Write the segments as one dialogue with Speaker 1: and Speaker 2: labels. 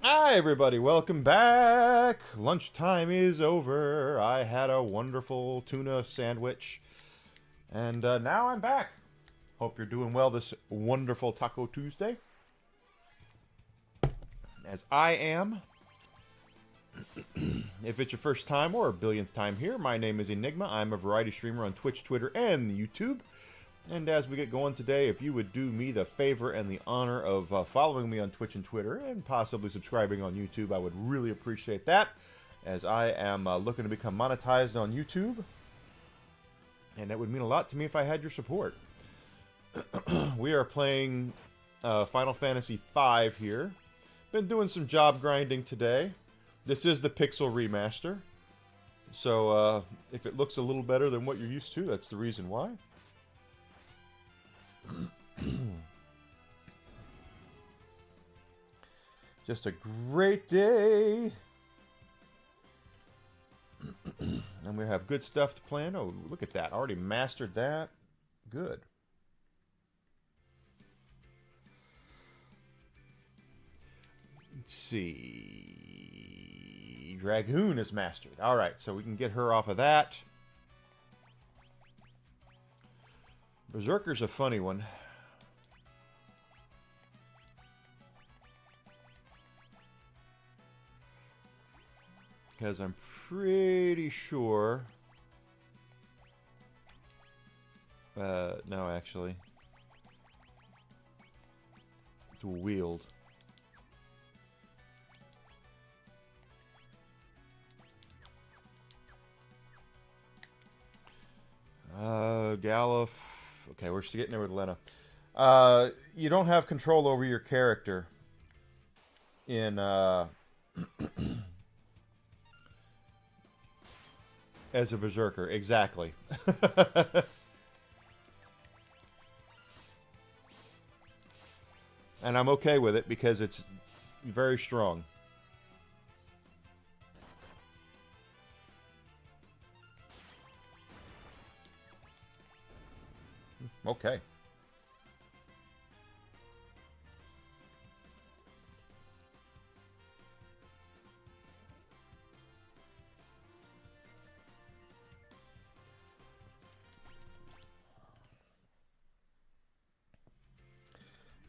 Speaker 1: Hi, everybody. Welcome back. Lunchtime is over. I had a wonderful tuna sandwich. And now I'm back. Hope you're doing well this wonderful Taco Tuesday. As I am. If it's your first time or billionth time here, my name is Enigma. I'm a variety streamer on Twitch, Twitter, and YouTube. And as we get going today, if you would do me the favor and the honor of following me on Twitch and Twitter and possibly subscribing on YouTube, I would really appreciate that, as I am looking to become monetized on YouTube. And that would mean a lot to me if I had your support. We are playing Final Fantasy V here. Been doing some job grinding today. This is the Pixel Remaster. So if it looks a little better than what you're used to, that's the reason why. Just a great day. And we have good stuff to plan. Oh, look at that. Already mastered that. Good. Let's see. Dragoon is mastered. Alright, so we can get her off of that. Berserker's a funny one. Because I'm pretty sure... no, actually. It's a wield. Galuf... Okay, we're still getting there with Lena. You don't have control over your character in as a berserker. Exactly. And I'm okay with it because it's very strong. Okay.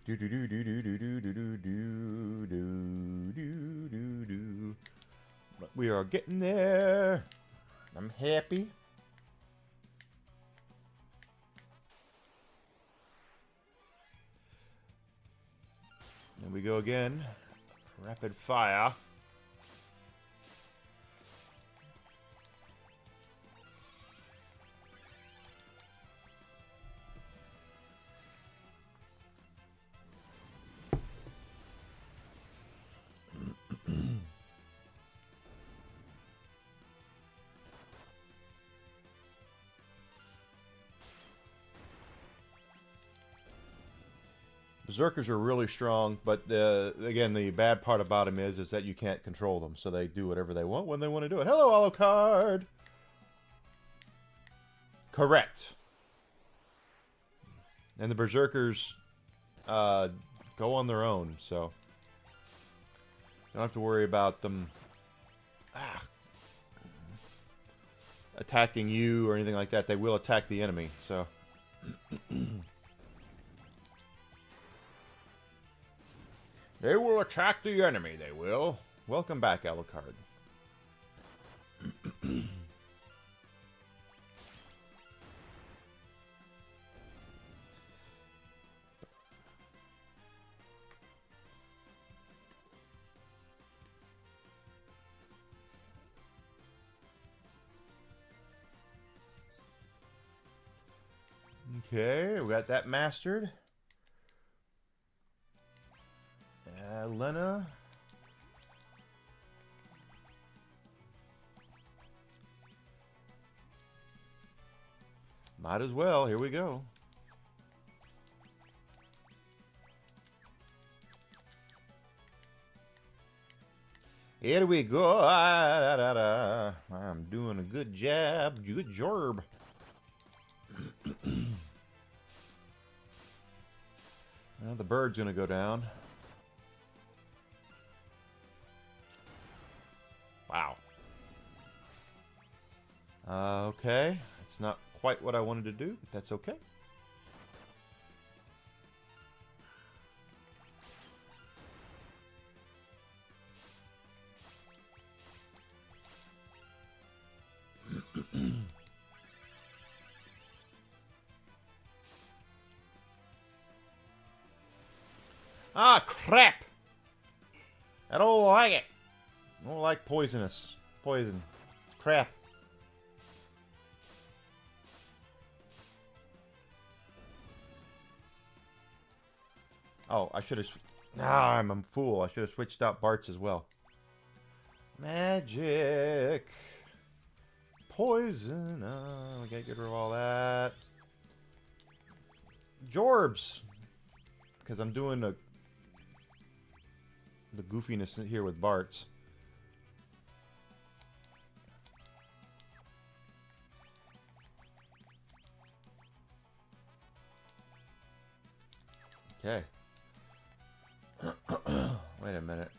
Speaker 1: Do do do do do do do do do do do do do do. But we are getting there. I'm happy. There we go again. Rapid fire. Berserkers are really strong, but again, the bad part about them is that you can't control them, so they do whatever they want when they want to do it. Hello, Alucard! Correct. And the Berserkers go on their own, so don't have to worry about them attacking you or anything like that. They will attack the enemy, so... They will attack the enemy, they will. Welcome back, Alucard. Okay, we got that mastered. Lena. Might as well. Here we go. Here we go. I'm doing a good job. Good job. Well, the bird's going to go down. Wow. Okay. It's not quite what I wanted to do, but that's okay. Ah, crap! I don't like it. I don't like poisonous. Poison. Crap. Oh, I should have... Ah, I'm a fool. I should have switched out Bart's as well. Magic. Poison. We gotta get rid of all that. Jorbs. Because I'm doing the goofiness here with Bart's. Okay. Wait a minute.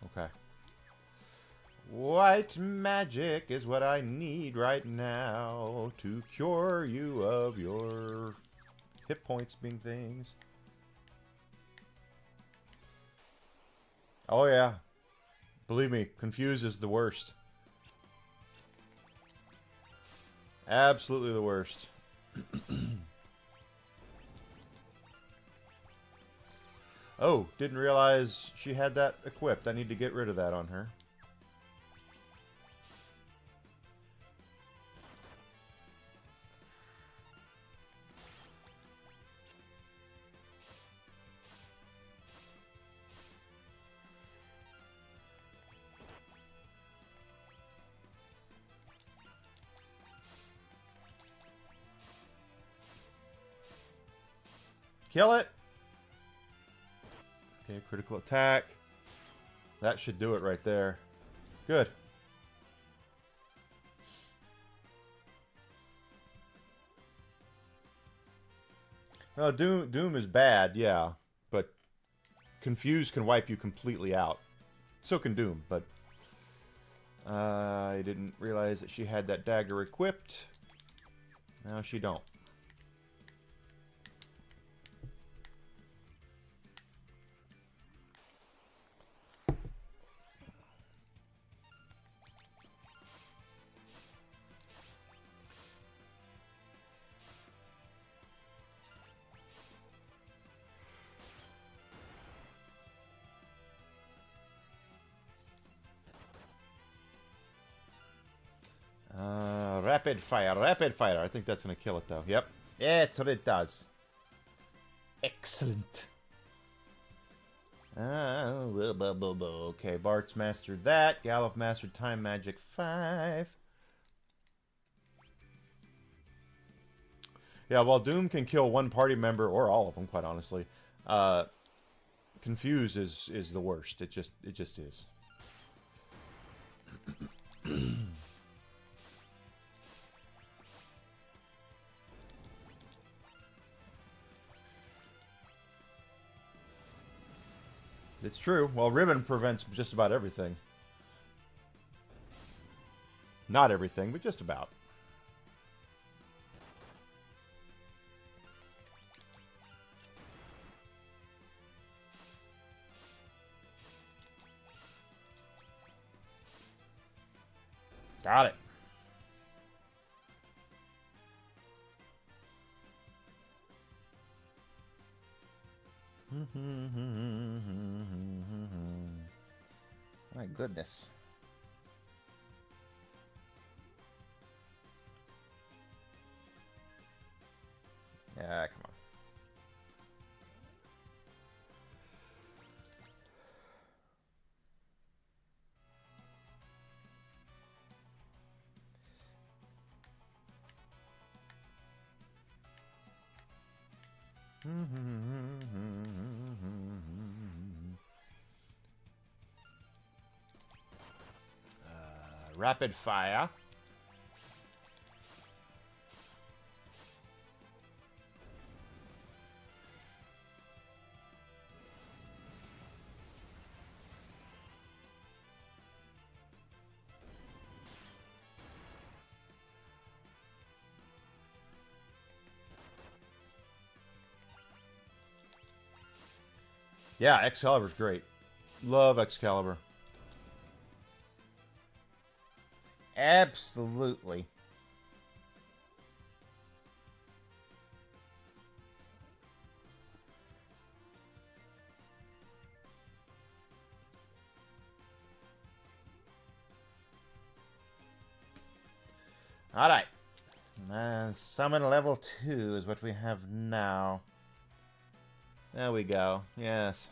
Speaker 1: Okay. White magic is what I need right now to cure you of your hit points being things. Oh yeah. Believe me, Confuse is the worst. Absolutely the worst. Oh, didn't realize she had that equipped. I need to get rid of that on her. Kill it! Okay, critical attack. That should do it right there. Good. Well, Doom is bad, yeah. But Confuse can wipe you completely out. So can Doom, but... I didn't realize that she had that dagger equipped. Now she don't. Rapid fire, rapid fire. I think that's going to kill it, though. Yep. Yeah, that's what it does. Excellent. Okay, Bart's mastered that. Galuf mastered Time Magic 5. Yeah, while Doom can kill one party member, or all of them, quite honestly, Confuse is the worst. It just is. It's true. Well, Ribbon prevents just about everything. Not everything, but just about. Got it. My goodness. Yeah, come on. Rapid fire. Yeah, Excalibur's great. Love Excalibur. Absolutely. Alright. Summon level 2 is what we have now. There we go. Yes.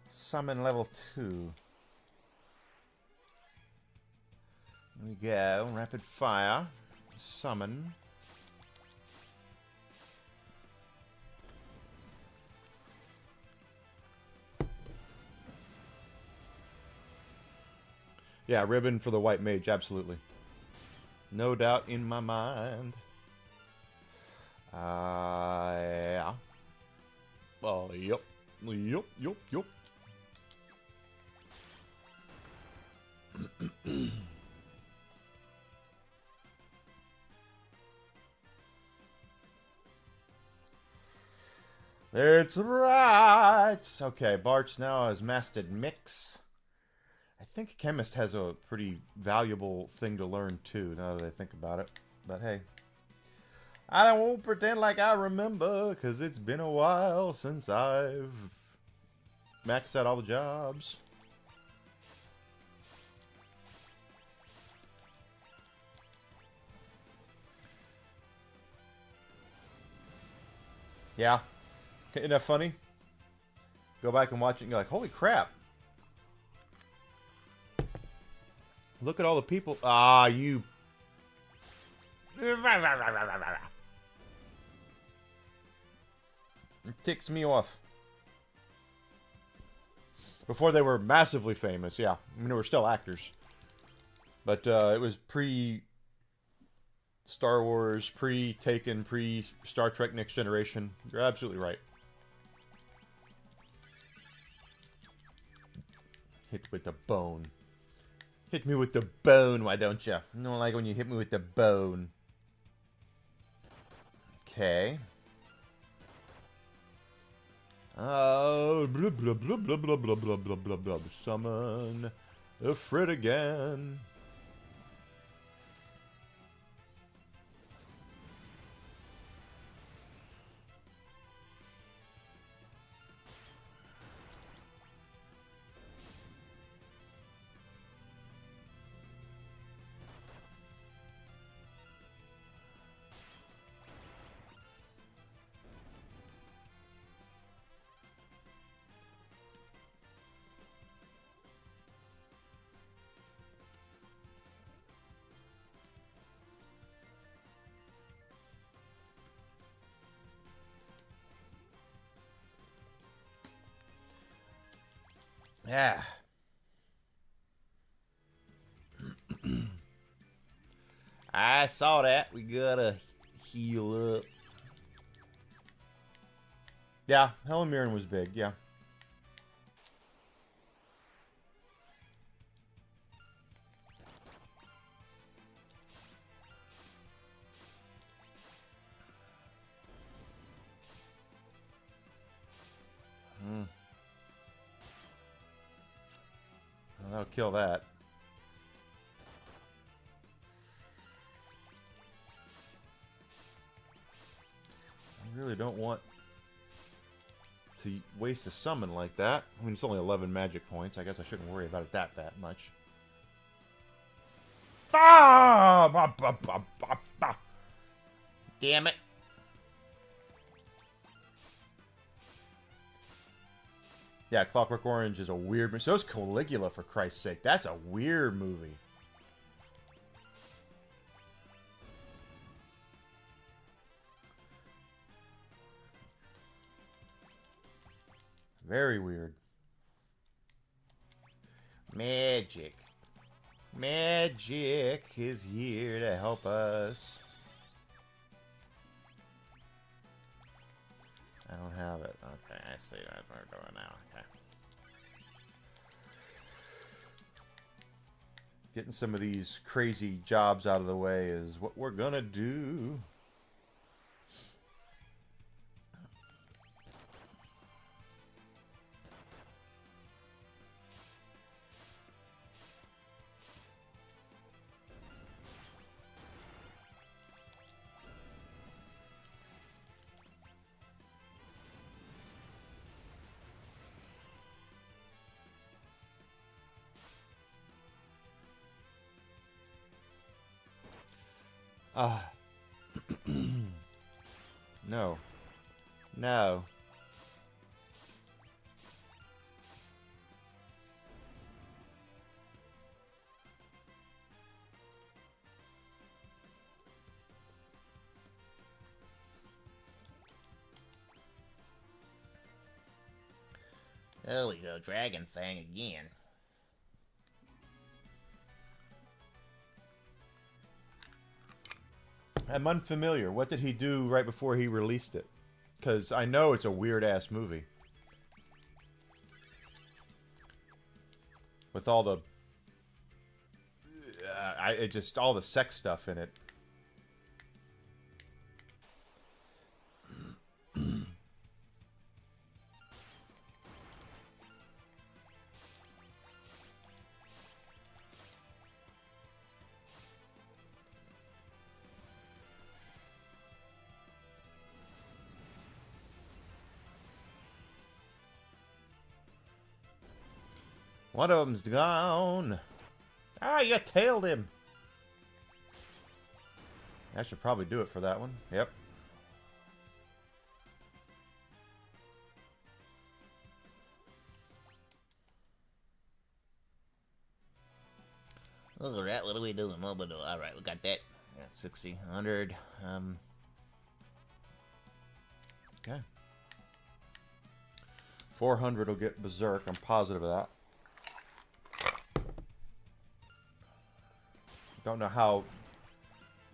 Speaker 1: Summon level 2. There we go. Rapid fire. Summon. Yeah, ribbon for the white mage, absolutely. No doubt in my mind. Yeah. Oh, yep. Yup. It's right. Okay, Bart's now has mastered Mix. I think Chemist has a pretty valuable thing to learn too, now that I think about it. But hey, I won't pretend like I remember, because it's been a while since I've maxed out all the jobs. Yeah. Isn't that funny? Go back and watch it and you're like, holy crap. Look at all the people. Ah, you. It ticks me off. Before they were massively famous, yeah. I mean, they were still actors. But it was pre-Star Wars, pre-Taken, pre-Star Trek Next Generation. You're absolutely right. Hit with the bone. Hit me with the bone, why don't you? I don't like when you hit me with the bone. Okay. Oh, blah, blah, blah, blah, blah, blah, blah, blah, blah, blah. Summon the Frit again. Yeah. I saw that. We gotta heal up. Yeah, Helen Mirren was big, yeah. Well, that'll kill that. I really don't want to waste a summon like that. I mean, it's only 11 magic points. I guess I shouldn't worry about it that much. Damn it. Yeah, Clockwork Orange is a weird movie. So is Caligula, for Christ's sake. That's a weird movie. Very weird. Magic. Magic is here to help us. I don't have it. Okay, I see what we're doing now. Okay. Getting some of these crazy jobs out of the way is what we're gonna do. Ah. No. No.
Speaker 2: There we go, Dragon Fang again.
Speaker 1: I'm unfamiliar. What did he do right before he released it? Because I know it's a weird-ass movie. With all the... all the sex stuff in it. One of them's gone. Ah, you tailed him. I should probably do it for that one. Yep.
Speaker 2: Look at that. What are we doing? What we doing? All right, we got that. Yeah, 60, 100.
Speaker 1: Okay. 400 will get Berserk. I'm positive of that. Don't know how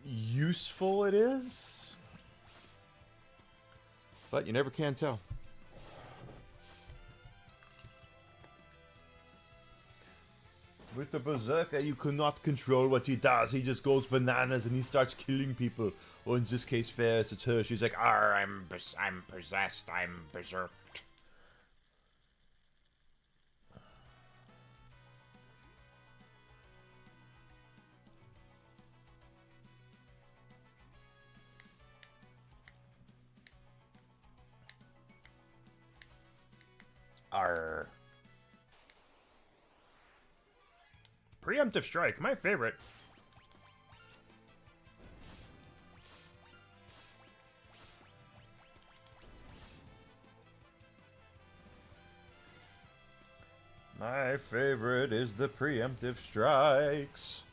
Speaker 1: useful it is, but you never can tell. With the Berserker, you cannot control what he does. He just goes bananas and he starts killing people. Or in this case, Ferris, it's her. She's like, "Arr, I'm possessed. I'm berserked." Arr. Preemptive strike, my favorite. My favorite is the preemptive strikes.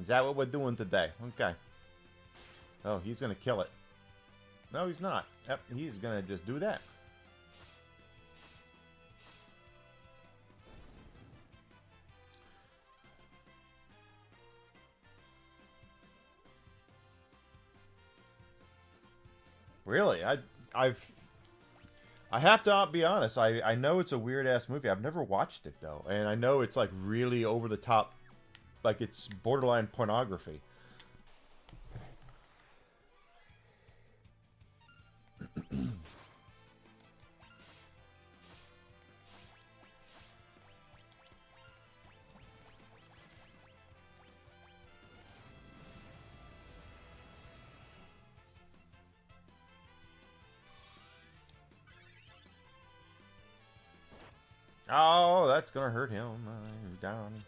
Speaker 1: Is that what we're doing today? Okay. Oh, he's gonna kill it. No, he's not. Yep, he's gonna just do that. Really? I have to be honest. I know it's a weird ass movie. I've never watched it though, and I know it's like really over the top, like it's borderline pornography. Oh, that's gonna hurt him. Down.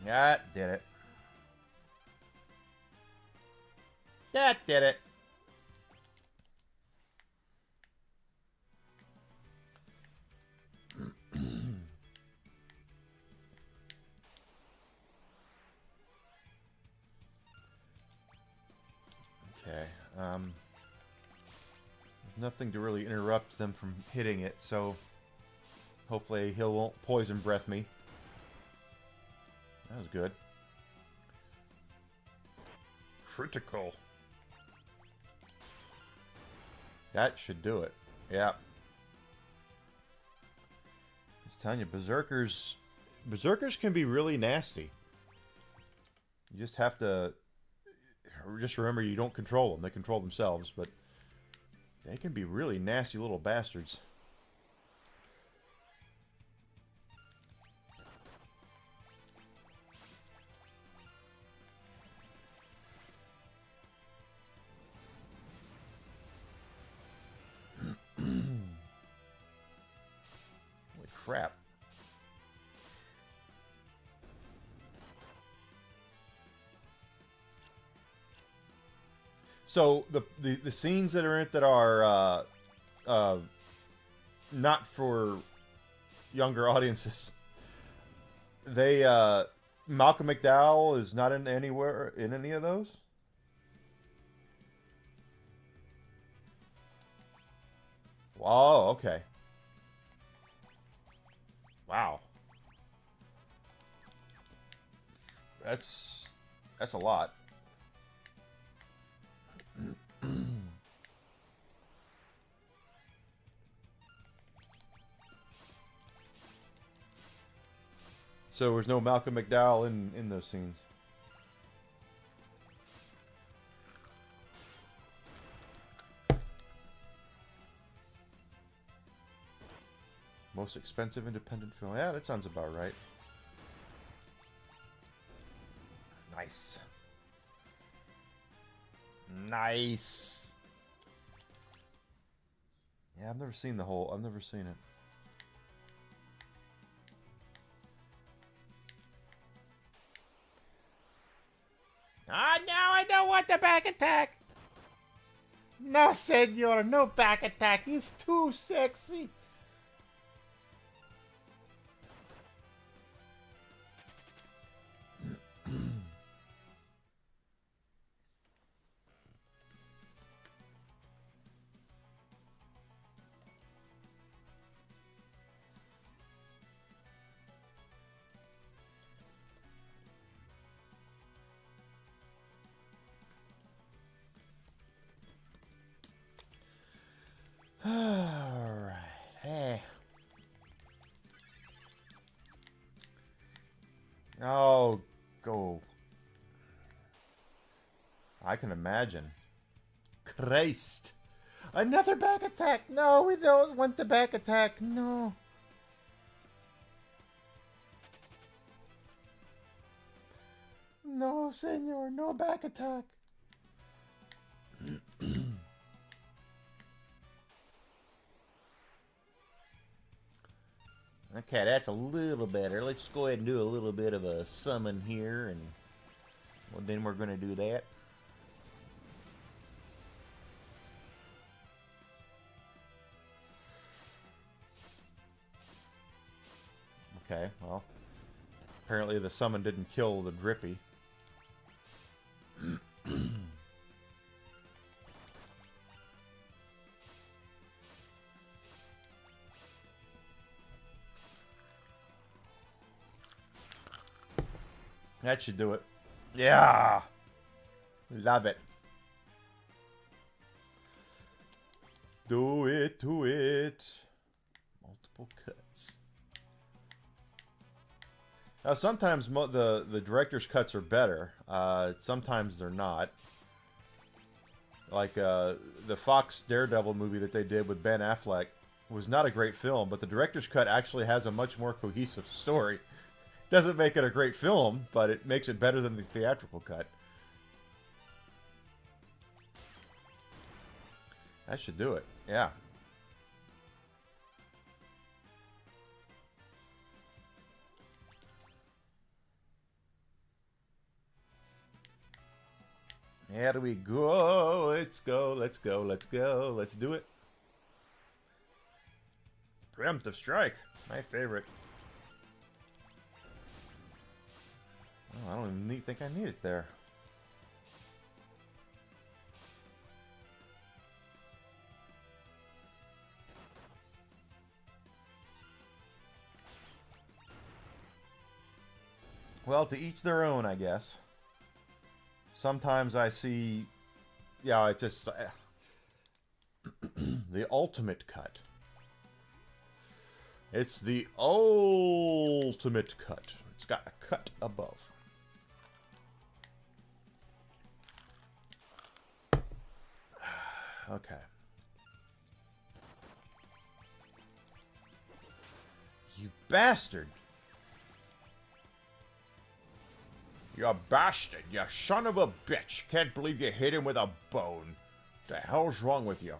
Speaker 1: That did it. That did it. Okay. Nothing to really interrupt them from hitting it, so hopefully he won't poison breath me. That was good. Critical. That should do it. Yeah. Just telling you, Berserkers can be really nasty. You just have to just remember you don't control them. They control themselves, but they can be really nasty little bastards. crap. So the scenes that are in it that are not for younger audiences, they Malcolm McDowell is not in anywhere in any of those. Oh, okay. Wow. That's a lot. So there's no Malcolm McDowell in those scenes. Most expensive independent film. Yeah, that sounds about right. Nice. Nice. Yeah, I've never seen I've never seen it.
Speaker 2: Ah, no, I don't want the back attack. No, senor, no back attack. He's too sexy.
Speaker 1: Alright. Hey. Oh, go. I can imagine. Christ. Another back attack. No, we don't want the back attack. No. No, senor. No back attack.
Speaker 2: Okay, that's a little better. Let's go ahead and do a little bit of a summon here, and well, then we're going to do that.
Speaker 1: Okay, well, apparently the summon didn't kill the Drippy. That should do it. Yeah! Love it. Do it, do it. Multiple cuts. Now, sometimes the director's cuts are better. Sometimes they're not. Like the Fox Daredevil movie that they did with Ben Affleck was not a great film, but the director's cut actually has a much more cohesive story. Doesn't make it a great film, but it makes it better than the theatrical cut. That should do it. Yeah. Here we go. Let's go. Let's go. Let's go. Let's do it. Preemptive strike. My favorite. Oh, I don't even think I need it there. Well, to each their own, I guess. Sometimes I see... Yeah, it's just... the ultimate cut. It's the ultimate cut. It's got a cut above. Okay. You bastard! You bastard! You son of a bitch! Can't believe you hit him with a bone. The hell's wrong with you?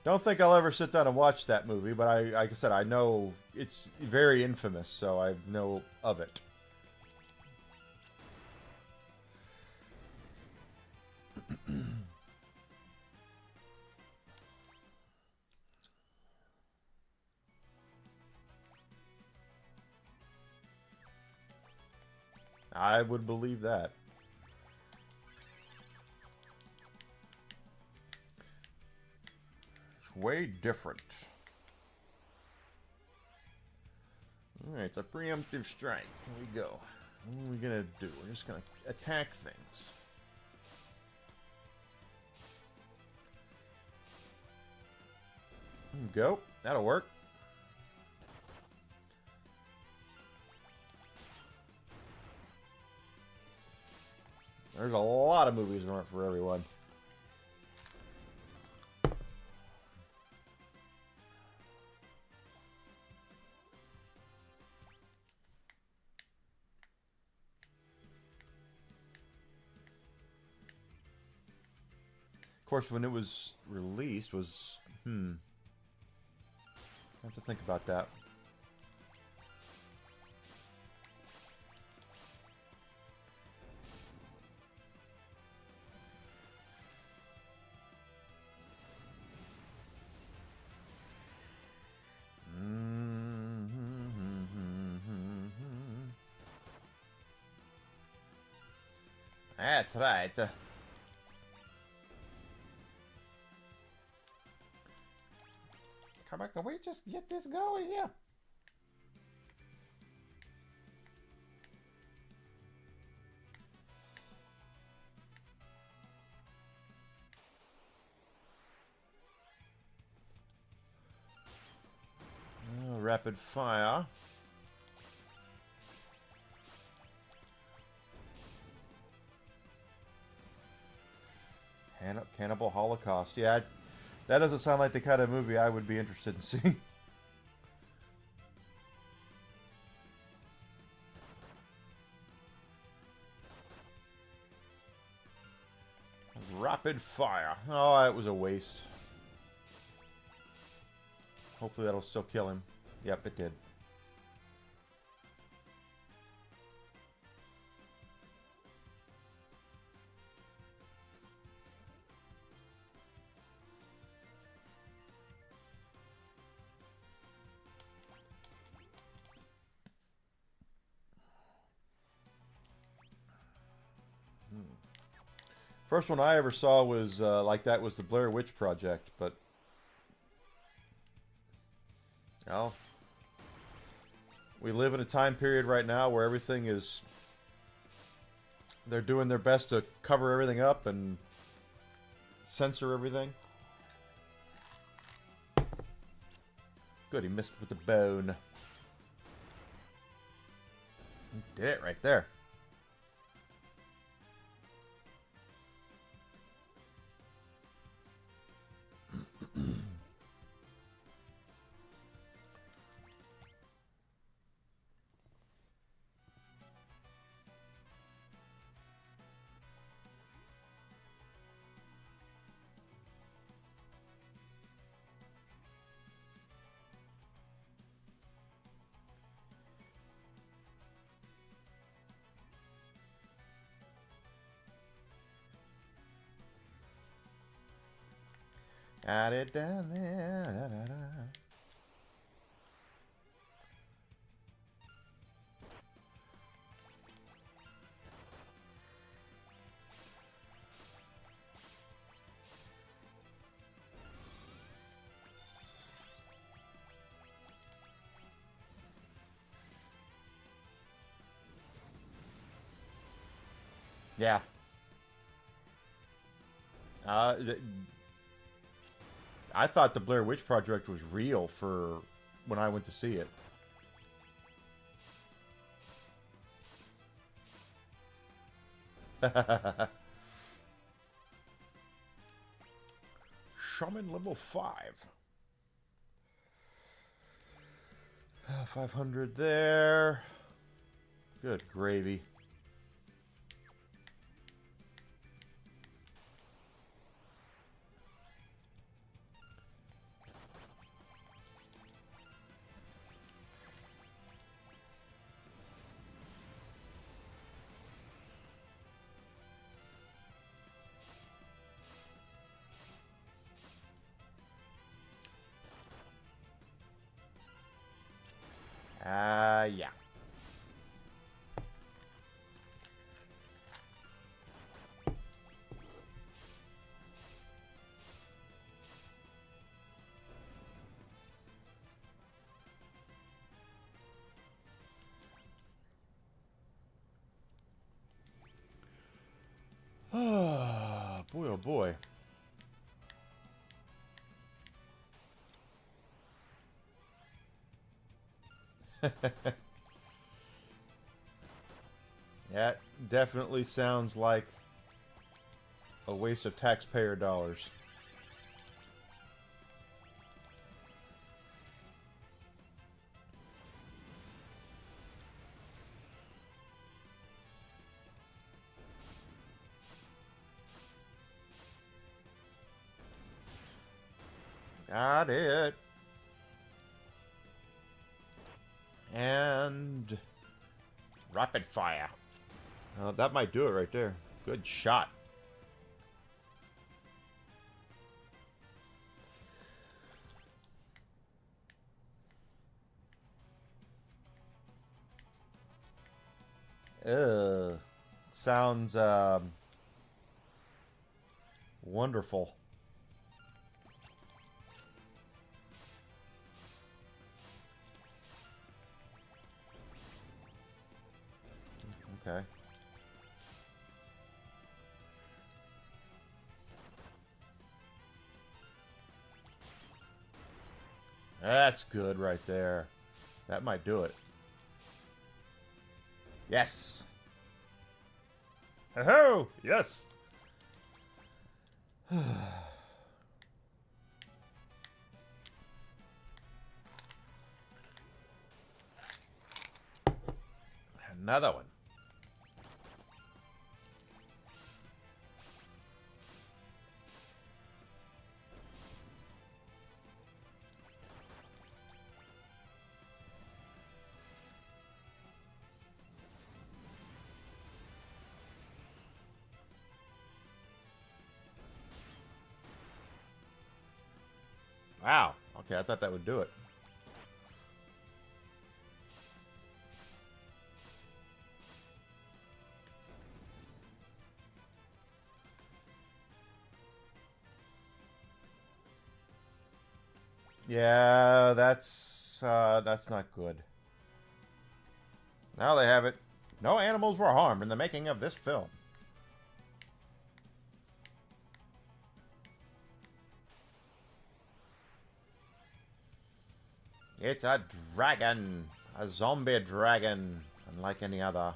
Speaker 1: Don't think I'll ever sit down and watch that movie, but like I said, I know it's very infamous, so I know of it. I would believe that. It's way different. Alright, it's a preemptive strike. Here we go. What are we gonna do? We're just gonna attack things. There we go. That'll work. There's a lot of movies that aren't for everyone. Of course, when it was released was... I have to think about that. That's right.
Speaker 2: Come on, can we just get this going here?
Speaker 1: Oh, rapid fire. Cannibal Holocaust. Yeah, that doesn't sound like the kind of movie I would be interested in seeing. Rapid fire. Oh, that was a waste. Hopefully that'll still kill him. Yep, it did. First one I ever saw was like that was the Blair Witch Project, but well, we live in a time period right now where everything is, they're doing their best to cover everything up and censor everything. Good, he missed with the bone. He did it right there. Got it down there. Da, da, da. Yeah. I thought the Blair Witch Project was real for when I went to see it. Shaman level 5. 500 there. Good gravy. Oh boy. That definitely sounds like a waste of taxpayer dollars. Got it. And rapid fire. That might do it right there. Good shot. Sounds wonderful. Okay. That's good right there. That might do it. Yes. Ho-ho! Yes. Another one. Wow. Okay, I thought that would do it. Yeah, that's not good. Now they have it. No animals were harmed in the making of this film. It's a dragon. A zombie dragon. Unlike any other.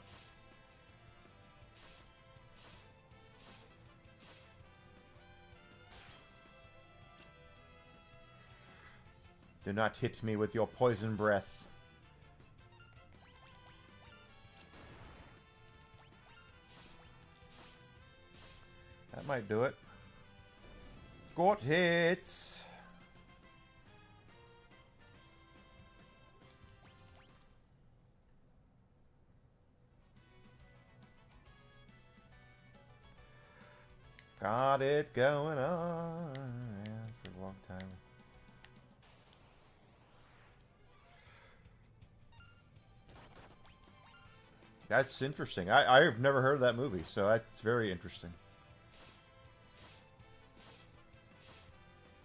Speaker 1: Do not hit me with your poison breath. That might do it. Got hits. Got it going on. Yeah, for a long time. That's interesting. I've never heard of that movie, so that's very interesting.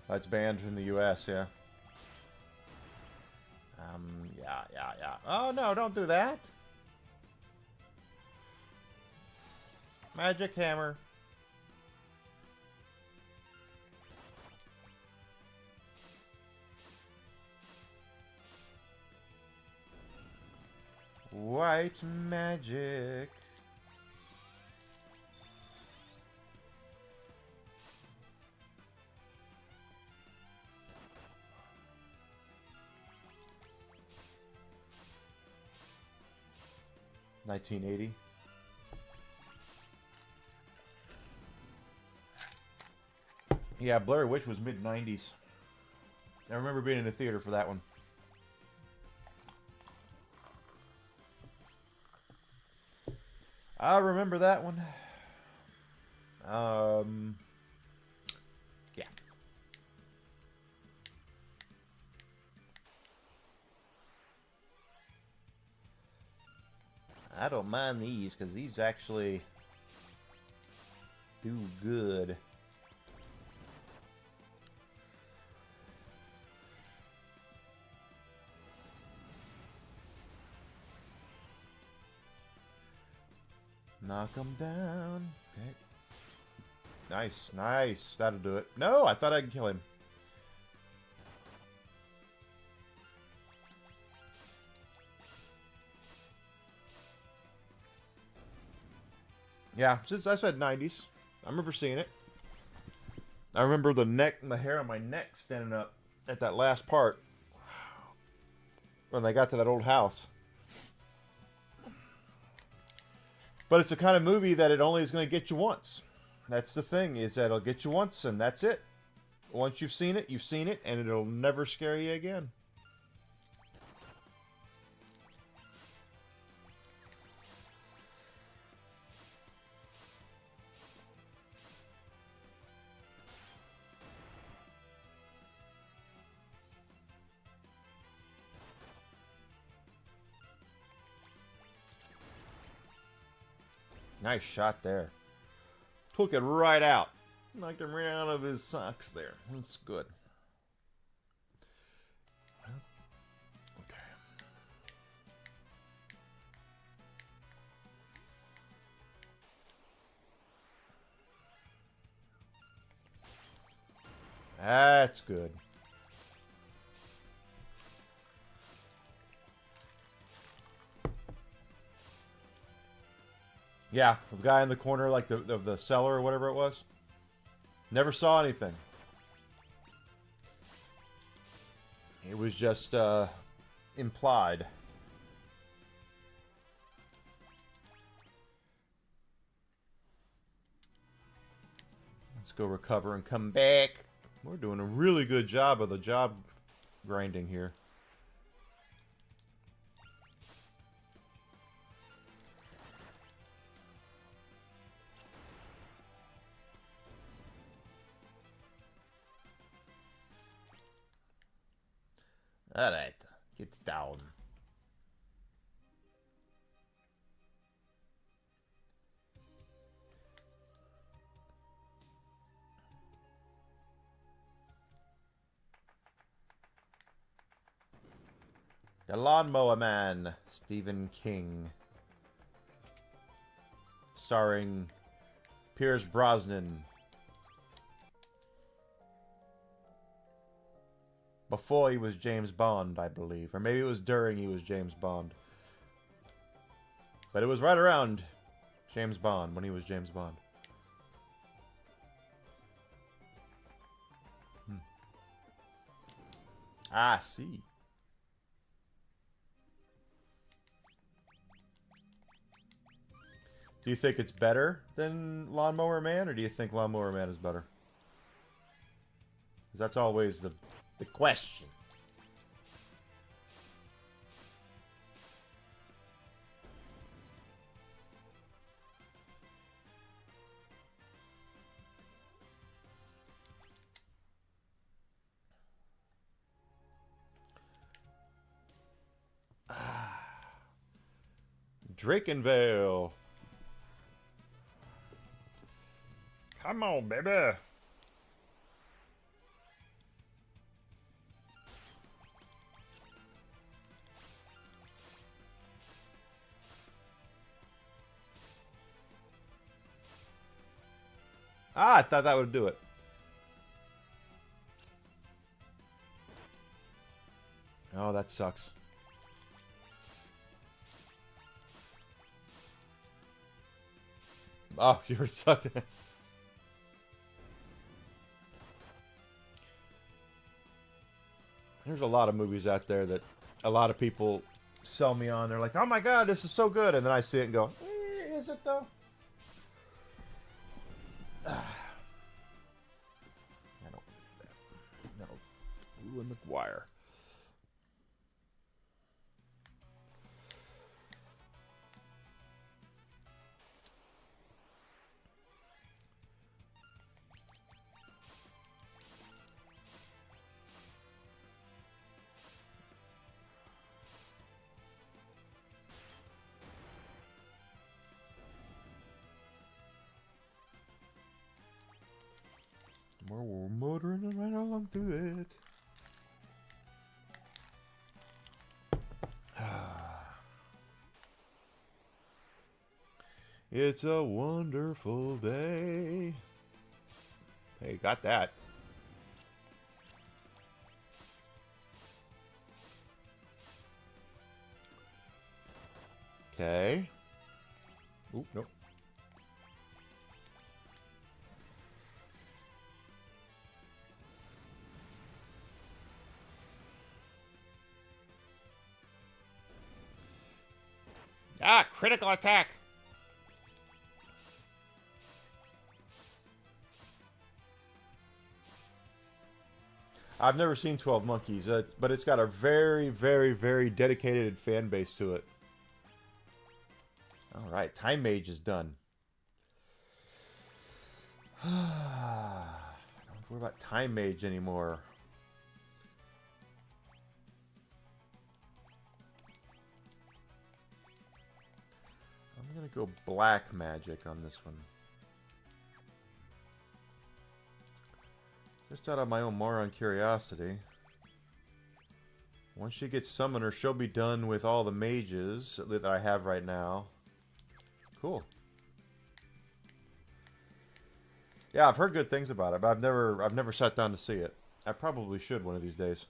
Speaker 1: That's banned in the U.S., yeah. Yeah. Oh, no, don't do that. Magic hammer. White magic. $1980. Yeah, Blair Witch was mid-90s. I remember being in the theater for that one. I remember that one. Yeah. I don't mind these, because these actually do good. Knock them down. Okay. Nice, nice. That'll do it. No, I thought I could kill him. Yeah, since I said 90s. I remember seeing it. I remember the hair on my neck standing up at that last part when they got to that old house. But it's a kind of movie that it only is going to get you once. That's the thing, is that it'll get you once and that's it. Once you've seen it, and it'll never scare you again. Nice shot there. Took it right out. Knocked him right out of his socks there. That's good. Okay. That's good. Yeah, the guy in the corner, like the cellar or whatever it was. Never saw anything. It was just implied. Let's go recover and come back. We're doing a really good job of the job grinding here. Alright, get down. The Lawnmower Man, Stephen King. Starring Pierce Brosnan. Before he was James Bond, I believe. Or maybe it was during he was James Bond. But it was right around James Bond, when he was James Bond. I see. Do you think it's better than Lawnmower Man, or do you think Lawnmower Man is better? Because that's always the question. Drakenvale. Come on, baby. Ah, I thought that would do it. Oh, that sucks. Oh, you were sucked in. There's a lot of movies out there that a lot of people sell me on. They're like, oh my god, this is so good. And then I see it and go, is it though? That'll ruin the wire. We're motoring right along through it. It's a wonderful day. Hey, got that. Okay. Oop, nope.
Speaker 2: Ah, critical attack.
Speaker 1: I've never seen 12 Monkeys, but it's got a very, very, very dedicated fan base to it. All right, Time Mage is done. I don't worry about Time Mage anymore. I'm gonna go Black Magic on this one. Just out of my own moron curiosity. Once she gets Summoner, she'll be done with all the mages that I have right now. Cool. Yeah, I've heard good things about it, but I've never sat down to see it. I probably should one of these days.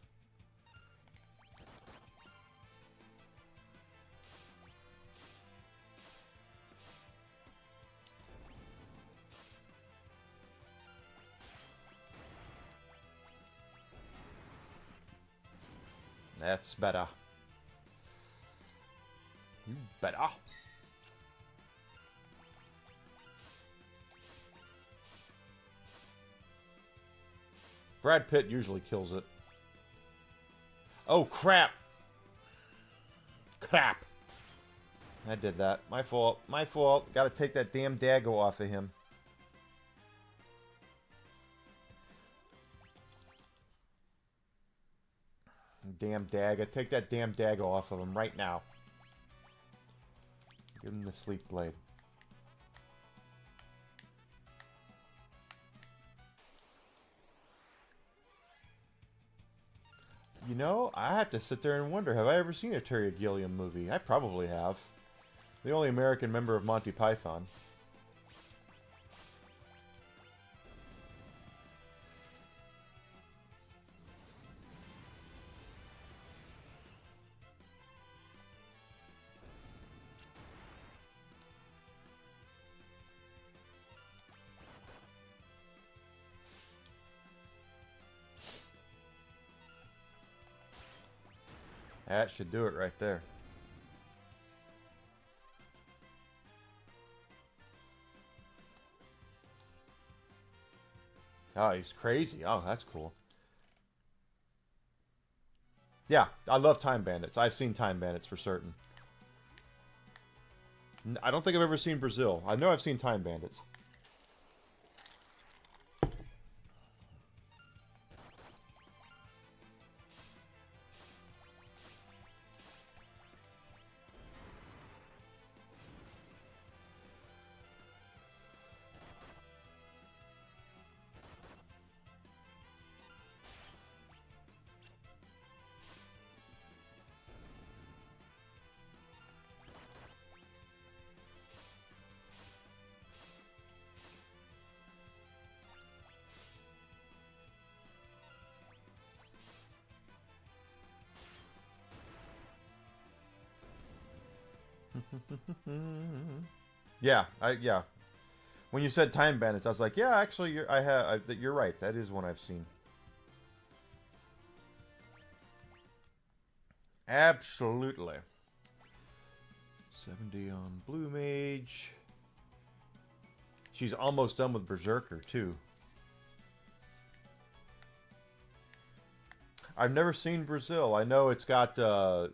Speaker 1: That's better. You better. Brad Pitt usually kills it. Oh, crap. Crap. I did that. My fault. My fault. Gotta take that damn Dago off of him. Damn Daga. Take that damn Dago off of him right now. Give him the Sleep Blade. You know, I have to sit there and wonder, have I ever seen a Terry Gilliam movie? I probably have. The only American member of Monty Python. That should do it right there. Oh, he's crazy. Oh, that's cool. Yeah, I love Time Bandits. I've seen Time Bandits for certain. I don't think I've ever seen Brazil. I know I've seen Time Bandits. Yeah, yeah. When you said Time Bandits, I was like, yeah, actually, you're right. That is one I've seen. Absolutely. 70 on Blue Mage. She's almost done with Berserker, too. I've never seen Brazil. I know it's got kind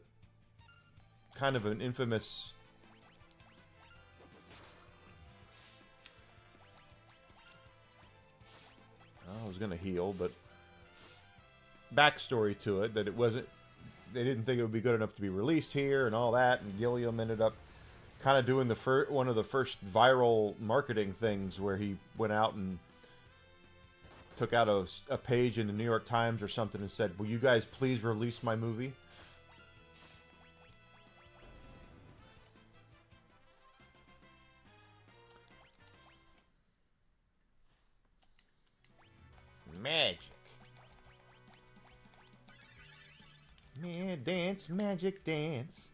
Speaker 1: of an infamous... I was going to heal, but... backstory to it, that it wasn't... They didn't think it would be good enough to be released here and all that, and Gilliam ended up kind of doing one of the first viral marketing things where he went out and took out a page in the New York Times or something and said, will you guys please release my movie?
Speaker 2: magic. Yeah, dance, magic, dance.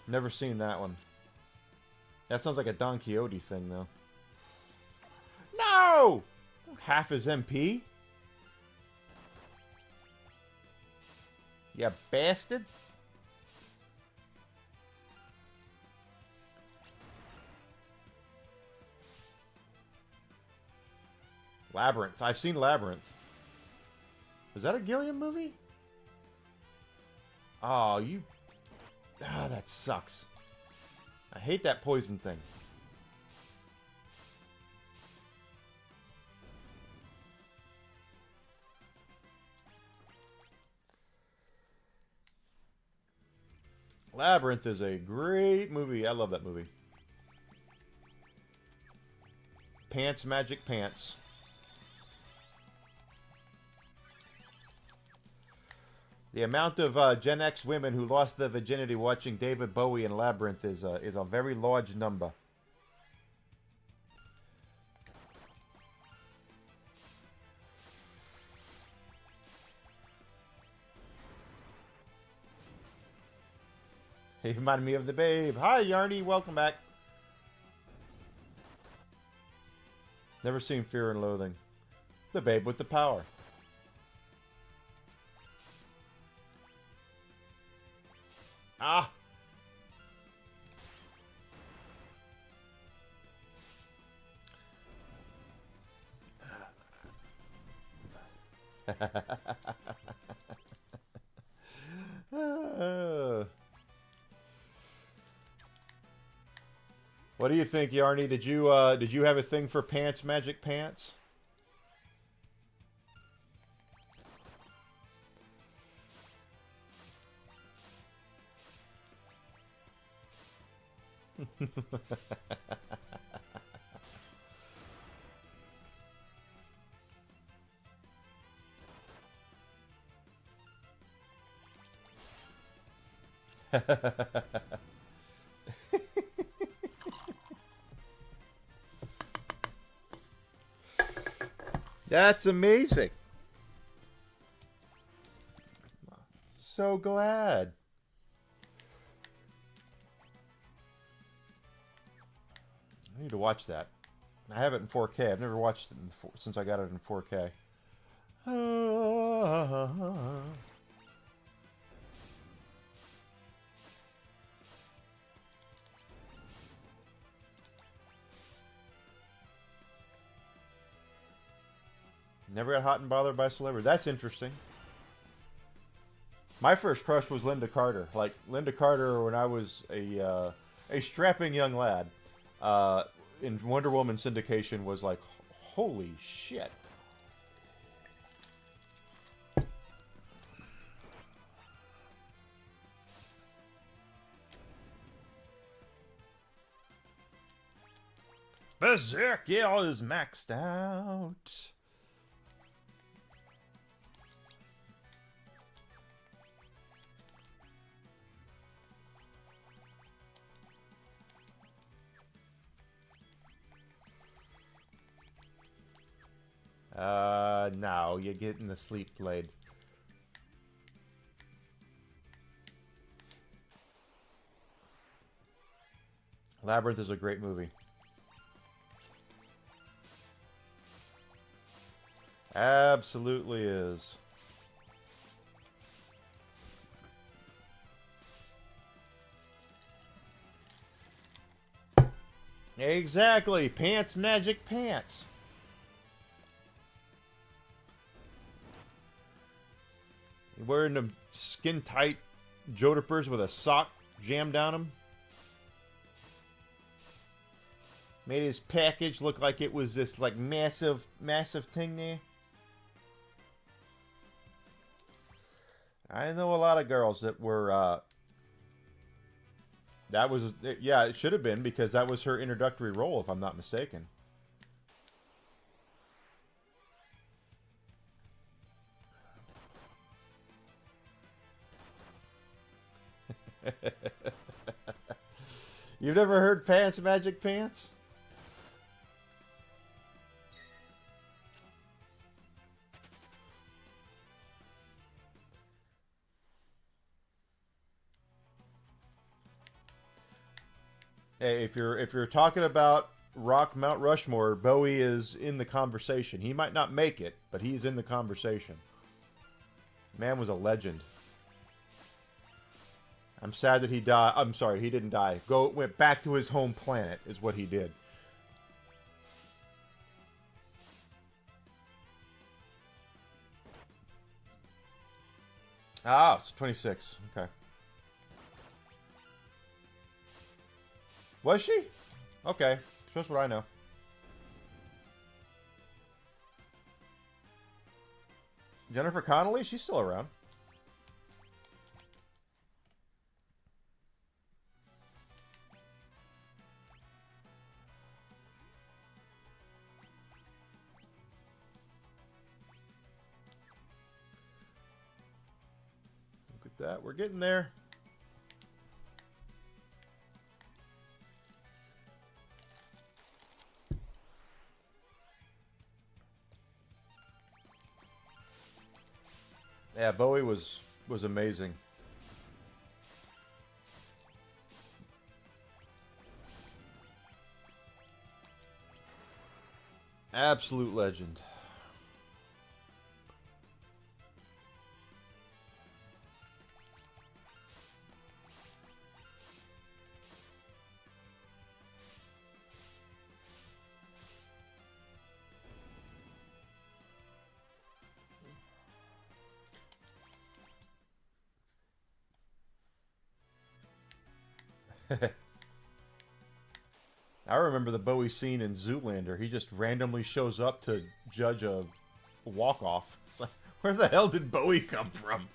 Speaker 1: Never seen that one. That sounds like a Don Quixote thing, though. No! Half his MP? You bastard! Labyrinth. I've seen Labyrinth. Was that a Gilliam movie? Oh, you... Ah, that sucks. I hate that poison thing. Labyrinth is a great movie. I love that movie. Pants, Magic Pants. The amount of Gen X women who lost their virginity watching David Bowie in Labyrinth is a very large number. He reminded me of the Babe. Hi, Yarny. Welcome back. Never seen Fear and Loathing. The Babe with the Power. Ah! What do you think, Yarny? Did you have a thing for Pants, Magic Pants? That's amazing. So glad. I need to watch that. I have it in 4K. I've never watched it since I got it in 4K. Never got hot and bothered by celebrity. That's interesting. My first crush was Linda Carter. Like Linda Carter when I was a strapping young lad. In Wonder Woman syndication was like, holy shit. Berserk is maxed out. No, you're getting the sleep blade. Labyrinth is a great movie. Absolutely is. Exactly. Pants, Magic Pants. You're wearing them skin-tight jodhpurs with a sock jammed down them. Made his package look like it was this like massive thing there. I know a lot of girls that were That was, yeah, it should have been because that was her introductory role, if I'm not mistaken. You've never heard Pants Magic Pants? Hey, if you're talking about Rock Mount Rushmore, Bowie is in the conversation. He might not make it, but he's in the conversation. Man was a legend. I'm sad that he died. I'm sorry, he didn't die. Went back to his home planet is what he did. Ah, it's 26. Okay. Was she? Okay. Shows what I know. Jennifer Connelly? She's still around. Look at that. We're getting there. Yeah, Bowie was amazing. Absolute legend. I remember the Bowie scene in Zoolander. He just randomly shows up to judge a walk-off. It's like, where the hell did Bowie come from?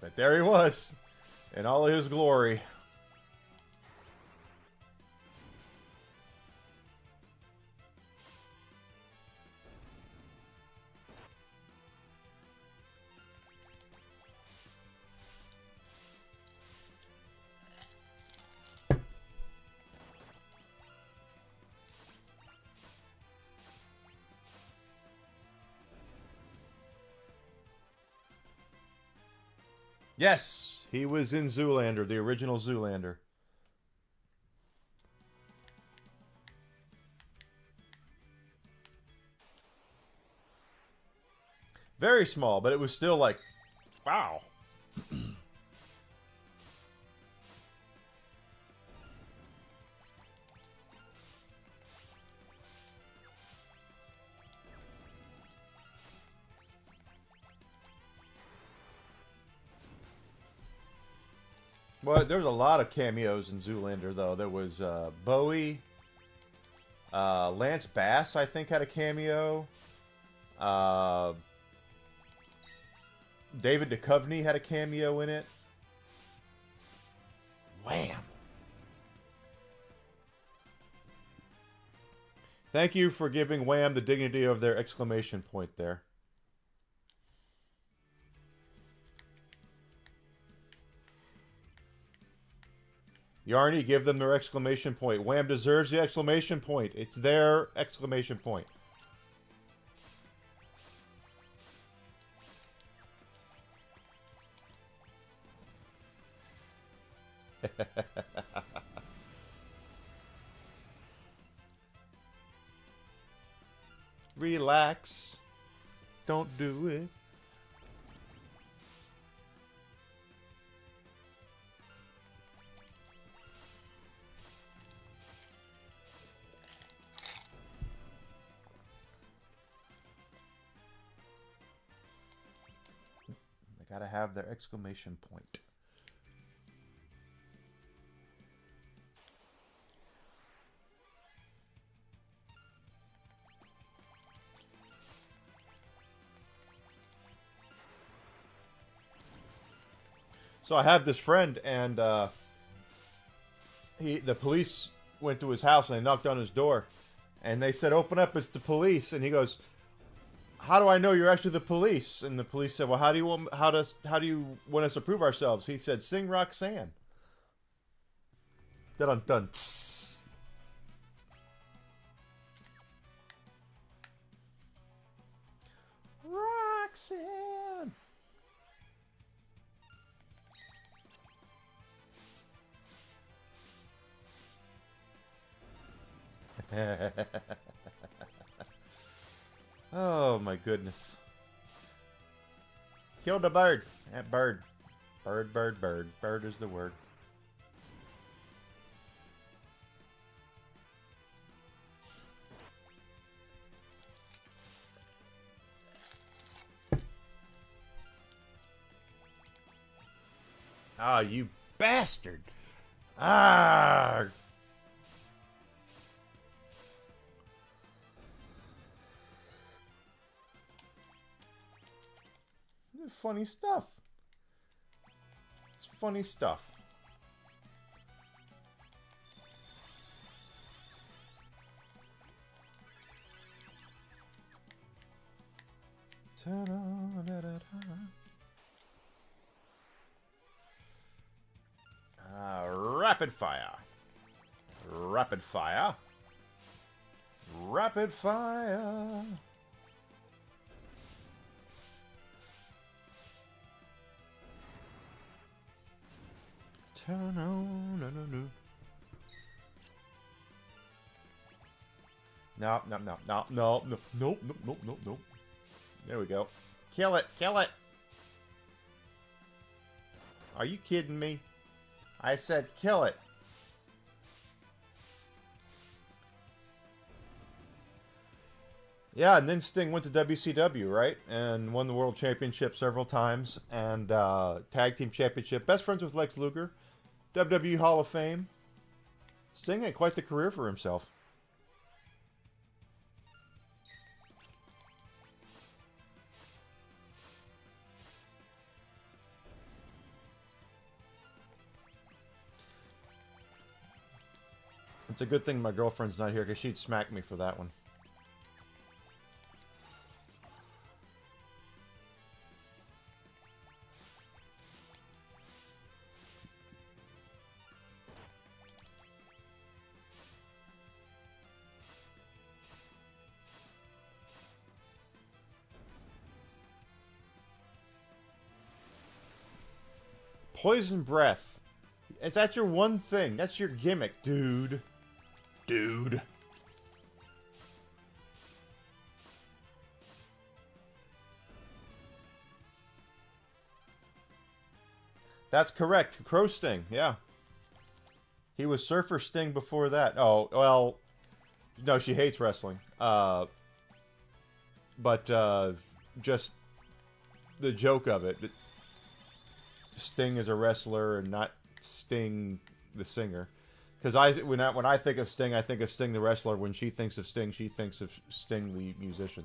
Speaker 1: But there he was, in all of his glory. Yes, he was in Zoolander, the original Zoolander. Very small, but it was still like, wow. Well, there was a lot of cameos in Zoolander, though. There was Bowie, Lance Bass, I think, had a cameo. David Duchovny had a cameo in it. Wham! Thank you for giving Wham the dignity of their exclamation point there. Yarny, give them their exclamation point. Wham deserves the exclamation point. It's their exclamation point. Relax. Don't do it. They gotta have their exclamation point. So I have this friend, and the police went to his house and they knocked on his door, and they said, "Open up, it's the police." And he goes, "How do I know you're actually the police?" And the police said, "Well, how do you want us to prove ourselves?" He said, "Sing Roxanne." Dun dun. Roxanne. Oh my goodness. Killed a bird. That bird. Bird, bird, bird. Bird is the word. Ah, you bastard. Ah. Funny stuff. It's funny stuff. Rapid fire. Rapid fire. Rapid fire. Turn on. No. Nope. There we go. Kill it. Kill it. Are you kidding me? I said kill it. Yeah, and then Sting went to WCW, right? And won the World Championship several times. And Tag Team Championship. Best friends with Lex Luger. WWE Hall of Fame. Sting had quite the career for himself. It's a good thing my girlfriend's not here, because she'd smack me for that one. Poison breath. Is that your one thing? That's your gimmick, dude. Dude. That's correct. Crow Sting, yeah. He was Surfer Sting before that. Oh, well, no, she hates wrestling. But just the joke of it. Sting is a wrestler and not Sting the singer. Because when I think of Sting, I think of Sting the wrestler. When she thinks of Sting, she thinks of Sting the musician.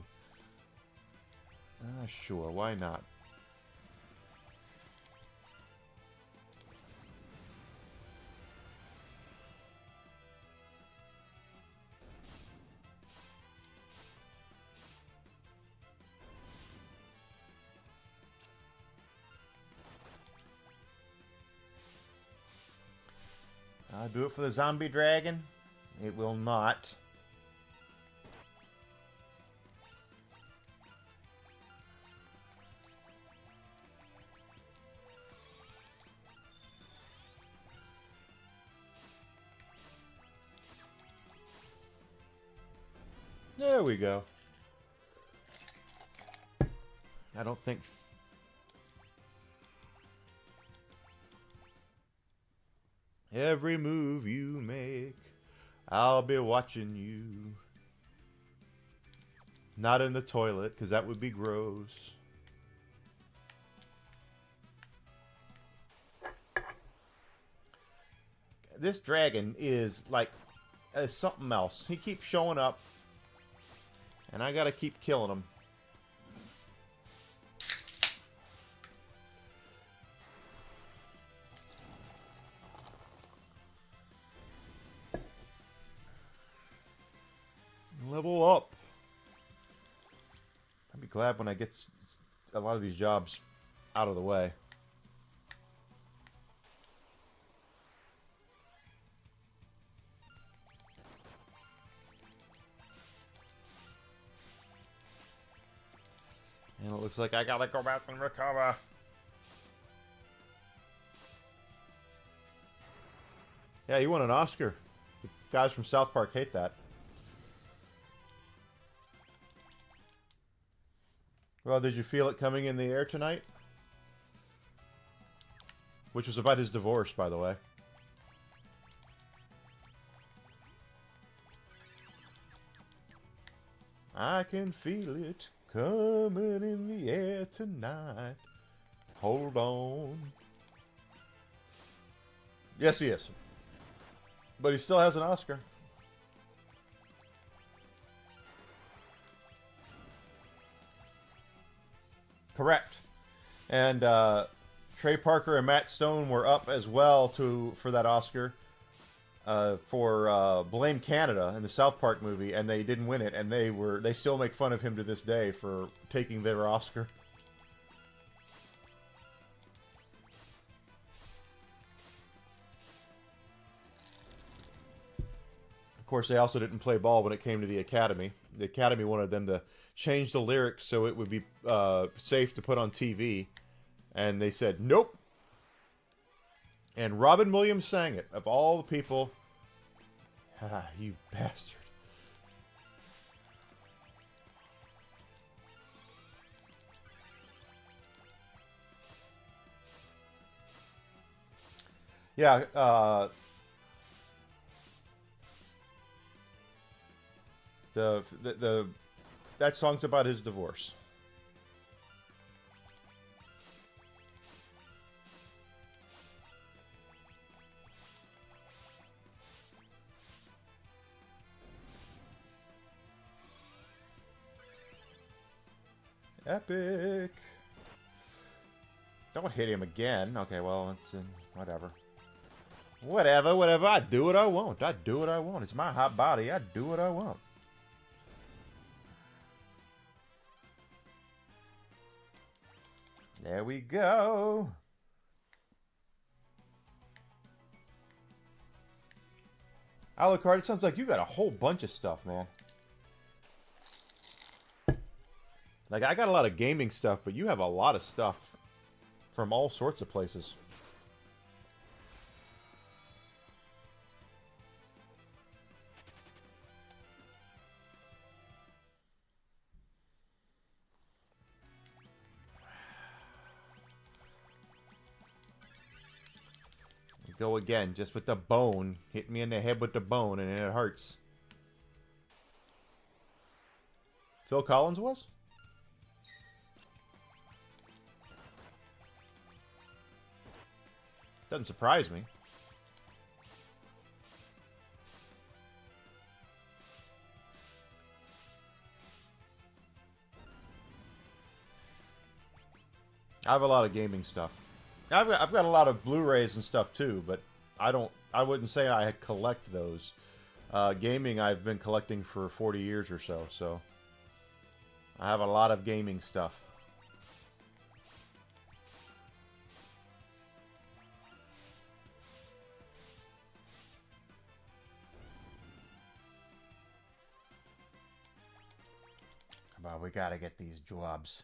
Speaker 1: Sure, why not? I'll do it for the zombie dragon. It will not. There we go. I don't think... Every move you make, I'll be watching you. Not in the toilet, because that would be gross. This dragon is like something else. He keeps showing up, and I gotta keep killing him. glad when I get a lot of these jobs out of the way. And it looks like I gotta go back and recover. Yeah, you won an Oscar. The guys from South Park hate that. Well, did you feel it coming in the air tonight? Which was about his divorce, by the way. I can feel it coming in the air tonight. Hold on. Yes, he is. But he still has an Oscar. Correct. And Trey Parker and Matt Stone were up as well for that Oscar for Blame Canada in the South Park movie, and they didn't win it, and they still make fun of him to this day for taking their Oscar. Of course, they also didn't play ball when it came to the Academy. The Academy wanted them to change the lyrics so it would be safe to put on TV, and they said nope. And Robin Williams sang it. Of all the people, you bastard. Yeah, that song's about his divorce. Epic. Don't hit him again. Okay, well, it's whatever. Whatever. I do what I want. It's my hot body. I do what I want. There we go. Alucard, it sounds like you got a whole bunch of stuff, man. Like, I got a lot of gaming stuff, but you have a lot of stuff from all sorts of places. Go again, just with the bone. Hit me in the head with the bone, and it hurts. Phil Collins was? Doesn't surprise me. I have a lot of gaming stuff. I've got a lot of Blu-rays and stuff too, but I wouldn't say I collect those. Gaming I've been collecting for 40 years or so, so I have a lot of gaming stuff. Come on, we gotta get these jobs.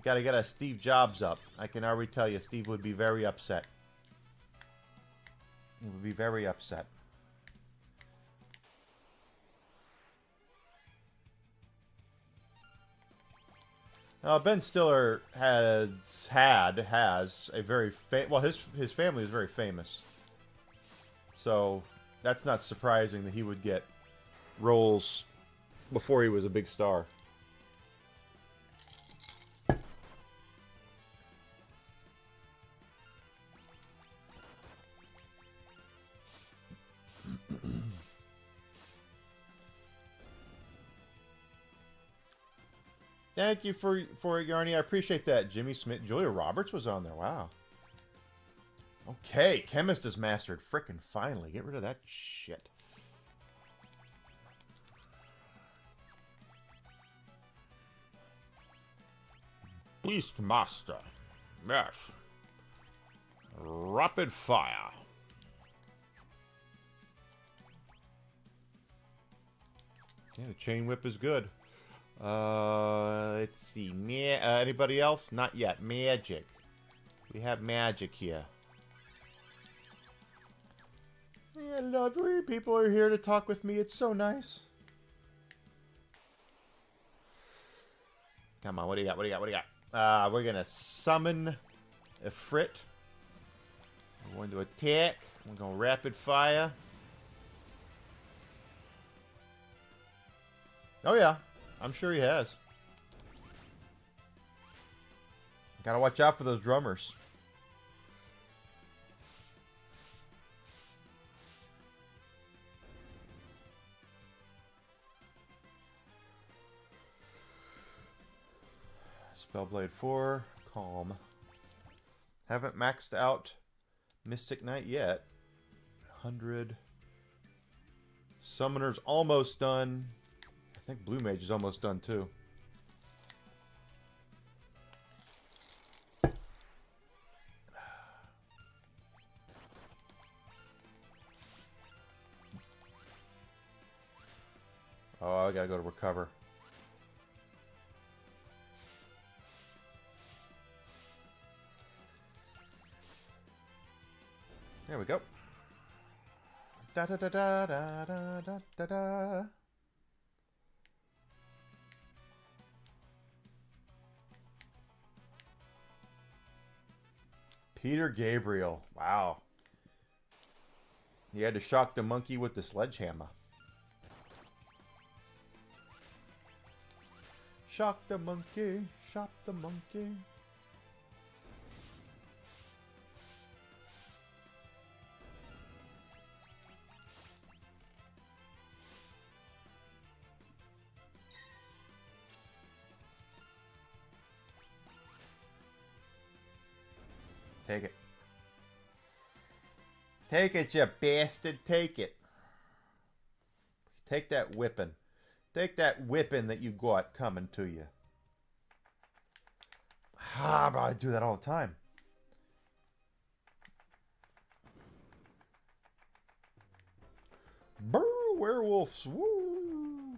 Speaker 1: Gotta get a Steve Jobs up. I can already tell you, Steve would be very upset. He would be very upset. Now, Ben Stiller has a very well. His family is very famous, so that's not surprising that he would get roles before he was a big star. Thank you for Yarny. I appreciate that. Jimmy Smith, Julia Roberts was on there. Wow. Okay, Chemist is mastered. Frickin' finally. Get rid of that shit. Beastmaster. Yes. Rapid fire. Yeah, the chain whip is good. Let's see. Anybody else? Not yet. Magic. We have magic here. Yeah, lovely. People are here to talk with me. It's so nice. Come on, what do you got? What do you got? What do you got? We're gonna summon a Frit. We're going to attack. We're going to rapid fire. Oh yeah, I'm sure he has. Gotta watch out for those drummers. Spellblade 4, Calm. Haven't maxed out Mystic Knight yet. 100. Summoner's almost done. I think Blue Mage is almost done too. Oh, I gotta go to recover. There we go. Da da da da da da da da da. Peter Gabriel. Wow. He had to shock the monkey with the sledgehammer. Shock the monkey, shock the monkey. Take it. Take it, you bastard. Take it. Take that whipping. Take that whipping that you got coming to you. Ah, but I do that all the time. Brr, werewolves. Woo.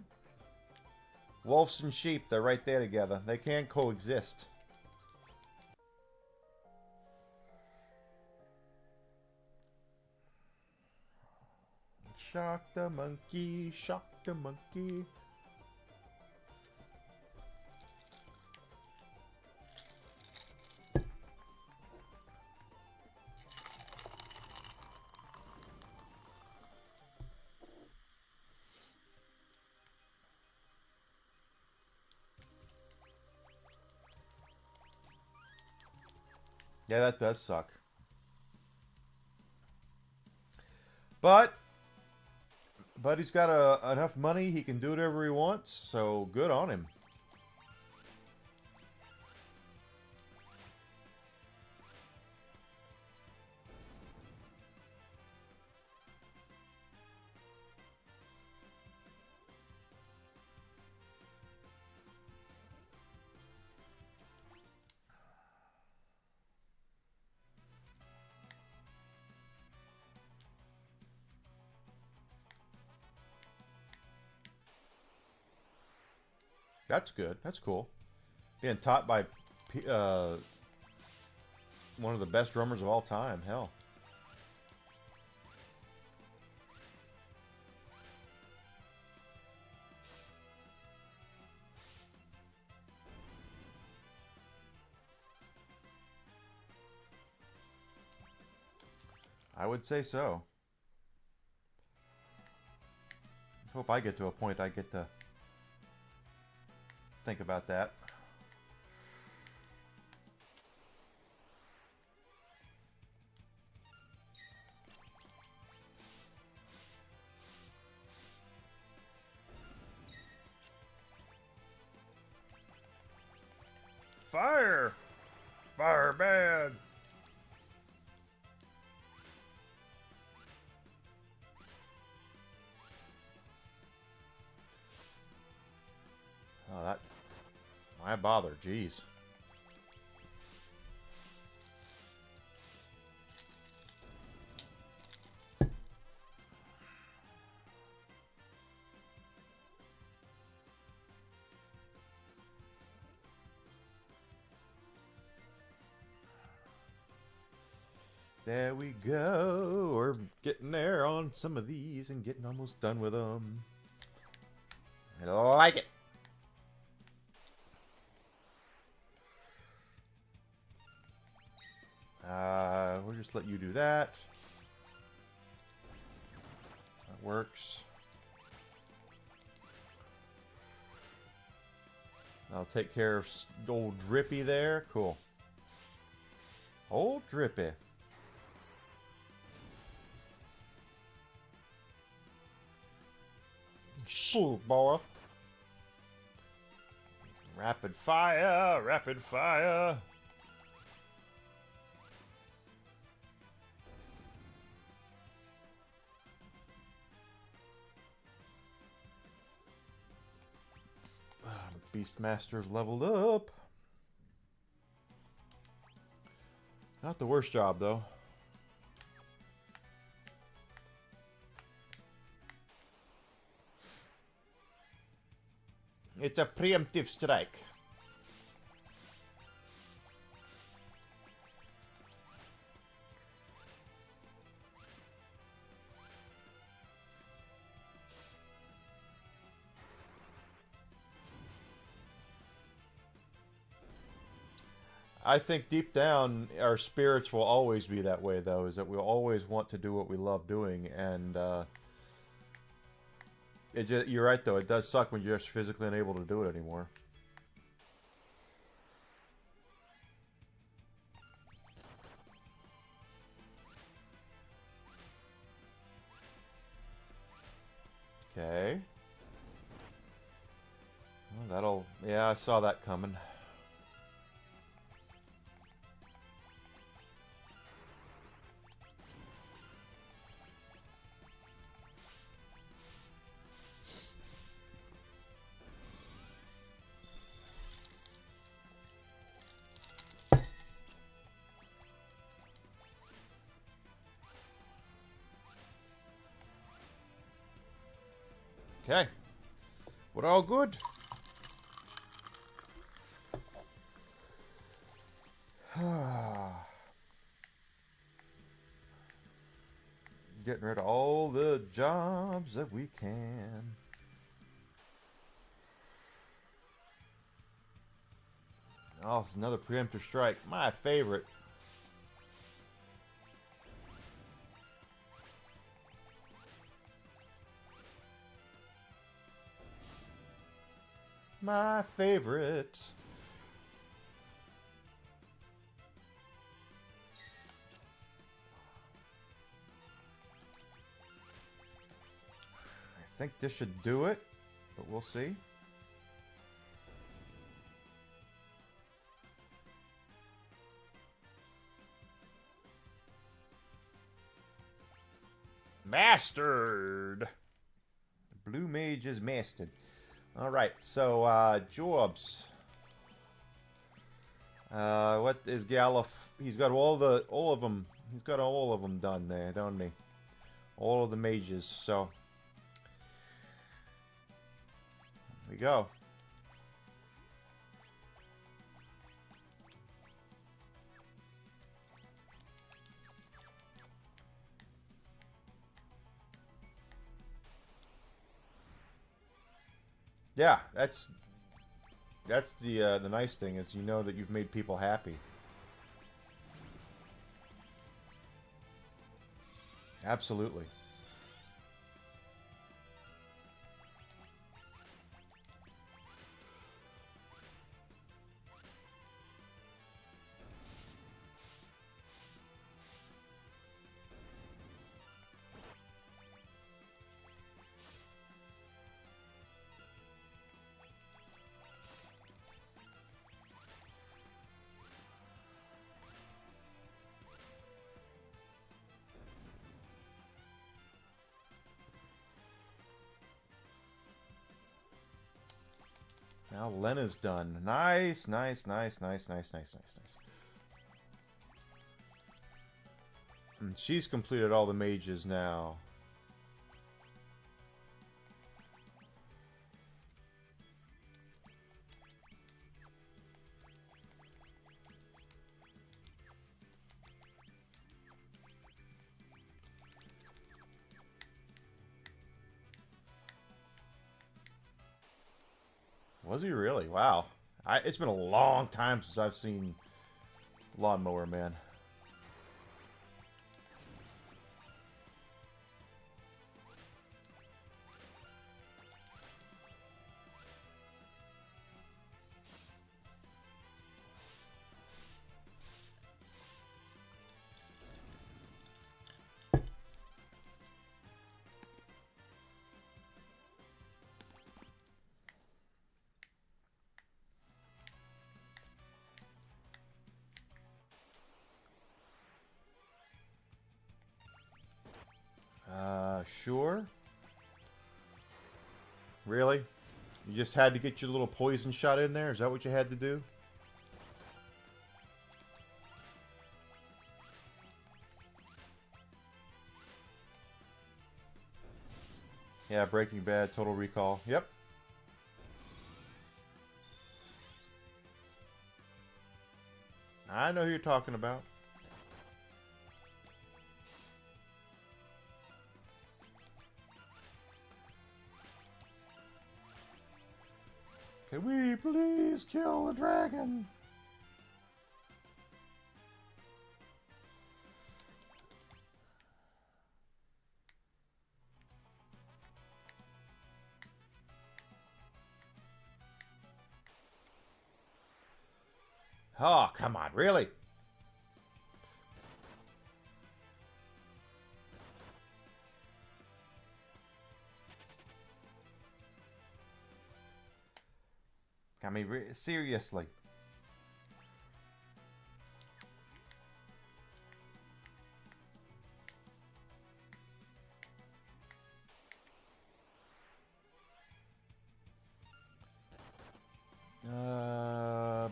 Speaker 1: Wolves and sheep, they're right there together. They can coexist. Shock the monkey, shock the monkey. Yeah, that does suck. But he's got enough money, he can do whatever he wants, so good on him. That's good. That's cool. Being taught by one of the best drummers of all time. Hell. I would say so. Hope I get to a point I get to think about that. Fire! Fire bad! Oh, that... Why bother? Jeez. There we go. We're getting there on some of these and getting almost done with them. I like it. We'll just let you do that. That works. I'll take care of old Drippy there. Cool. Old Drippy. Shoot, boy. Rapid fire, rapid fire. Beastmaster's leveled up. Not the worst job, though. It's a preemptive strike. I think deep down, our spirits will always be that way, though, is that we'll always want to do what we love doing, and you're right, though. It does suck when you're just physically unable to do it anymore. Okay. Well, yeah, I saw that coming. Okay. We're all good. Getting rid of all the jobs that we can. Oh, it's another preemptive strike. My favorite. My favorite. I think this should do it, but we'll see. Mastered! Blue Mage is mastered. Alright, so, jobs. What is Galuf? He's got all of them. He's got all of them done there, don't he? All of the mages, so. Here we go. Yeah, that's the nice thing is you know that you've made people happy. Absolutely. Now Lena's done. Nice, nice, nice, nice, nice, nice, nice, nice. And she's completed all the mages now. Was he really? Wow. It's been a long time since I've seen Lawnmower Man. Sure. Really? You just had to get your little poison shot in there? Is that what you had to do? Yeah, Breaking Bad, Total Recall. Yep. I know who you're talking about. Can we please kill the dragon? Oh, come on, really? I mean, seriously.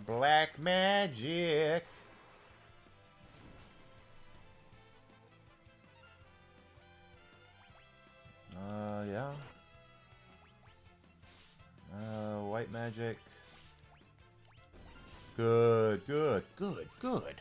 Speaker 1: Black magic. Yeah. White magic. Good, good, good, good.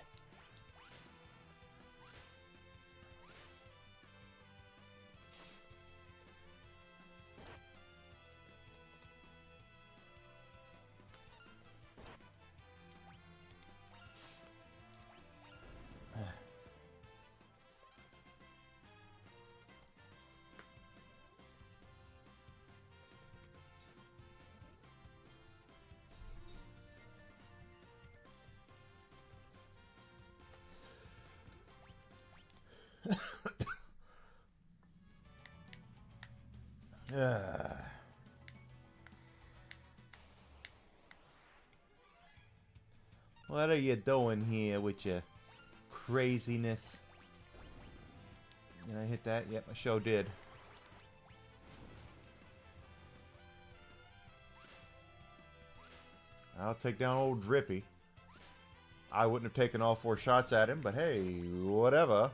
Speaker 1: What are you doing here with your craziness? Did I hit that? Yep, I sure did. I'll take down old Drippy. I wouldn't have taken all 4 shots at him, but hey, whatever.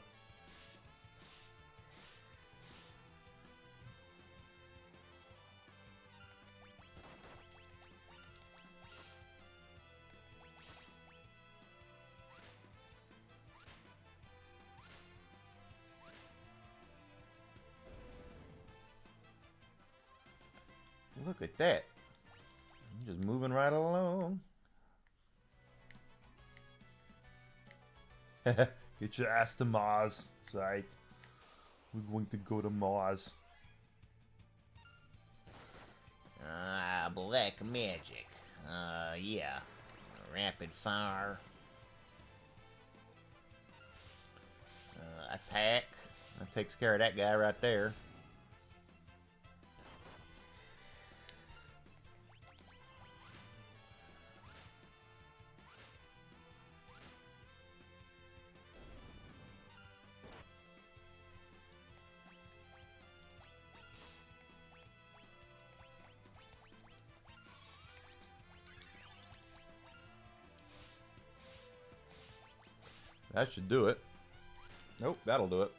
Speaker 1: Look at that. I'm just moving right along. Get your ass to Mars, right? We're going to go to Mars.
Speaker 2: Black magic. Yeah. Rapid fire. Attack.
Speaker 1: That takes care of that guy right there. That should do it. Nope, that'll do it.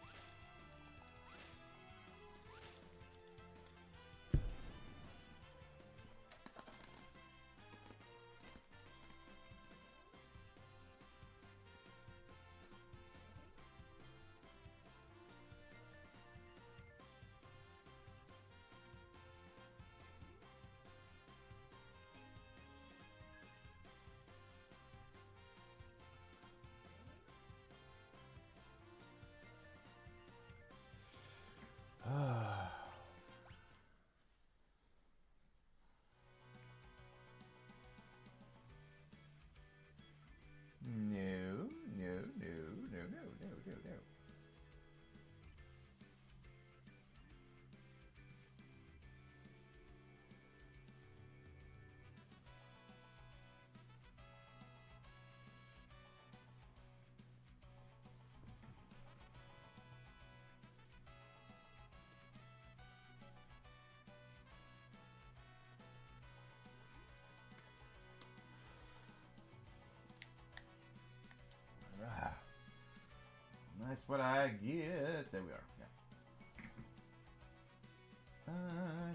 Speaker 1: That's what I get. There we are.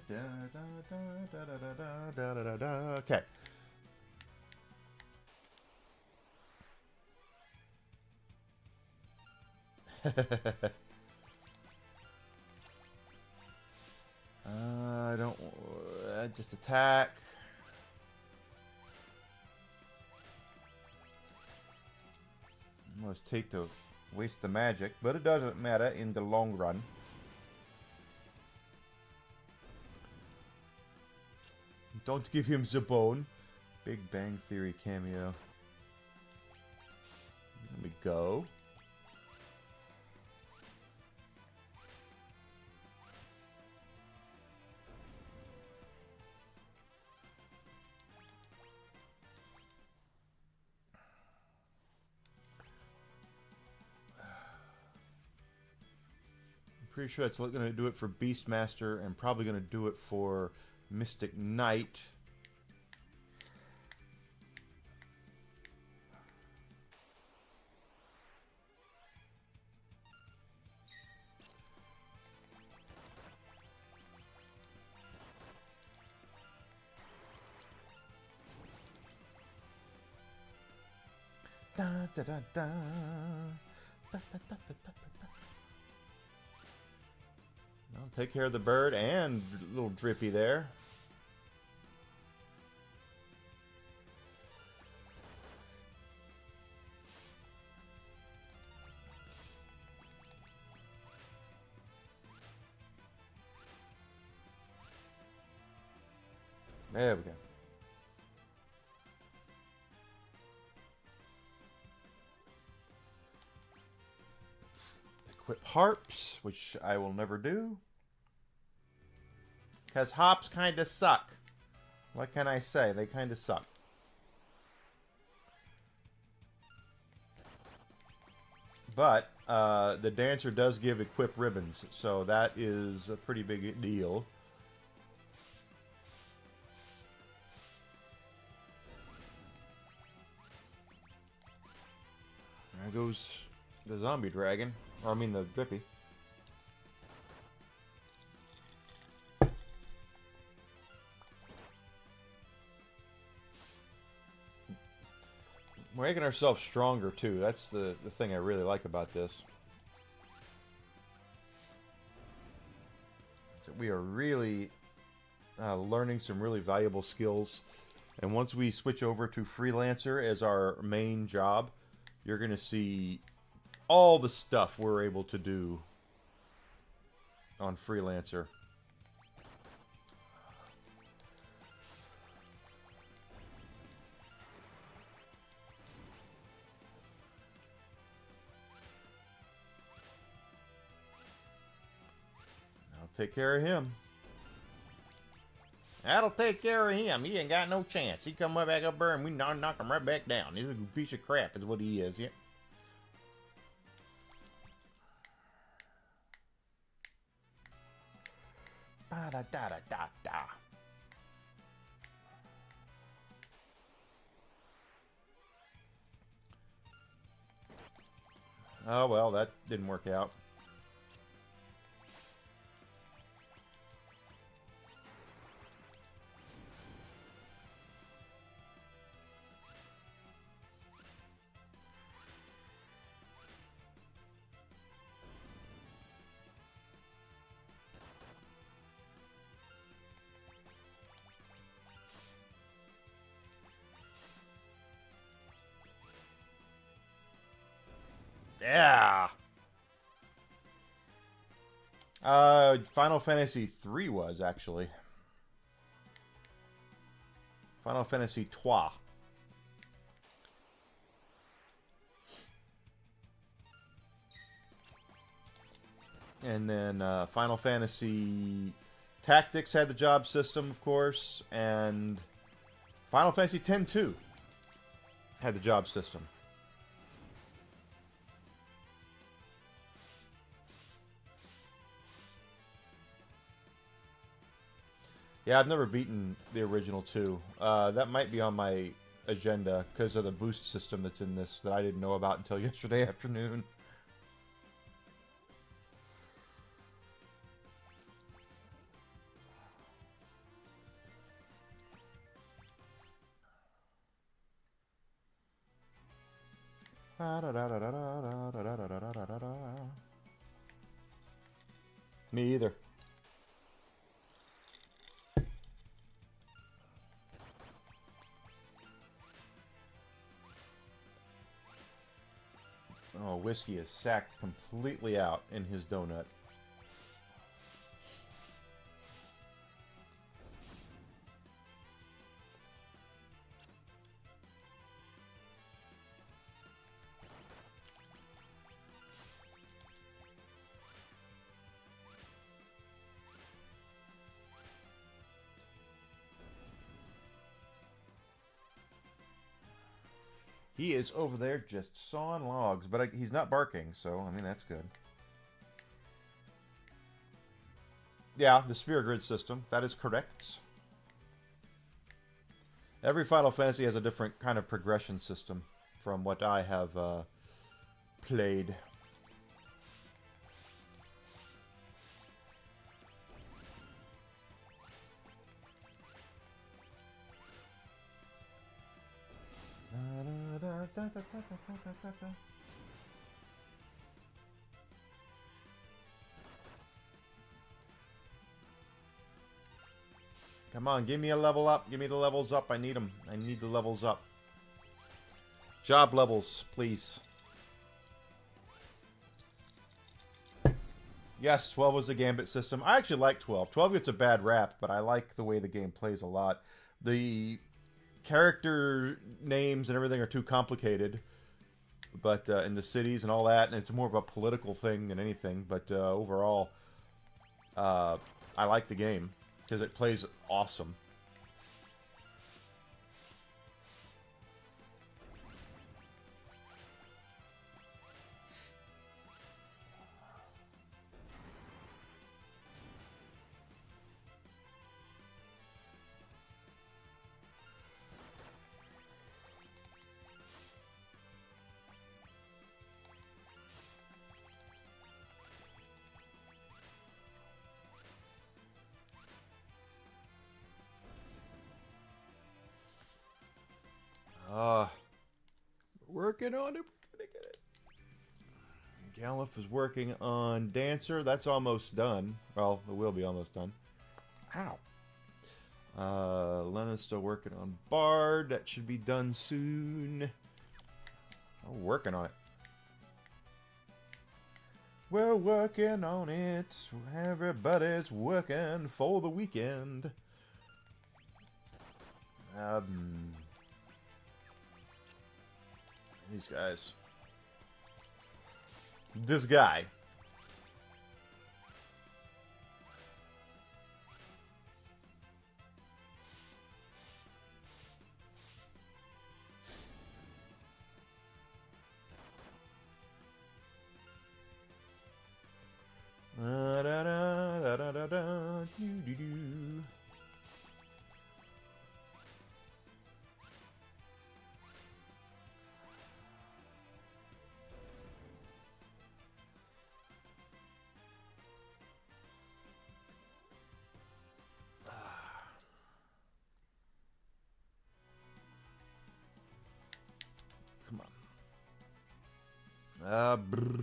Speaker 1: Yeah. Okay. I don't just attack. Almost take the waste the magic, but it doesn't matter in the long run. Don't give him the bone. Big Bang Theory cameo. Let me go. Pretty sure it's going to do it for Beastmaster and probably going to do it for Mystic Knight. Da, da, da, da. Da, da, da, da, da, da. I'll take care of the bird and little Drippy there. There we go. Equip harps, which I will never do. Because hops kind of suck. What can I say? They kind of suck. But the dancer does give equip ribbons, so that is a pretty big deal. There goes the zombie dragon. Or I mean the Drippy. We're making ourselves stronger, too. That's the thing I really like about this. So we are really learning some really valuable skills. And once we switch over to Freelancer as our main job, you're going to see all the stuff we're able to do on Freelancer. Take care of him. That'll take care of him. He ain't got no chance. He come right back up there and we knock him right back down. He's a piece of crap is what he is. Yeah. Ba-da-da-da-da-da. Oh, well, that didn't work out. Yeah. Final Fantasy 3 was actually. Final Fantasy 3. And then Final Fantasy Tactics had the job system, of course, and Final Fantasy X-2 had the job system. Yeah, I've never beaten the original 2. That might be on my agenda because of the boost system that's in this that I didn't know about until yesterday afternoon. Me either. Oh, whiskey is sacked completely out in his donut. He is over there just sawing logs, but he's not barking, so, I mean, that's good. Yeah, the sphere grid system. That is correct. Every Final Fantasy has a different kind of progression system from what I have played. Come on, give me a level up. Give me the levels up. I need them. I need the levels up. Job levels, please. Yes, 12 was the Gambit system. I actually like 12. 12 gets a bad rap, but I like the way the game plays a lot. The character names and everything are too complicated, but in the cities and all that, and it's more of a political thing than anything, but overall, I like the game because it plays awesome. Working on it. We're gonna get it. Galuf is working on Dancer. That's almost done. Well, it will be almost done. Ow. Lena's still working on Bard. That should be done soon. Oh, working on it. We're working on it. Everybody's working for the weekend. These guys. This guy. Da, da, da, da, da, da, doo, doo, doo. Come on. Brrr.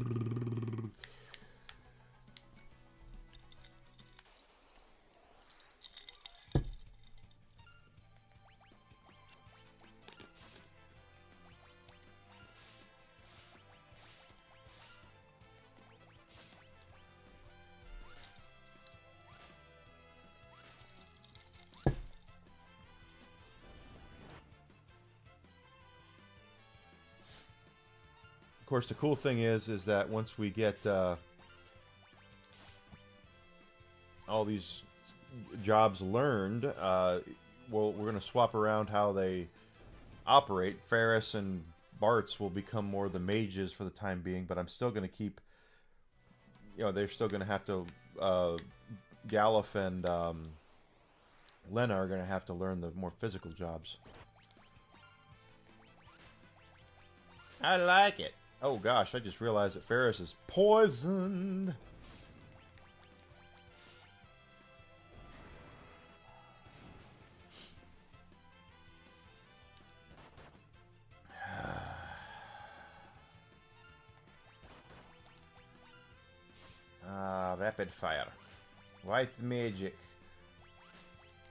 Speaker 1: Of course, the cool thing is that once we get all these jobs learned, we're going to swap around how they operate. Ferris and Bartz will become more the mages for the time being, but I'm still going to keep, they're still going to have to, Galuf and Lena are going to have to learn the more physical jobs. I like it. Oh gosh, I just realized that Ferris is poisoned. rapid fire. White magic.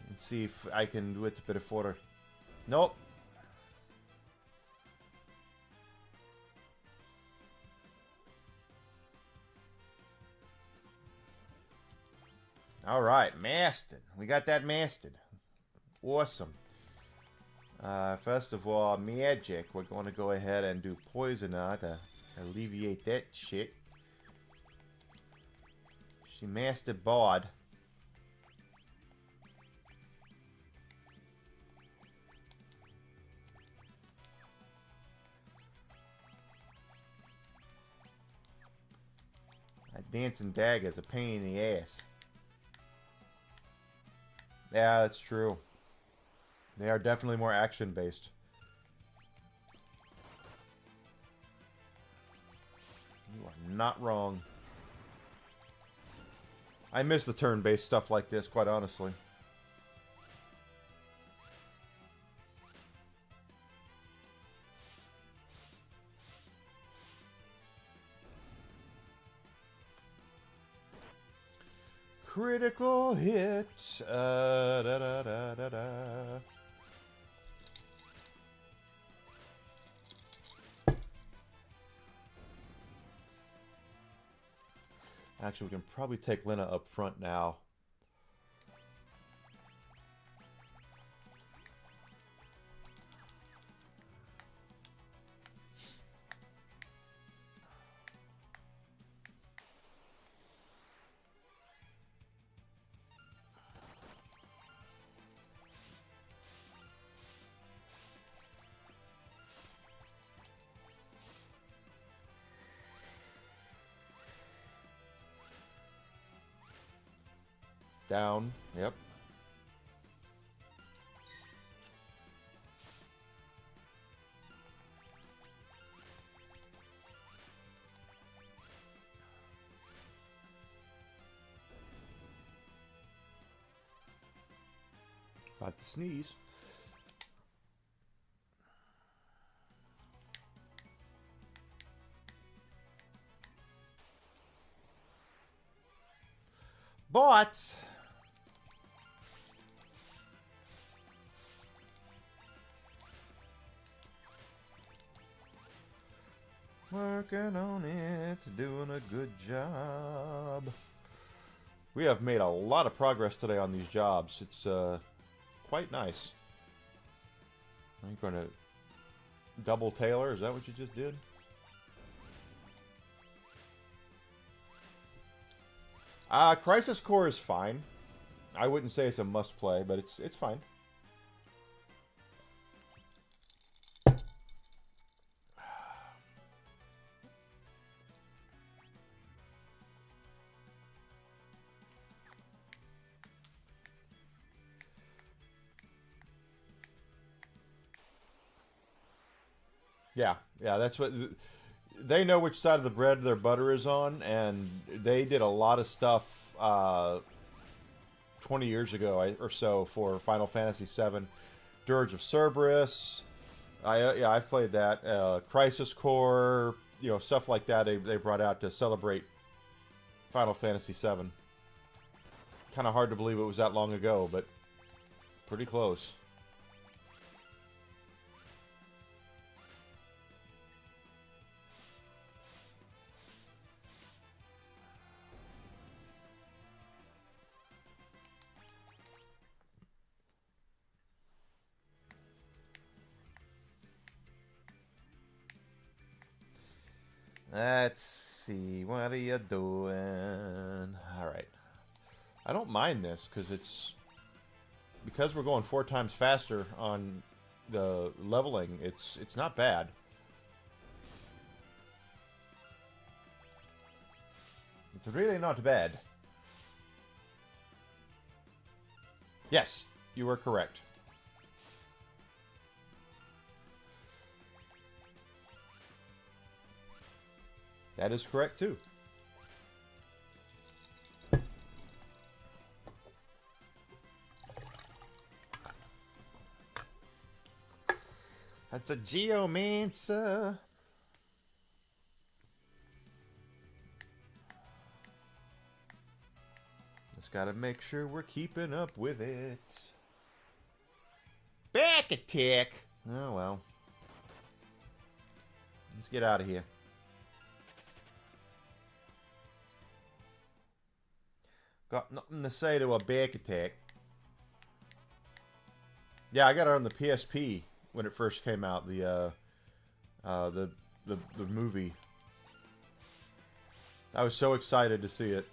Speaker 1: Let's see if I can do it before. Nope. Alright, masted. We got that masted. Awesome. First of all, magic. We're going to go ahead and do poisoner to alleviate that shit. She mastered Bard. That dancing dagger's a pain in the ass. Yeah, that's true. They are definitely more action-based. You are not wrong. I miss the turn-based stuff like this, quite honestly. Critical hit. Da, da, da, da, da. Actually, we can probably take Lena up front now. Down. Yep. About to sneeze. Bots. Working on it, doing a good job. We have made a lot of progress today on these jobs. It's quite nice. Are you going to double tailor? Is that what you just did? Crisis Core is fine. I wouldn't say it's a must play, but it's fine. Yeah, that's what they know, which side of the bread their butter is on, and they did a lot of stuff 20 years ago or so for Final Fantasy VII, Dirge of Cerberus. I've played that. Crisis Core, stuff like that. They brought out to celebrate Final Fantasy VII. Kind of hard to believe it was that long ago, but pretty close. Let's see, what are you doing? Alright. I don't mind this, because we're going 4 times faster on the leveling, it's not bad. It's really not bad. Yes, you were correct. That is correct, too. That's a Geomancer. gotta make sure we're keeping up with it.
Speaker 2: Back attack.
Speaker 1: Oh, well. Let's get out of here. Got nothing to say to a back attack. Yeah, I got it on the PSP when it first came out. The movie. I was so excited to see it.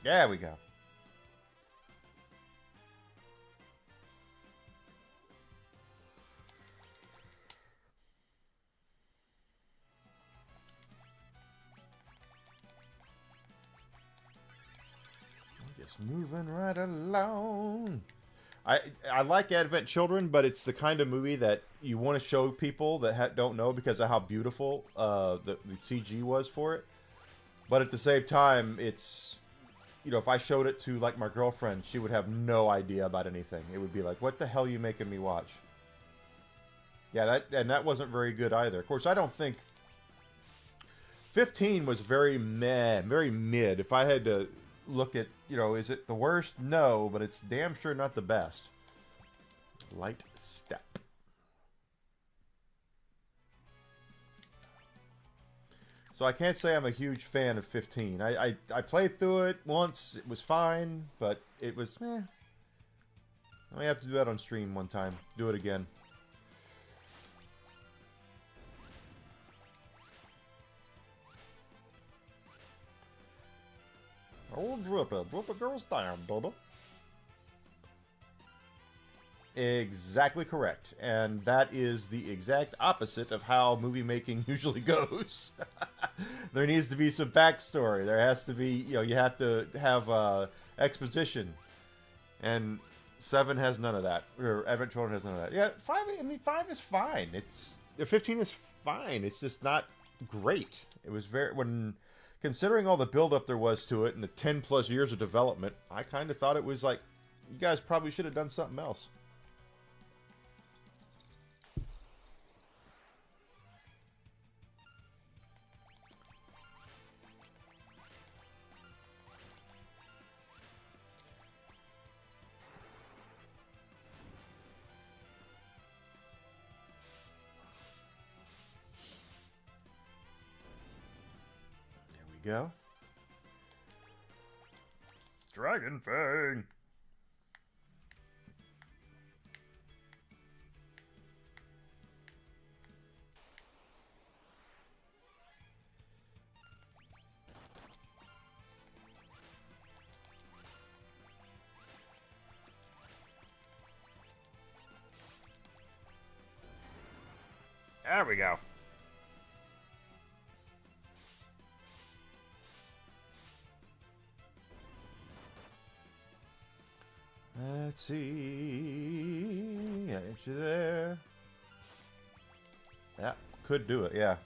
Speaker 1: There we go. Just moving right along. I like Advent Children, but it's the kind of movie that you want to show people that don't know because of how beautiful the CG was for it. But at the same time, it's, you know, if I showed it to like my girlfriend, she would have no idea about anything. It would be like, "What the hell are you making me watch?" Yeah, that wasn't very good either. Of course, I don't think 15 was very meh, very mid. If I had to look at, you know, is it the worst? No, but it's damn sure not the best. Light Step. So I can't say I'm a huge fan of 15. I played through it once. It was fine, but it was meh. I may have to do that on stream one time. Do it again. Oh, drip it goes down, baby. Exactly correct. And that is the exact opposite of how movie making usually goes. There needs to be some backstory. There has to be, you know, you have to have exposition. And 7 has none of that. Or Advent Children has none of that. Yeah, 5, I mean, 5 is fine. 15 is fine. It's just not great. It was considering all the build-up there was to it and the 10-plus years of development, I kind of thought it was like, you guys probably should have done something else. Go. Dragon Fang. There we go. Let's see. Get you there. That could do it, yeah.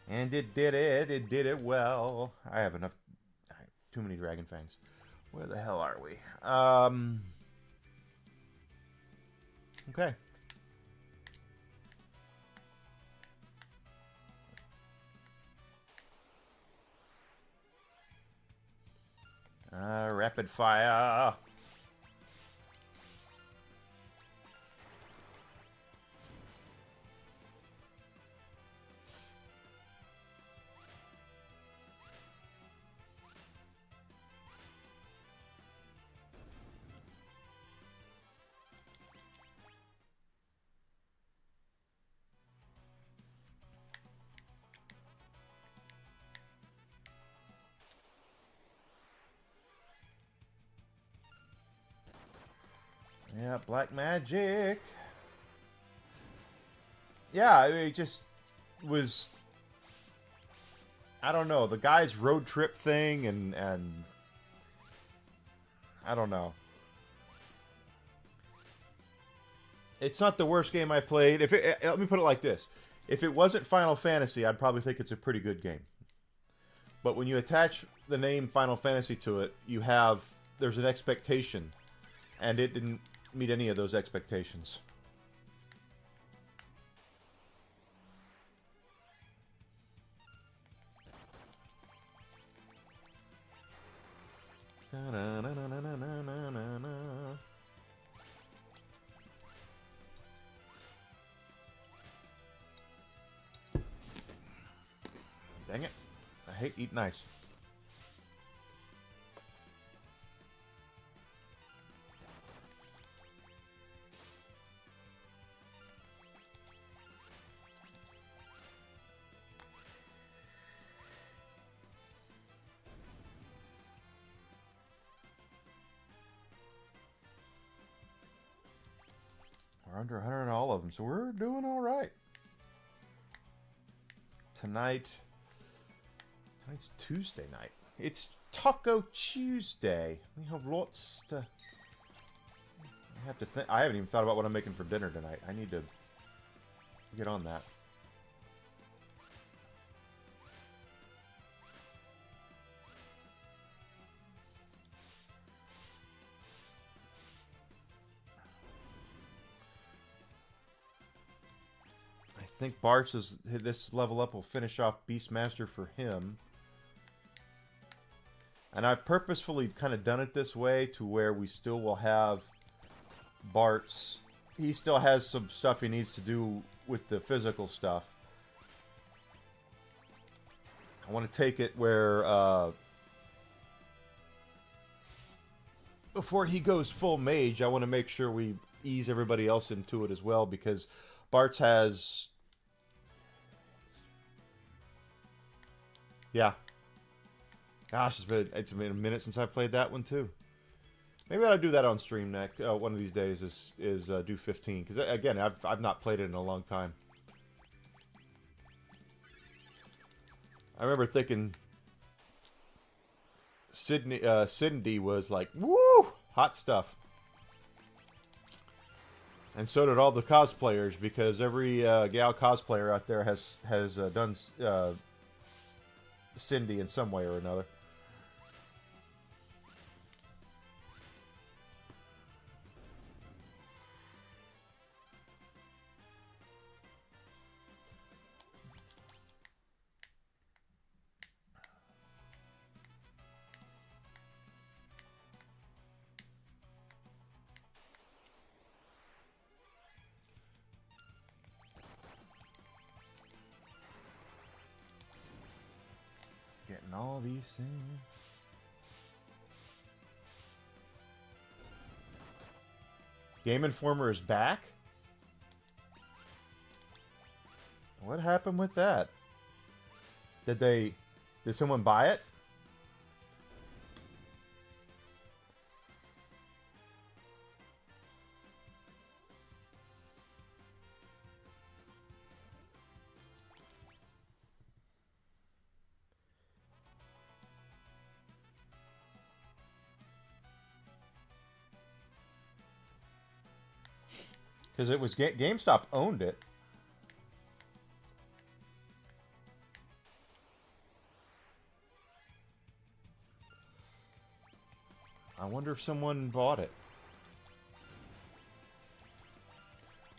Speaker 1: And it did it. It did it well. I have enough. Too many Dragon Fangs. Where the hell are we? Okay. Rapid fire. Yeah, black magic. Yeah, it just was, I don't know, the guy's road trip thing and I don't know. It's not the worst game I played. If it, let me put it like this: if it wasn't Final Fantasy, I'd probably think it's a pretty good game. But when you attach the name Final Fantasy to it, there's an expectation, and it didn't meet any of those expectations. Dang it. I hate eating ice. We're under 100 on all of them, so we're doing all right. Tonight's Tuesday night. It's Taco Tuesday. We have lots to... I have to think. I haven't even thought about what I'm making for dinner tonight. I need to get on that. I think this level up will finish off Beastmaster for him. And I've purposefully kind of done it this way to where we still will have Bart's. He still has some stuff he needs to do with the physical stuff. I want to take it where before he goes full mage, I want to make sure we ease everybody else into it as well, because Bart's has... Yeah. Gosh, it's been a minute since I played that one too. Maybe I'll do that on stream next. One of these days is do 15, because again, I've not played it in a long time. I remember thinking Cindy was like, woo, hot stuff. And so did all the cosplayers, because every gal cosplayer out there has done Cindy in some way or another. Getting all these things. Game Informer is back? What happened with that? Did someone buy it? Because it was GameStop owned it. I wonder if someone bought it.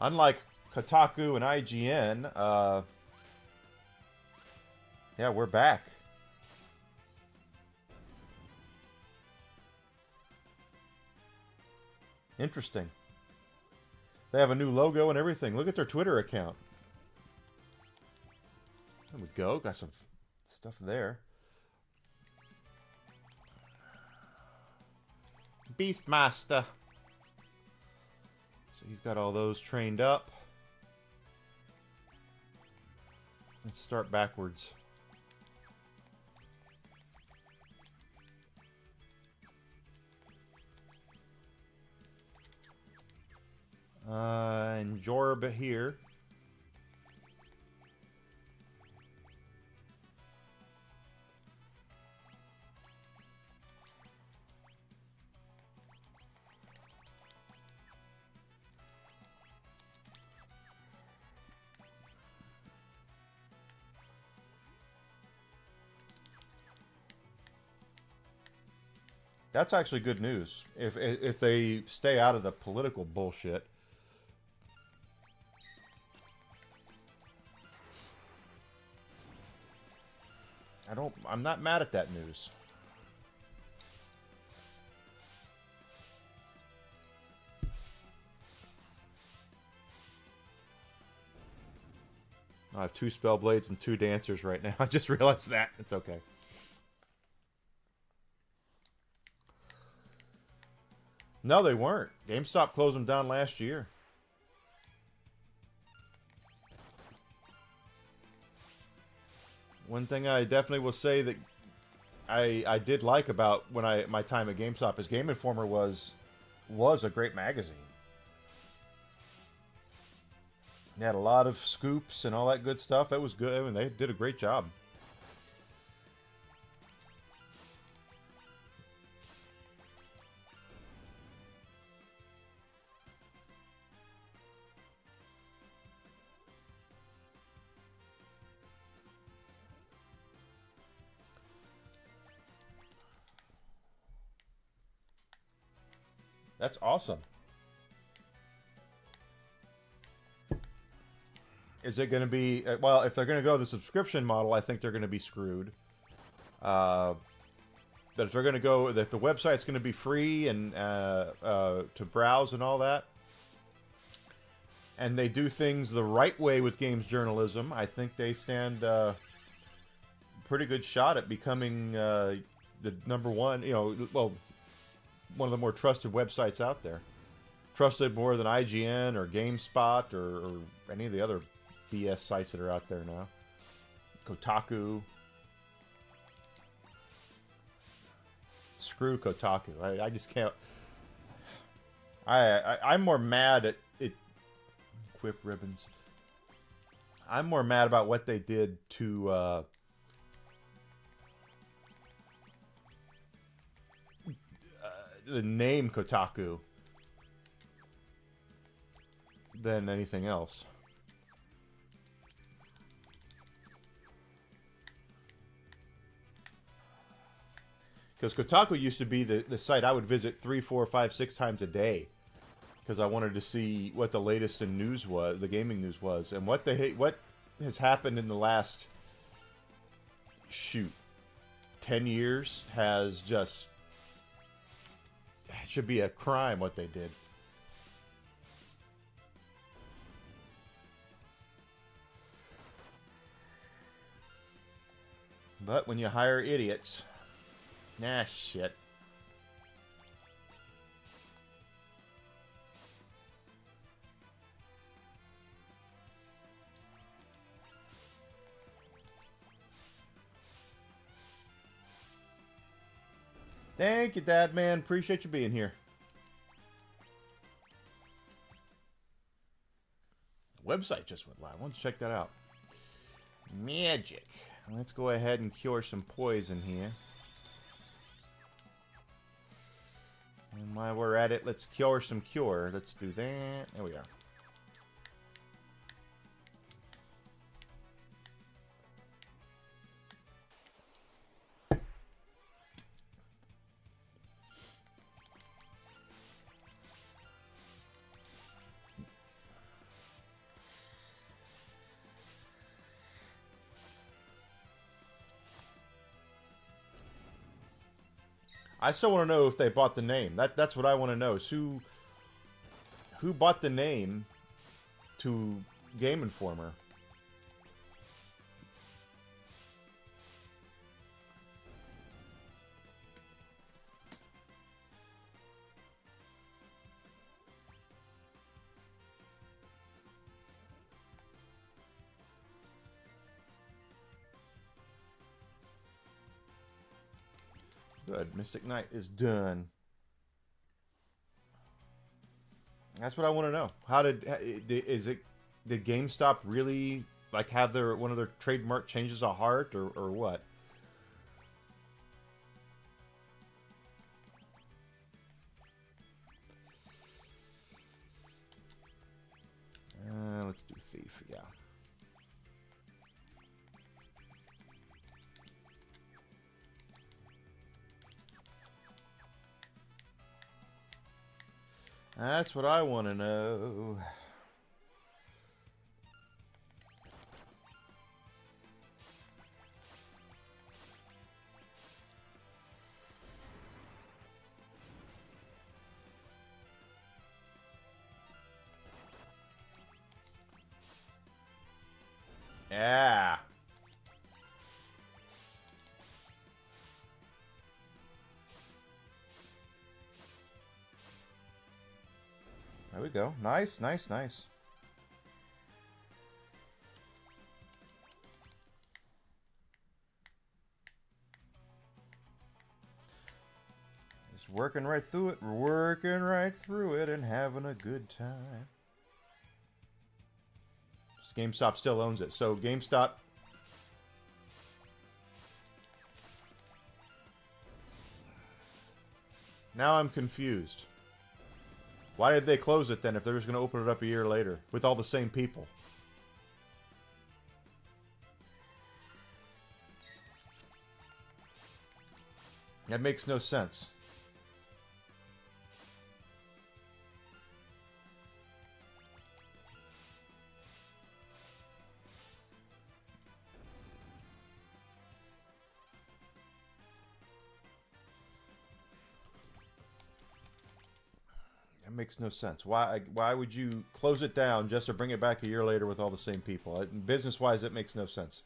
Speaker 1: Unlike Kotaku and IGN, yeah, we're back. Interesting. They have a new logo and everything. Look at their Twitter account. There we go. Got some stuff there. Beastmaster. So he's got all those trained up. Let's start backwards. And Jorb here. That's actually good news. If they stay out of the political bullshit. I'm not mad at that news. I have 2 Spellblades and 2 Dancers right now. I just realized that. It's okay. No, they weren't. GameStop closed them down last year. One thing I definitely will say that I did like about my time at GameStop is Game Informer was a great magazine. They had a lot of scoops and all that good stuff. It was good. I mean, they did a great job. That's awesome. Is it going to be... Well, if they're going to go the subscription model, I think they're going to be screwed. But if they're going to go... If the website's going to be free and to browse and all that, and they do things the right way with games journalism, I think they stand a pretty good shot at becoming the #1, well, one of the more trusted websites out there. Trusted more than IGN or GameSpot or any of the other BS sites that are out there now. Kotaku. Screw Kotaku. I just can't... I'm more mad at it. Quip ribbons. I'm more mad about what they did to the name Kotaku than anything else. Because Kotaku used to be the site I would visit 3, 4, 5, 6 times a day. Because I wanted to see what the latest in news was, the gaming news was. And what has happened in the last, 10 years has just... It should be a crime what they did. But when you hire idiots... Nah, shit. Thank you, Dad, man. Appreciate you being here. The website just went live. Let's check that out. Magic. Let's go ahead and cure some poison here. And while we're at it, let's cure some cure. Let's do that. There we are. I still want to know if they bought the name. That's what I want to know. Is who bought the name to Game Informer? Good. Mystic Knight is done. That's what I want to know. Did GameStop really like have one of their trademark changes of heart or what? Let's do Thief, yeah. That's what I want to know. Yeah. There we go. Nice, nice, nice. Just working right through it. We're working right through it and having a good time. GameStop still owns it. So GameStop... Now I'm confused. Why did they close it then if they were just going to open it up a year later with all the same people? That makes no sense. That makes no sense. Why would you close it down just to bring it back a year later with all the same people? Business-wise, it makes no sense.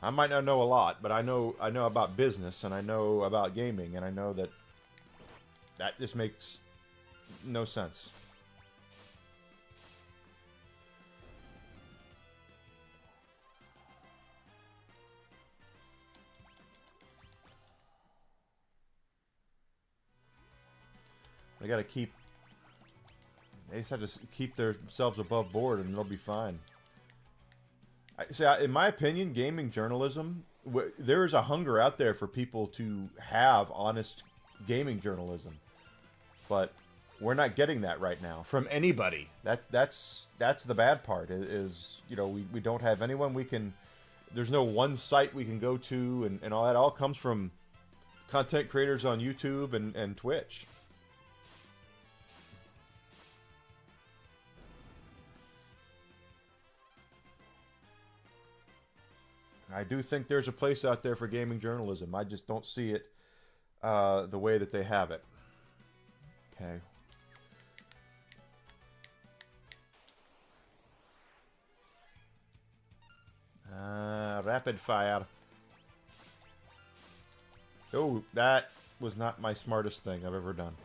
Speaker 1: I might not know a lot, but I know about business and I know about gaming, and I know that just makes no sense. They got to keep. They just have to keep themselves above board, and they'll be fine. In my opinion, gaming journalism, there is a hunger out there for people to have honest gaming journalism, but we're not getting that right now from anybody. That's the bad part. Is we don't have anyone we can. There's no one site we can go to, and all that all comes from content creators on YouTube and Twitch. I do think there's a place out there for gaming journalism. I just don't see it the way that they have it. Okay. Rapid fire. Oh, that was not my smartest thing I've ever done.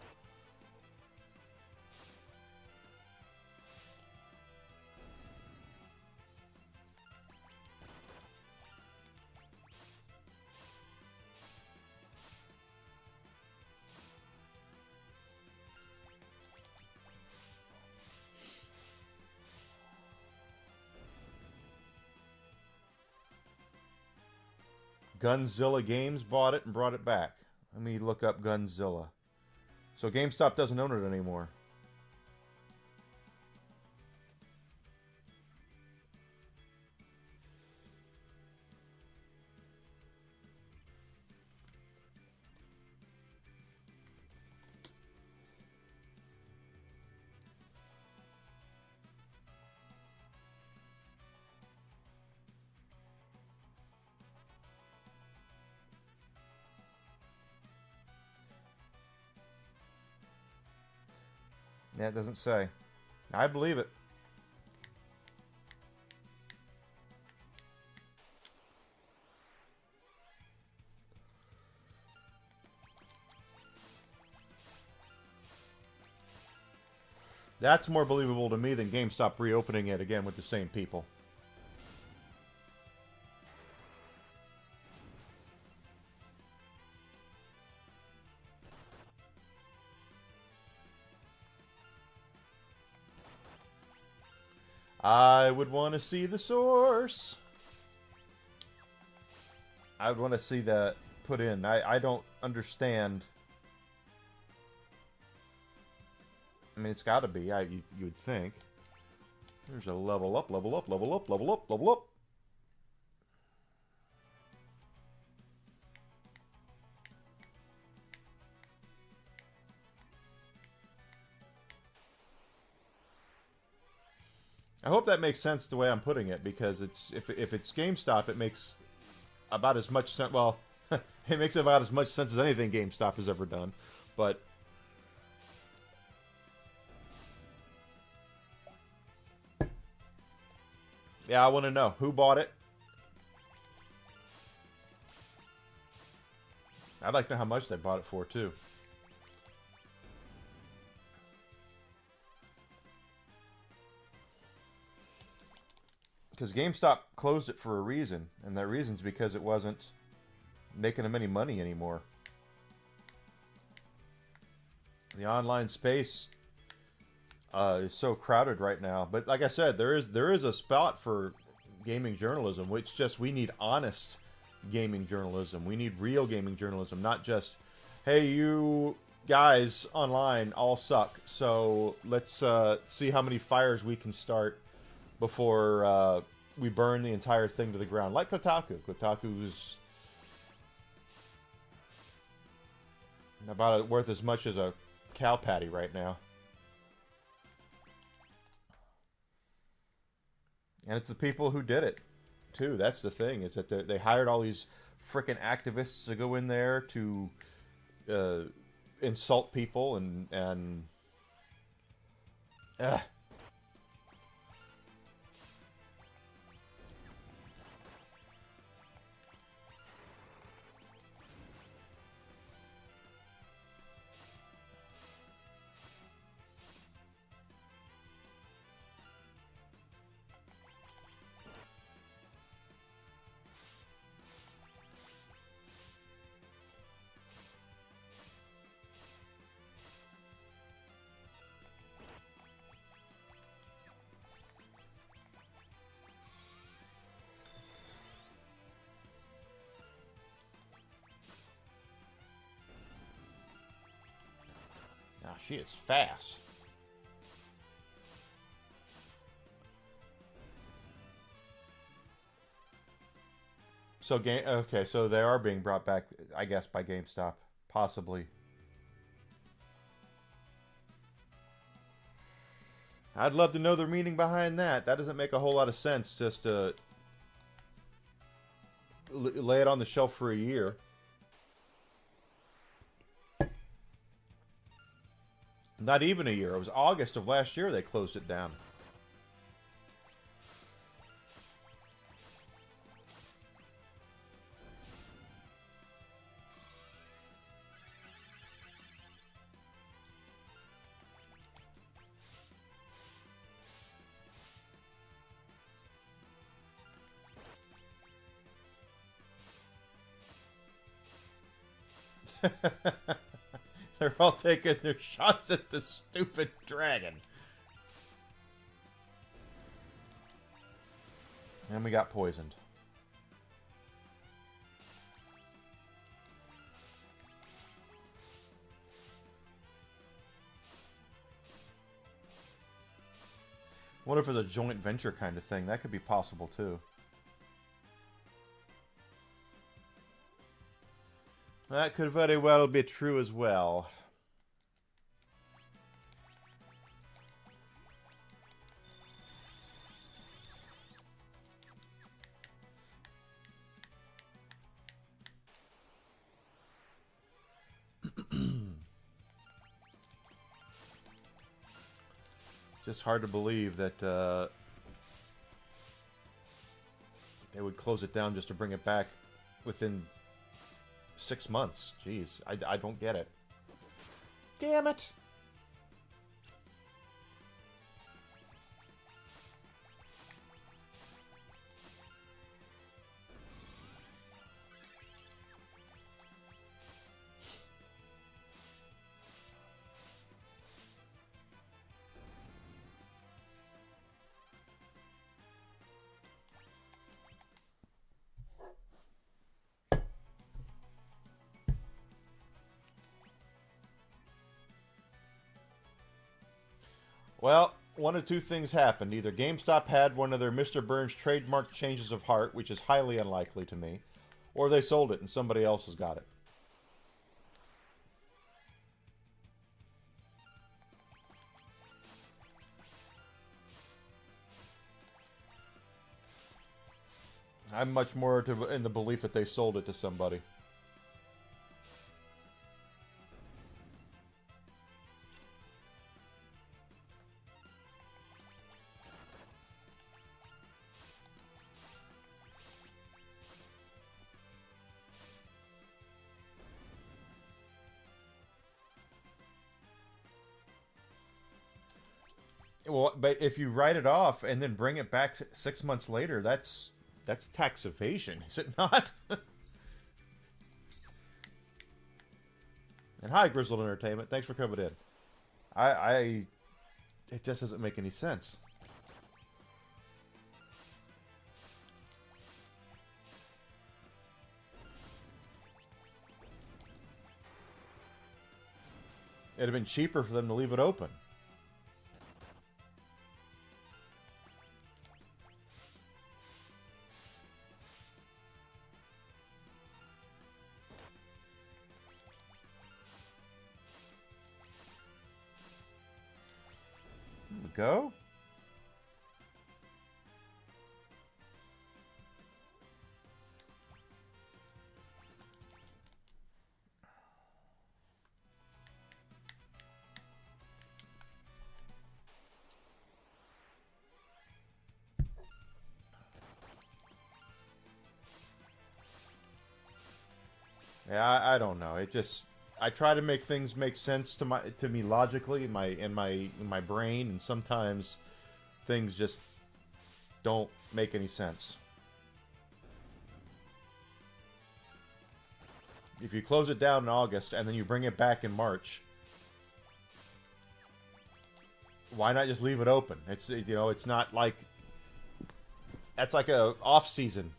Speaker 1: Gunzilla Games bought it and brought it back. Let me look up Gunzilla. So GameStop doesn't own it anymore. Yeah, it doesn't say. I believe it. That's more believable to me than GameStop reopening it again with the same people. I would want to see the source. I would want to see that put in. I don't understand I mean, it's got to be. You would think. There's a level up, level up, level up, level up, level up. I hope that makes sense the way I'm putting it, because it's if it's GameStop, it makes about as much sense. Well, it makes about as much sense as anything GameStop has ever done. But yeah, I want to know who bought it. I'd like to know how much they bought it for too. Because GameStop closed it for a reason, and that reason's because it wasn't making them any money anymore. The online space is so crowded right now. But like I said, there is a spot for gaming journalism, which just we need honest gaming journalism. We need real gaming journalism, not just, hey, you guys online all suck, so let's see how many fires we can start before we burn the entire thing to the ground. Like Kotaku. Kotaku's about worth as much as a cow patty right now. And it's the people who did it, too. That's the thing, is that they hired all these frickin' activists to go in there to insult people and she is fast. So okay, so they are being brought back, I guess, by GameStop, possibly. I'd love to know the meaning behind that. That doesn't make a whole lot of sense. Just to lay it on the shelf for a year. Not even a year. It was August of last year they closed it down. They're all taking their shots at the stupid dragon. And we got poisoned. What if it's a joint venture kind of thing? That could be possible too. That could very well be true as well. Just hard to believe that they would close it down just to bring it back within 6 months. Jeez, I don't get it. Damn it! Well, one of two things happened. Either GameStop had one of their Mr. Burns trademark changes of heart, which is highly unlikely to me, or they sold it and somebody else has got it. I'm much more in the belief that they sold it to somebody. Well, but if you write it off and then bring it back 6 months later, that's tax evasion, is it not? And hi, Grizzled Entertainment. Thanks for coming in. It just doesn't make any sense. It'd have been cheaper for them to leave it open. There we go. Yeah, I don't know. It just I try to make things make sense to me logically in my brain, and sometimes things just don't make any sense. If you close it down in August and then you bring it back in March, why not just leave it open? It's not like that's like a off season.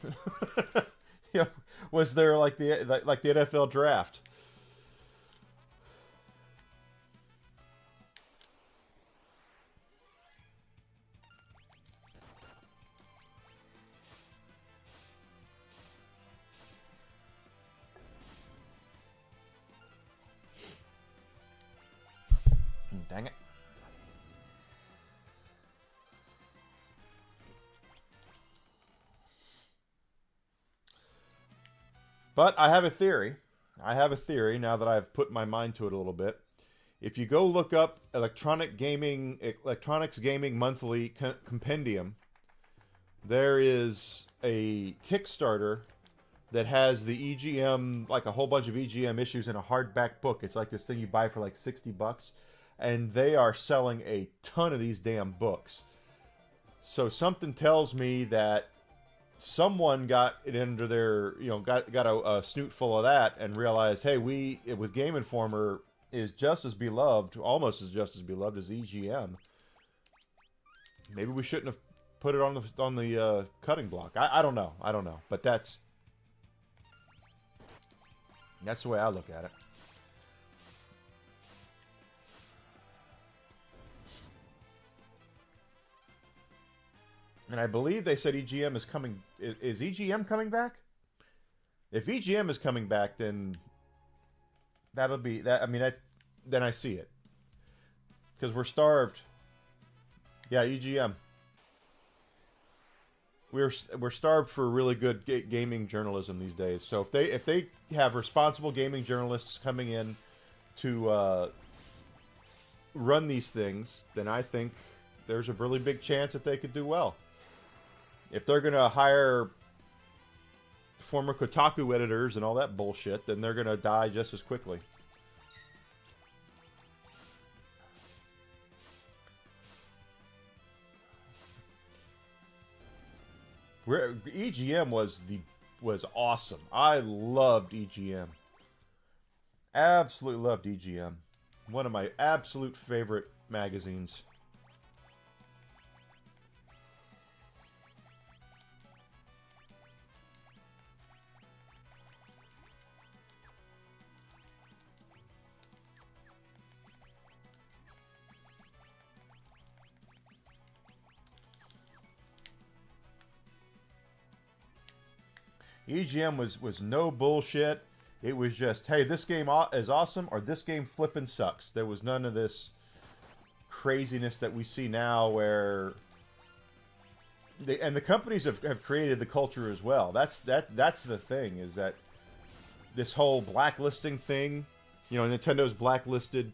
Speaker 1: Was there like the NFL draft? Dang it. But I have a theory. I have a theory now that I've put my mind to it a little bit. If you go look up Electronics Gaming Monthly Compendium, there is a Kickstarter that has the EGM, like a whole bunch of EGM issues in a hardback book. It's like this thing you buy for like $60, and they are selling a ton of these damn books. So something tells me that someone got it under their, got a snoot full of that and realized, hey, with Game Informer is just as beloved, almost as just as beloved as EGM. Maybe we shouldn't have put it on the cutting block. I don't know. But that's the way I look at it. And I believe they said EGM is coming. Is EGM coming back? If EGM is coming back, then that'll be that. I mean, then I see it, because we're starved. Yeah, EGM. We're starved for really good gaming journalism these days. So if they have responsible gaming journalists coming in to run these things, then I think there's a really big chance that they could do well. If they're going to hire former Kotaku editors and all that bullshit, then they're going to die just as quickly. EGM was awesome. I loved EGM. Absolutely loved EGM. One of my absolute favorite magazines. EGM was no bullshit. It was just, hey, this game is awesome, or this game flippin' sucks. There was none of this craziness that we see now where... and the companies have created the culture as well. That's the thing, is that this whole blacklisting thing, you know, Nintendo's blacklisted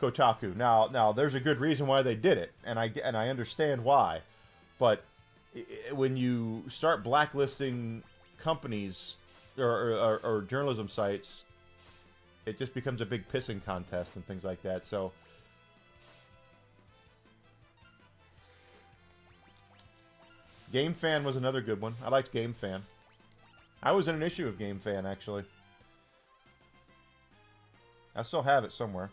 Speaker 1: Kotaku. Now there's a good reason why they did it, and I understand why. But when you start blacklisting companies or journalism sites, it just becomes a big pissing contest and things like that. So Game Fan was another good one. I liked Game Fan. I was in an issue of Game Fan, actually. I still have it somewhere.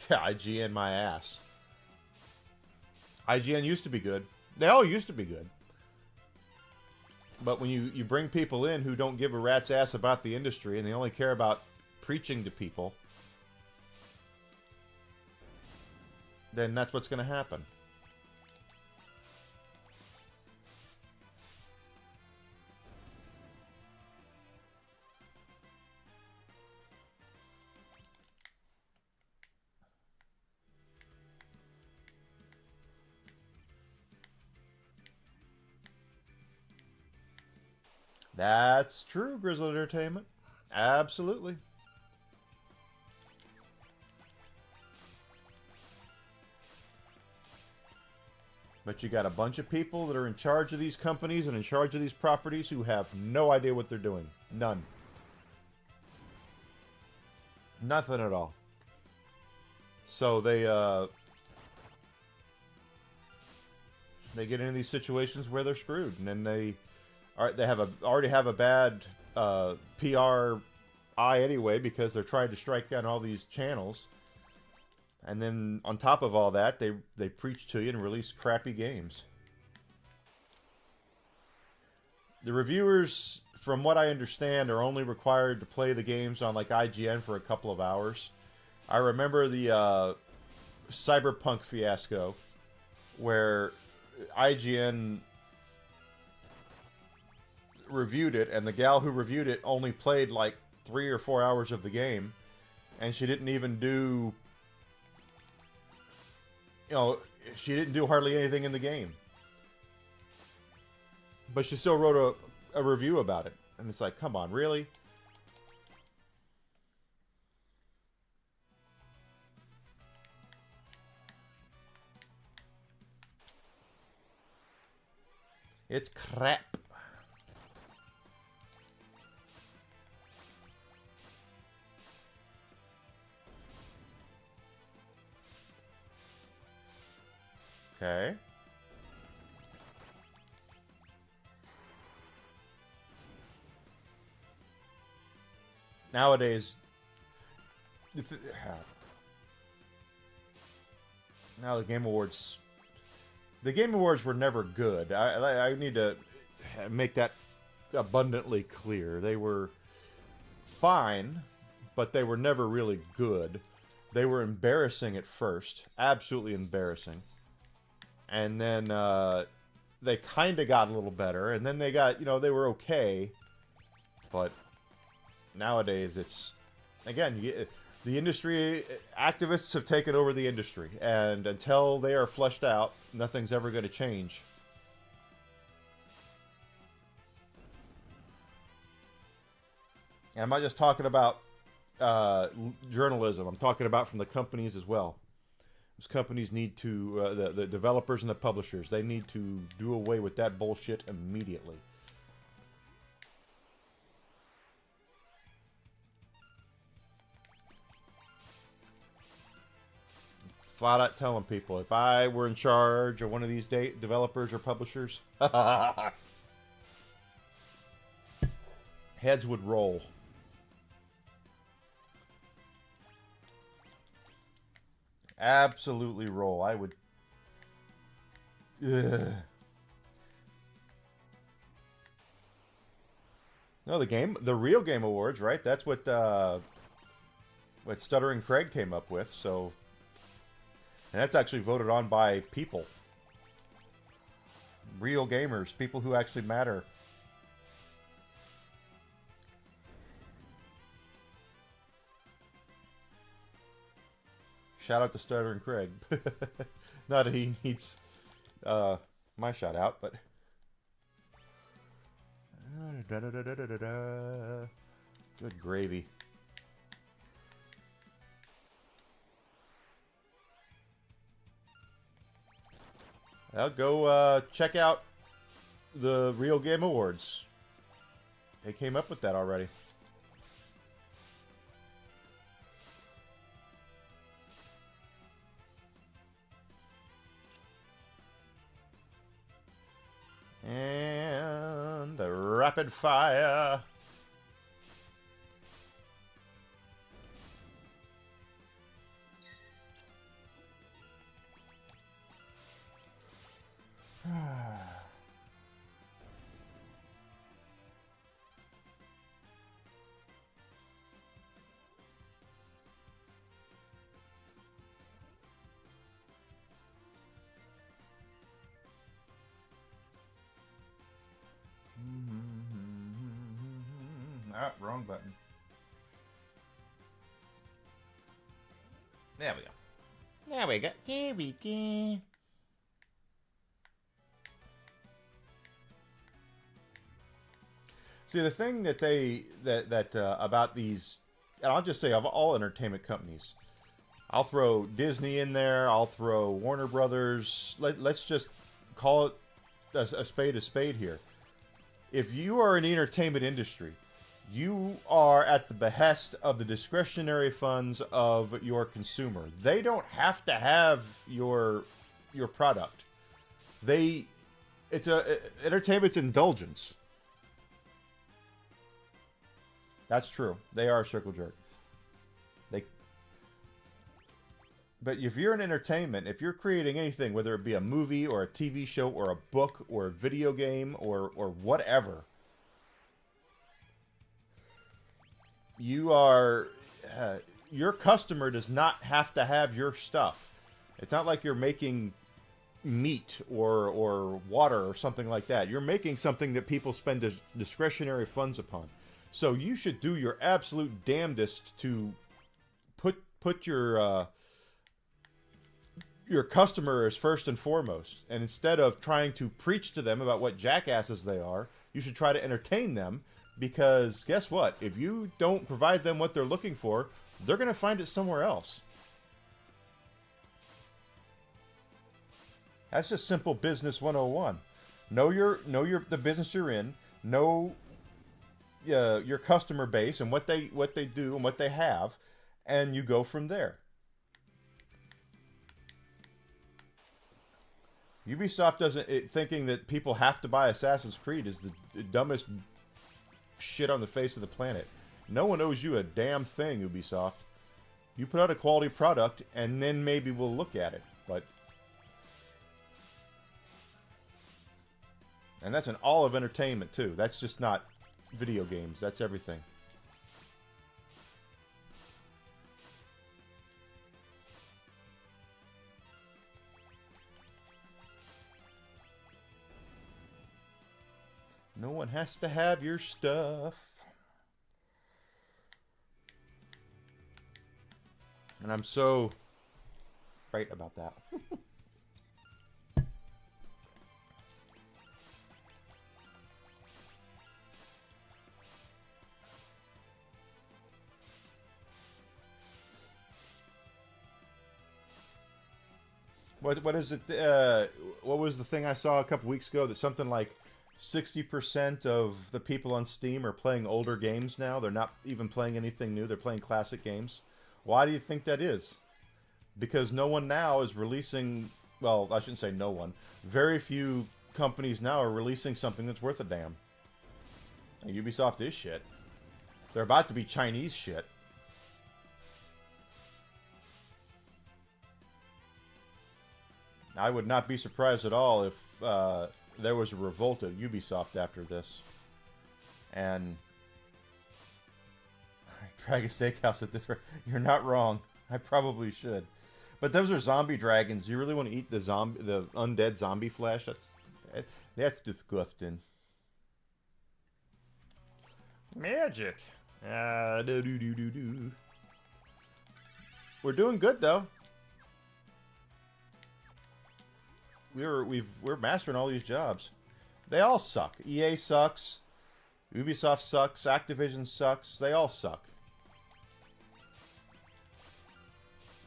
Speaker 1: Yeah, IGN my ass. IGN used to be good. They all used to be good. But when you bring people in who don't give a rat's ass about the industry and they only care about preaching to people, then that's what's going to happen. That's true, Grizzled Entertainment. Absolutely. But you got a bunch of people that are in charge of these companies and in charge of these properties who have no idea what they're doing. None. Nothing at all. So they get into these situations where they're screwed, and then they already have a bad PR eye anyway, because they're trying to strike down all these channels, and then on top of all that, they preach to you and release crappy games. The reviewers, from what I understand, are only required to play the games on like IGN for a couple of hours. I remember the Cyberpunk fiasco, where IGN reviewed it, and the gal who reviewed it only played like 3 or 4 hours of the game, and she didn't even do, she didn't do hardly anything in the game, but she still wrote a review about it, and it's like, come on, really? It's crap. Okay. Nowadays, now the Game Awards were never good. I need to make that abundantly clear. They were fine, but they were never really good. They were embarrassing at first, absolutely embarrassing. And then they kind of got a little better, and then they got, they were okay. But nowadays, it's, again, the industry, activists have taken over the industry, and until they are fleshed out, nothing's ever going to change. And I'm not just talking about journalism. I'm talking about from the companies as well. Those companies need to, the developers and the publishers, they need to do away with that bullshit immediately. Flat out telling people, if I were in charge of one of these developers or publishers, heads would roll. Absolutely roll. I would. Ugh. No, the real Game Awards, right? That's what Stuttering Craig came up with. So, and that's actually voted on by people, real gamers, people who actually matter. Shout out to Stuttering Craig. Not that he needs my shout out, but. Good gravy. I'll go check out the Real Game Awards. They came up with that already. And a rapid fire. Ah, wrong button. There we go.
Speaker 2: There we go. There we go.
Speaker 1: See, the thing that about these, and I'll just say of all entertainment companies, I'll throw Disney in there. I'll throw Warner Brothers. Let's just call it a spade here. If you are in the entertainment industry, you are at the behest of the discretionary funds of your consumer. They don't have to have your product. Entertainment's indulgence. That's true. They are a circle jerk. But if you're in entertainment, if you're creating anything, whether it be a movie or a TV show or a book or a video game or whatever, you are your customer does not have to have your stuff. It's not like you're making meat or water or something like that. You're making something that people spend discretionary funds upon. So you should do your absolute damnedest to put your customer as first and foremost. And instead of trying to preach to them about what jackasses they are, you should try to entertain them. Because guess what? If you don't provide them what they're looking for, they're going to find it somewhere else. That's just simple business 101. Know the business you're in. Know your customer base and what they do and what they have, and you go from there. Ubisoft thinking that people have to buy Assassin's Creed is the dumbest shit on the face of the planet. No one owes you a damn thing, Ubisoft. You put out a quality product, and then maybe we'll look at it. And that's in all of entertainment, too. That's just not video games. That's everything. No one has to have your stuff. And I'm so right about that. What is it? What was the thing I saw a couple weeks ago that something like 60% of the people on Steam are playing older games now? They're not even playing anything new. They're playing classic games. Why do you think that is? Because no one now is releasing... Well, I shouldn't say no one. Very few companies now are releasing something that's worth a damn. And Ubisoft is shit. They're about to be Chinese shit. I would not be surprised at all if there was a revolt at Ubisoft after this. And Dragon Steakhouse at this rate. You're not wrong. I probably should. But those are zombie dragons. You really want to eat the undead zombie flesh? That's disgusting. Magic. Do. We're doing good though. We're mastering all these jobs. They all suck. EA sucks. Ubisoft sucks. Activision sucks. They all suck.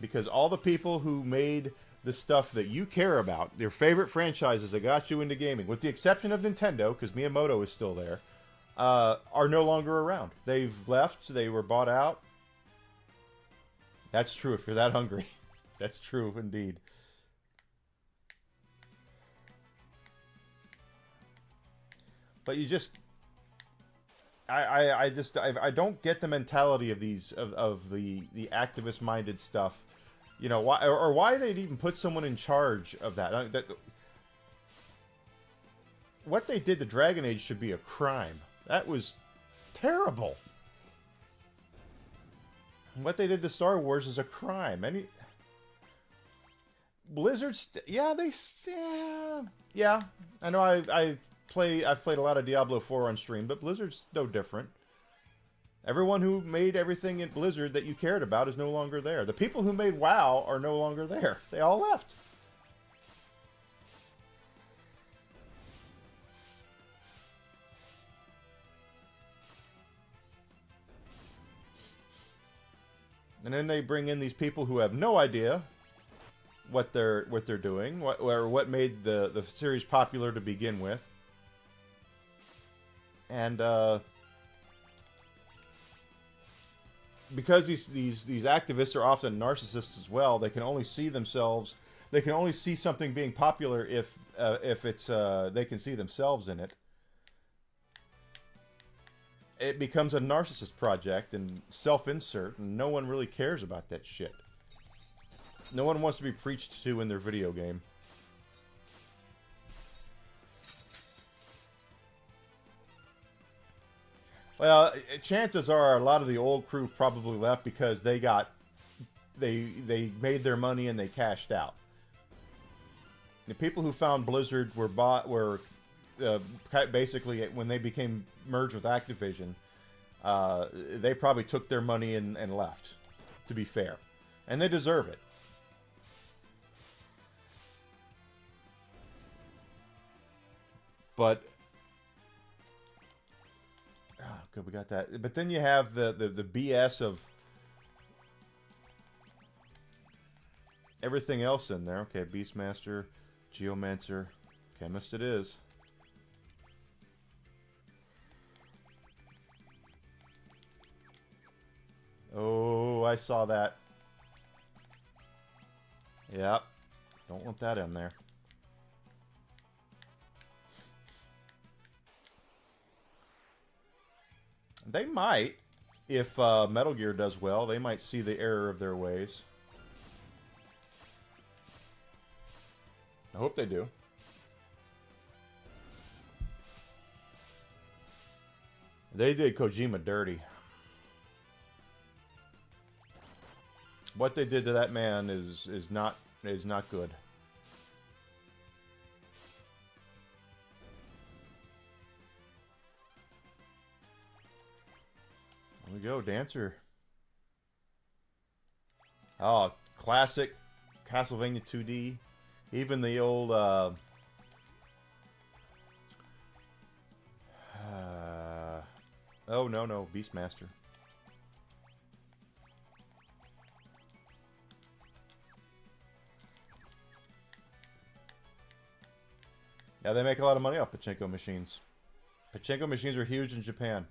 Speaker 1: Because all the people who made the stuff that you care about, their favorite franchises that got you into gaming, with the exception of Nintendo, because Miyamoto is still there, are no longer around. They've left. They were bought out. That's true if you're that hungry. That's true indeed. But you just... I don't get the mentality of these of the activist minded stuff, you know, why they'd even put someone in charge of that. What they did to Dragon Age should be a crime. That was terrible. What they did to Star Wars is a crime. Blizzard's yeah. I know I've played a lot of Diablo 4 on stream, but Blizzard's no different. Everyone who made everything in Blizzard that you cared about is no longer there. The people who made WoW are no longer there. They all left. And then they bring in these people who have no idea what they're doing, what made the series popular to begin with. And because these activists are often narcissists as well, they can only see themselves. They can only see something being popular if it's they can see themselves in it. It becomes a narcissist project and self-insert, and no one really cares about that shit. No one wants to be preached to in their video game. Well, chances are a lot of the old crew probably left because they made their money and they cashed out. The people who found Blizzard were basically when they became merged with Activision, they probably took their money and left, to be fair. And they deserve it. But good, we got that. But then you have the BS of everything else in there. Okay, Beastmaster, Geomancer, Chemist it is. Oh, I saw that. Yep. Don't want that in there. They might, if Metal Gear does well, they might see the error of their ways. I hope they do. They did Kojima dirty. What they did to that man is not good. There we go, Dancer. Oh, classic Castlevania 2D. Even the old oh no, Beastmaster. Yeah, they make a lot of money off pachinko machines. Pachinko machines are huge in Japan.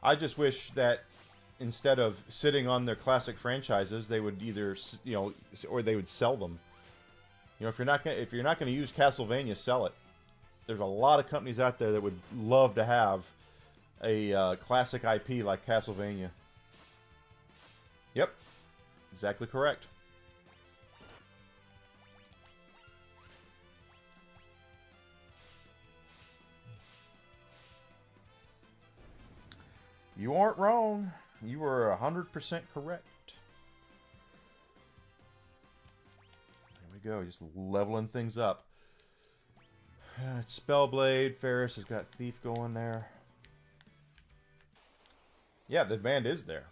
Speaker 1: I just wish that instead of sitting on their classic franchises, they would either, you know, or they would sell them. You know, if you're not gonna use Castlevania, sell it. There's a lot of companies out there that would love to have a classic IP like Castlevania. Yep, exactly correct. You aren't wrong. You were 100% correct. There we go, just leveling things up. Spellblade, Ferris has got Thief going there. Yeah, the demand is there.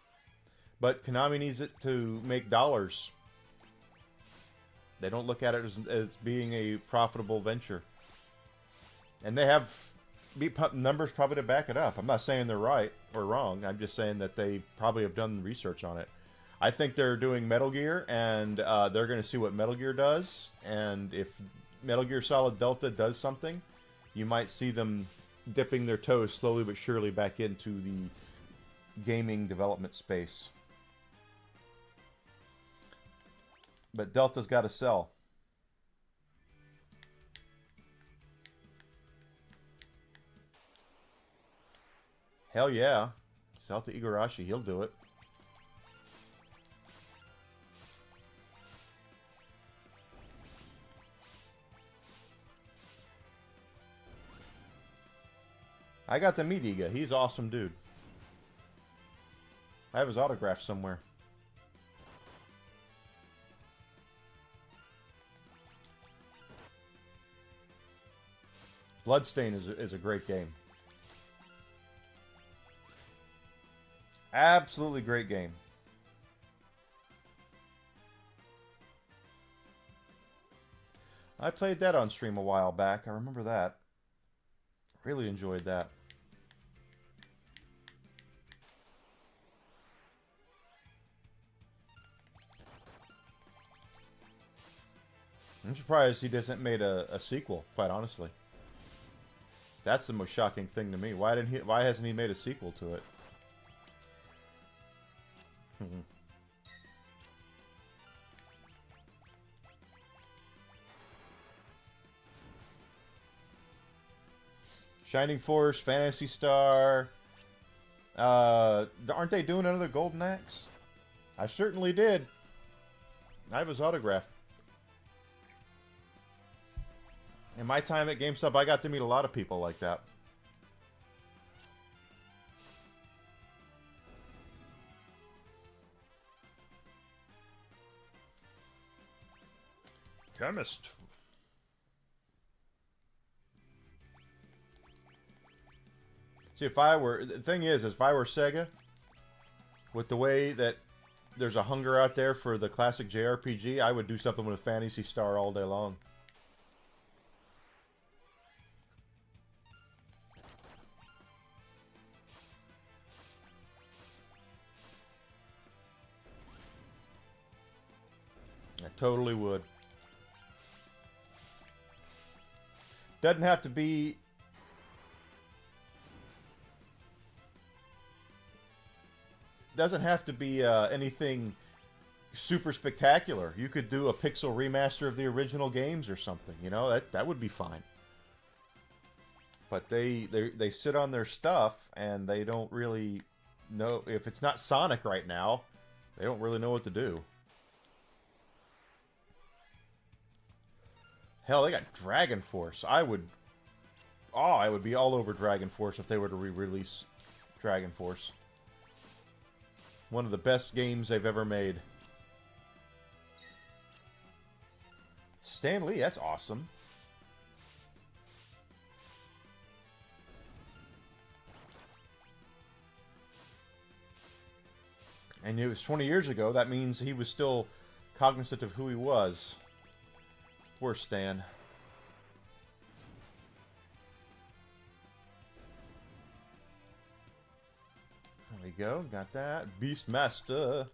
Speaker 1: But Konami needs it to make dollars. They don't look at it as being a profitable venture. And they have numbers probably to back it up. I'm not saying they're right or wrong. I'm just saying that they probably have done research on it. I think they're doing Metal Gear, and they're going to see what Metal Gear does. And if Metal Gear Solid Delta does something, you might see them dipping their toes slowly but surely back into the gaming development space. But Delta's got to sell. Hell yeah. Sell to Igarashi, he'll do it. I got to meet Iga. He's an awesome dude. I have his autograph somewhere. Bloodstain is a great game. Absolutely great game. I played that on stream a while back. I remember that. Really enjoyed that. I'm surprised he hasn't made a sequel, quite honestly. That's the most shocking thing to me. Why hasn't he made a sequel to it? Shining Force, Phantasy Star. Aren't they doing another Golden Axe? I certainly did. I have his autograph. In my time at GameStop, I got to meet a lot of people like that. Chemist. See, the thing is, if I were Sega, with the way that there's a hunger out there for the classic JRPG, I would do something with Phantasy Star all day long. I totally would. Doesn't have to be... Doesn't have to be anything super spectacular. You could do a pixel remaster of the original games or something. You know, that would be fine. But they sit on their stuff and they don't really know. If it's not Sonic right now, they don't really know what to do. Hell, they got Dragon Force. I would be all over Dragon Force if they were to re-release Dragon Force. One of the best games they've ever made. Stan Lee, that's awesome. And it was 20 years ago. That means he was still cognizant of who he was. Poor Stan. There we go. Got that. Beastmaster.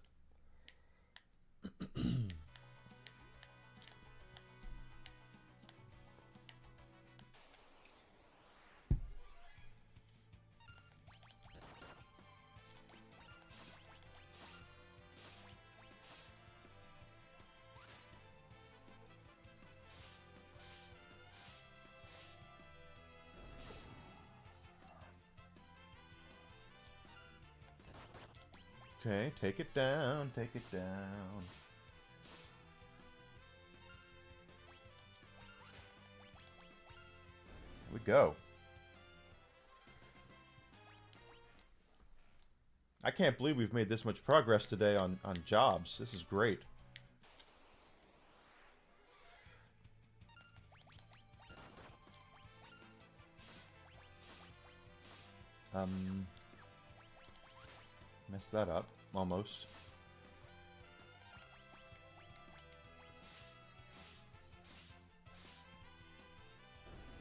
Speaker 1: Okay, take it down, take it down. Here we go. I can't believe we've made this much progress today on jobs. This is great. Messed that up, almost.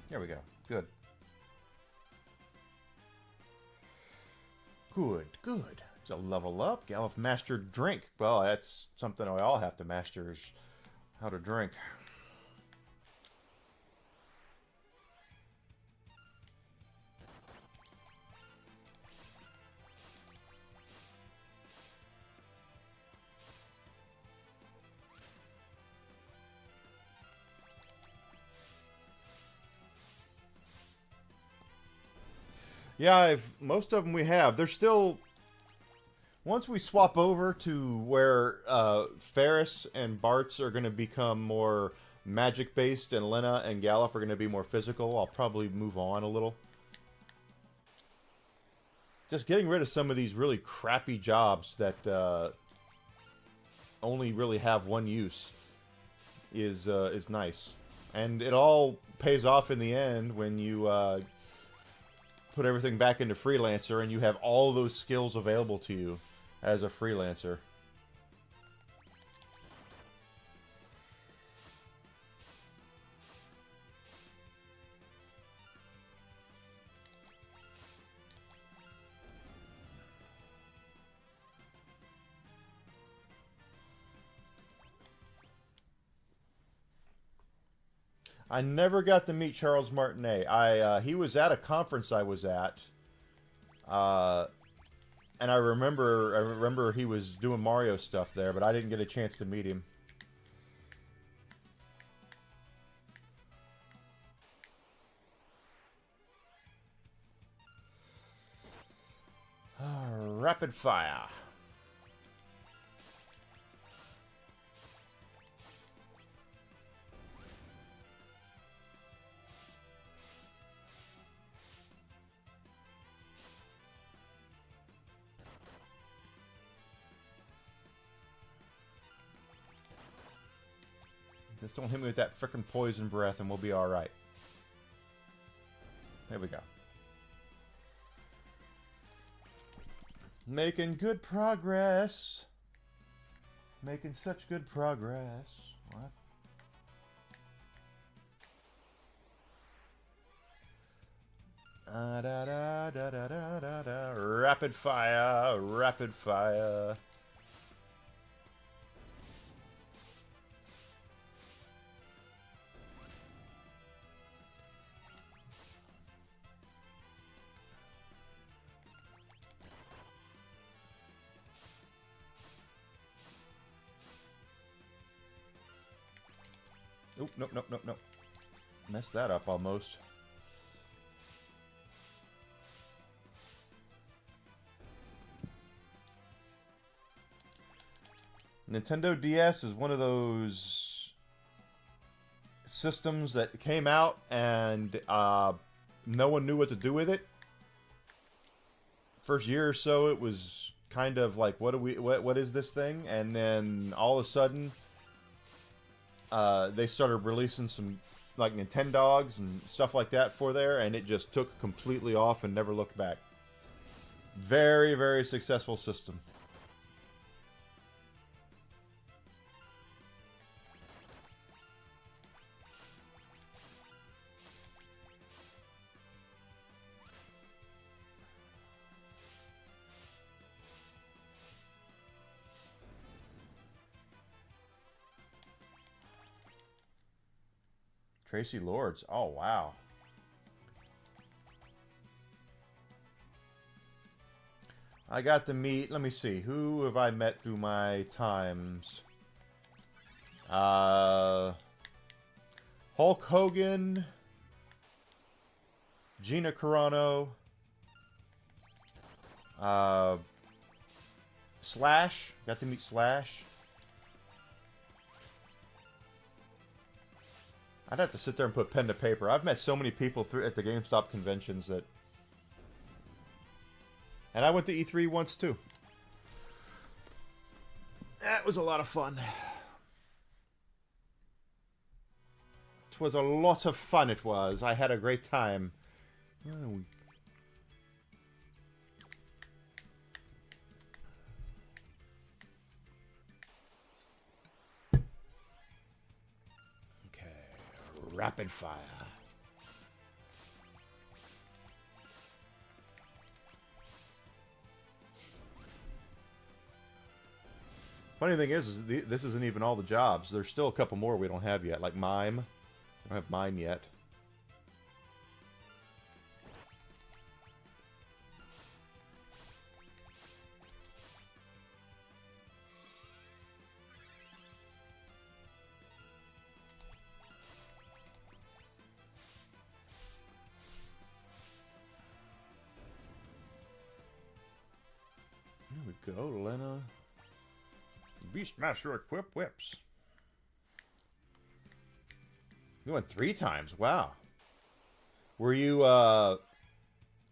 Speaker 1: There we go. Good. Good, good. There's a level up. Galuf mastered drink. Well, that's something we all have to master is how to drink. Yeah, most of them we have. They're still... Once we swap over to where Ferris and Bart's are going to become more magic-based and Lena and Galuf are going to be more physical, I'll probably move on a little. Just getting rid of some of these really crappy jobs that only really have one use is nice. And it all pays off in the end when you... put everything back into freelancer and you have all those skills available to you as a freelancer. I never got to meet Charles Martinet. He was at a conference I was at, and I remember he was doing Mario stuff there, but I didn't get a chance to meet him. Rapid fire. Just don't hit me with that frickin' poison breath and we'll be alright. There we go. Making good progress. Making such good progress. What? Da da da da da da da. Rapid fire. Rapid fire. Oh, nope, nope, nope, nope. Messed that up almost. Nintendo DS is one of those systems that came out and no one knew what to do with it. First year or so, it was kind of like, what is this thing? And then all of a sudden, they started releasing some like Nintendogs and stuff like that for there, and it just took completely off and never looked back. Very, very successful system. Tracy Lords. Oh, wow. I got to meet, let me see, who have I met through my times? Hulk Hogan, Gina Carano, Slash. Got to meet Slash. I'd have to sit there and put pen to paper. I've met so many people at the GameStop conventions that... And I went to E3 once too. That was a lot of fun. It was a lot of fun, it was. I had a great time. Oh. Okay, rapid fire. Funny thing is this isn't even all the jobs. There's still a couple more we don't have yet, like mime. I don't have mime yet. There we go, Lena. Beastmaster equip whips. You went 3 times. Wow. Were you a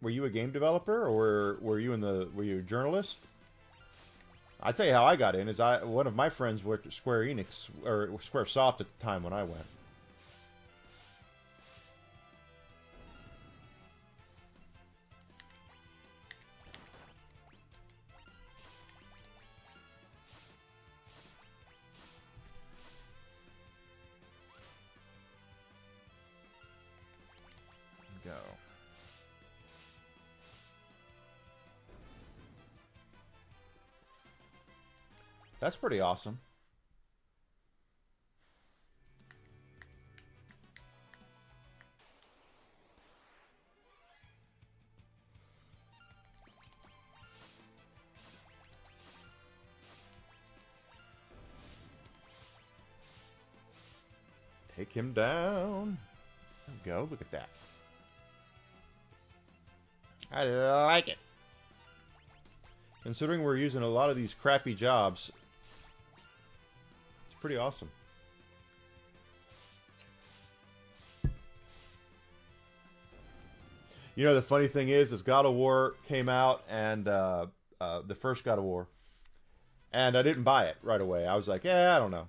Speaker 1: game developer, or were you a journalist? I tell you how I got in is one of my friends worked at Square Enix or SquareSoft at the time when I went. Go. That's pretty awesome. Take him down. There we go. Look at that. I like it. Considering we're using a lot of these crappy jobs, it's pretty awesome. You know, the funny thing is God of War came out, and the first God of War, and I didn't buy it right away. I was like, yeah, I don't know.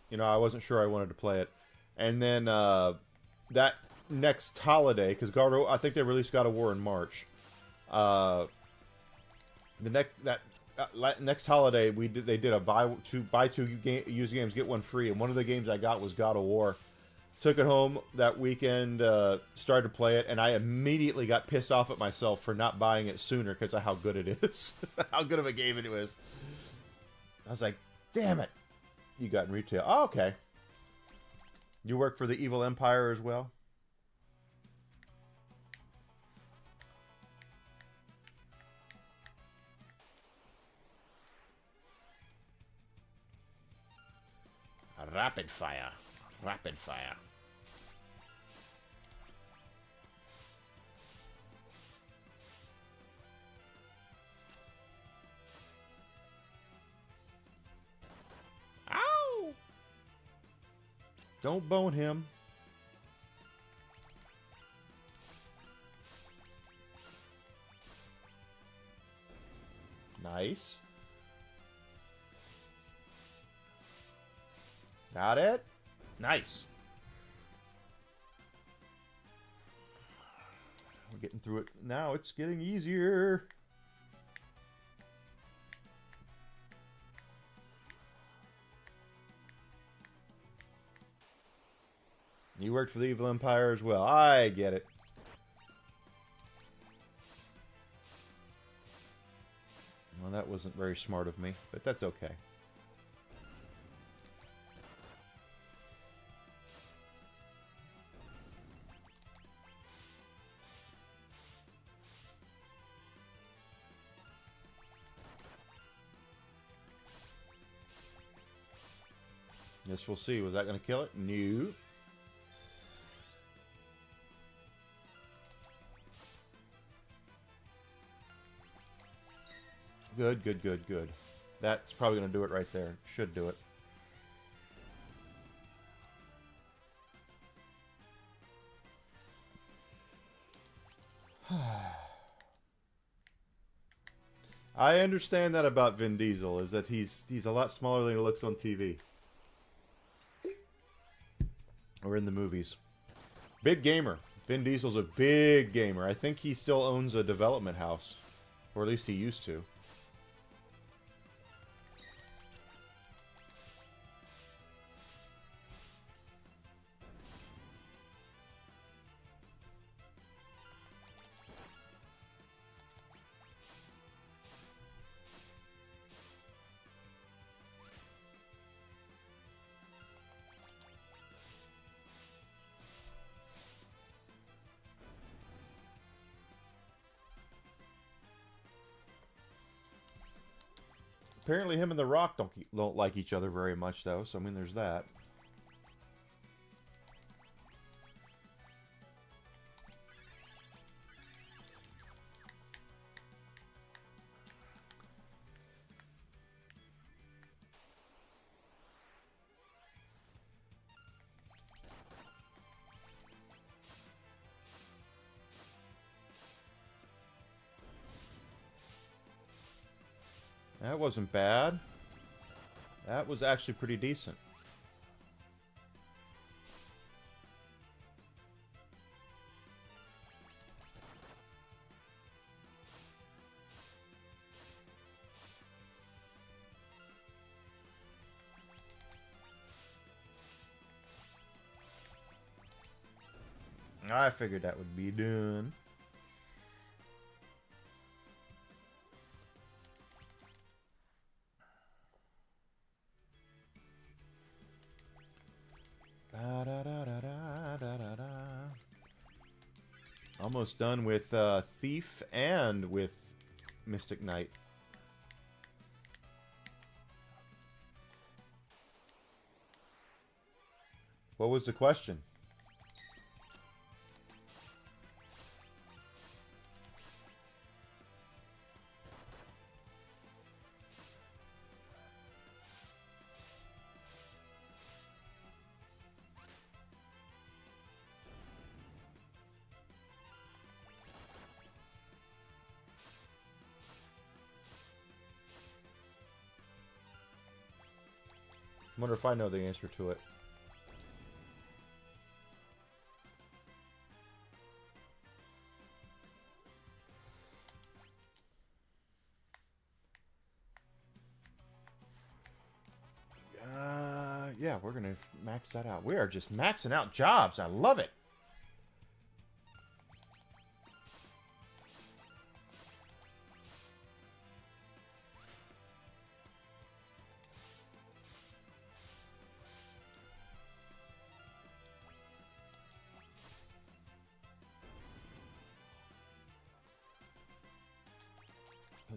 Speaker 1: You know, I wasn't sure I wanted to play it. And then that next holiday, because I think they released God of War in March. The next holiday they did a buy two used games get one free, and one of the games I got was God of War. Took it home that weekend, started to play it, and I immediately got pissed off at myself for not buying it sooner because of how good it is, how good of a game it was. I was like, damn it! You got in retail. Oh, okay. You work for the Evil Empire as well? Rapid fire. Rapid fire. Ow! Don't bone him. Nice. Got it? Nice. We're getting through it now. It's getting easier. You worked for the Evil Empire as well. I get it. Well, that wasn't very smart of me, but that's okay. Guess we'll see. Was that going to kill it? No. Good, good, good, good. That's probably going to do it right there. Should do it. I understand that about Vin Diesel, is that he's a lot smaller than he looks on TV. Or in the movies. Big gamer. Vin Diesel's a big gamer. I think he still owns a development house. Or at least he used to. Apparently him and The Rock don't like each other very much, though, so I mean, there's that. That wasn't bad. That was actually pretty decent. I figured that would be done. Almost done with Thief and with Mystic Knight. What was the question? I wonder if I know the answer to it. Yeah, we're gonna max that out. We are just maxing out jobs. I love it.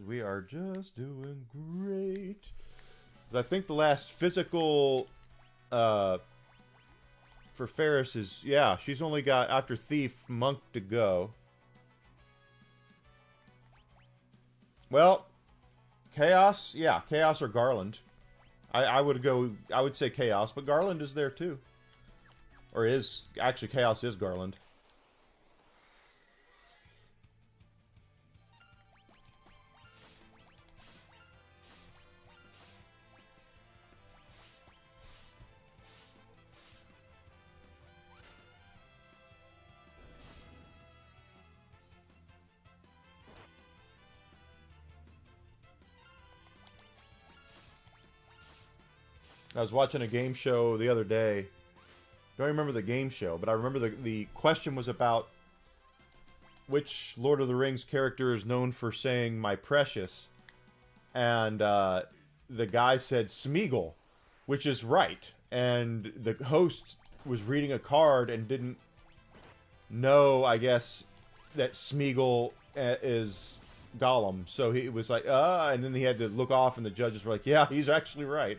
Speaker 1: We are just doing great. I think the last physical for Ferris is, yeah, she's only got, after Thief, Monk to go. Well, Chaos, yeah, Chaos or Garland. I would say Chaos, but Garland is there too. Or is, actually Chaos is Garland. I was watching a game show the other day. Don't remember the game show, but I remember the question was about which Lord of the Rings character is known for saying "my precious," and the guy said Smeagol, which is right. And the host was reading a card and didn't know, I guess, that Smeagol is Gollum. So he was like, and then he had to look off, and the judges were like, yeah, he's actually right.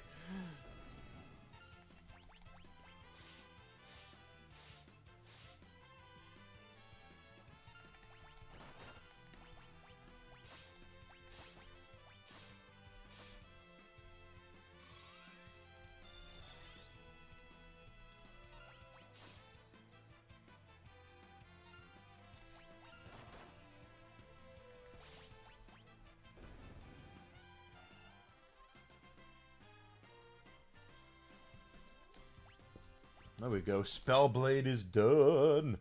Speaker 1: There we go. Spellblade is done.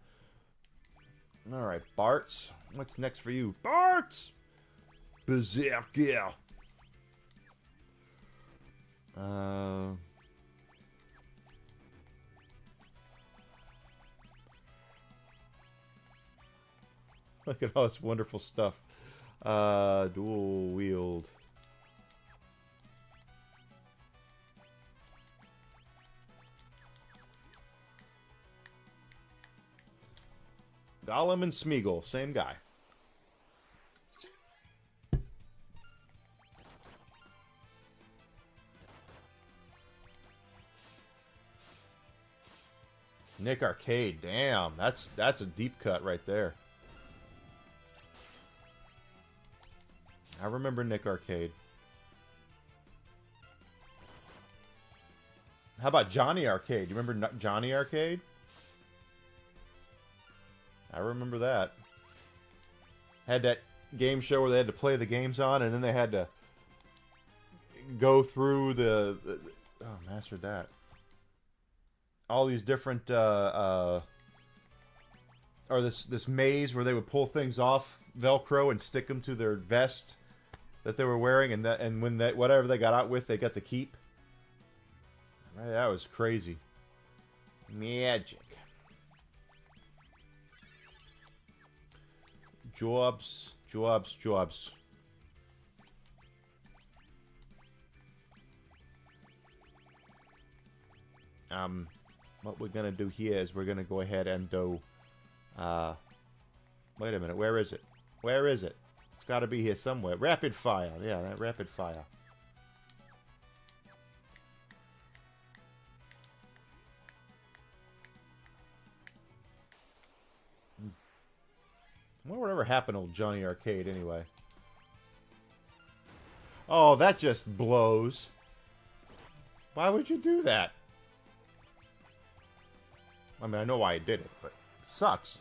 Speaker 1: Alright, Bart's. What's next for you? Bart's! Berserker. Look at all this wonderful stuff. Dual wield. Gollum and Smeagol, same guy. Nick Arcade, damn, that's a deep cut right there. I remember Nick Arcade. How about Johnny Arcade? You remember Johnny Arcade? I remember that. Had that game show where they had to play the games on, and then they had to go through the oh, mastered that. All these different or this maze where they would pull things off Velcro and stick them to their vest that they were wearing, and when whatever they got out with, they got to keep. Right, that was crazy. Magic. Jobs. What we're gonna do here is we're gonna go ahead and do. Wait a minute. Where is it? Where is it? It's got to be here somewhere. Rapid fire. Yeah, that rapid fire. I wonder whatever happened to old Johnny Arcade anyway. Oh, that just blows. Why would you do that? I mean, I know why I did it, but it sucks.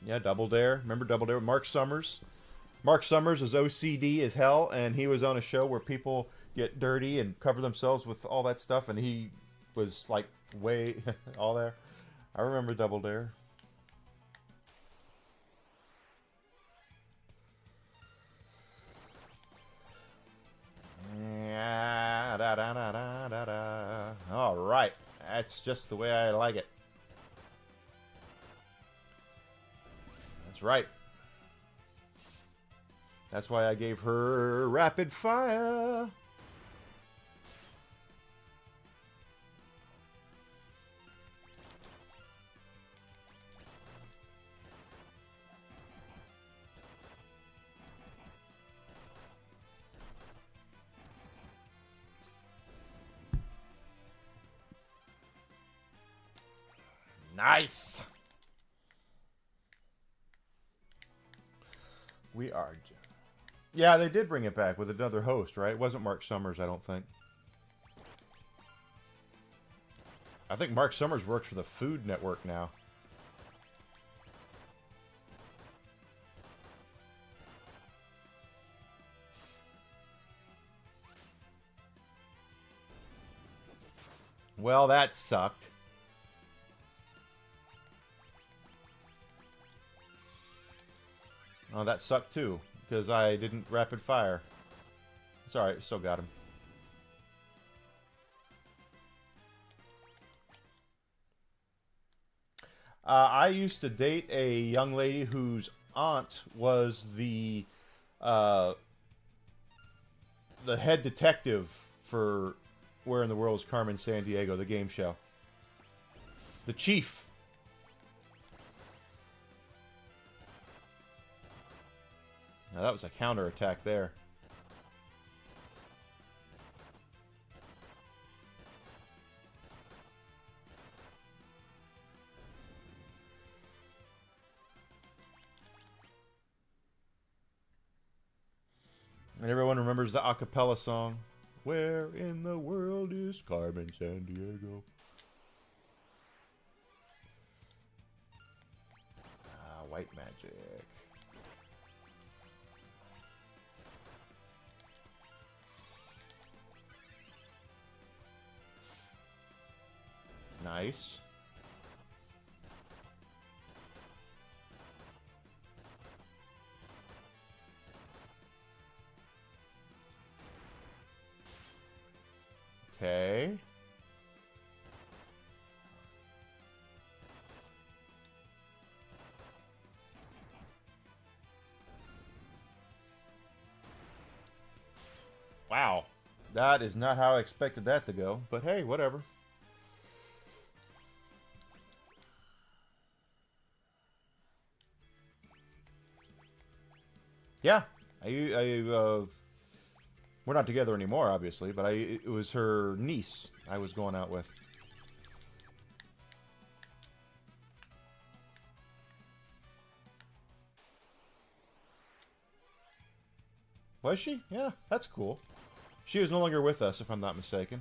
Speaker 1: Yeah, Double Dare. Remember Double Dare with Mark Summers? Mark Summers is OCD as hell, and he was on a show where people get dirty and cover themselves with all that stuff, and he was like way all there. I remember Double Dare. Yeah, da, da, da, da, da, da. All right, that's just the way I like it. That's right. That's why I gave her rapid fire. Nice. We are. Yeah, they did bring it back with another host, right? It wasn't Mark Summers, I don't think. I think Mark Summers works for the Food Network now. Well, that sucked. Oh, that sucked too, because I didn't rapid fire. It's alright, still got him. I used to date a young lady whose aunt was the head detective for Where in the World is Carmen Sandiego, the game show. The chief. Now that was a counterattack there. And everyone remembers the a cappella song. Where in the world is Carmen Sandiego? white magic. Nice. Okay. Wow. That is not how I expected that to go, but hey, whatever. Yeah. We're not together anymore, obviously, but it was her niece I was going out with. Was she? Yeah, that's cool. She is no longer with us, if I'm not mistaken.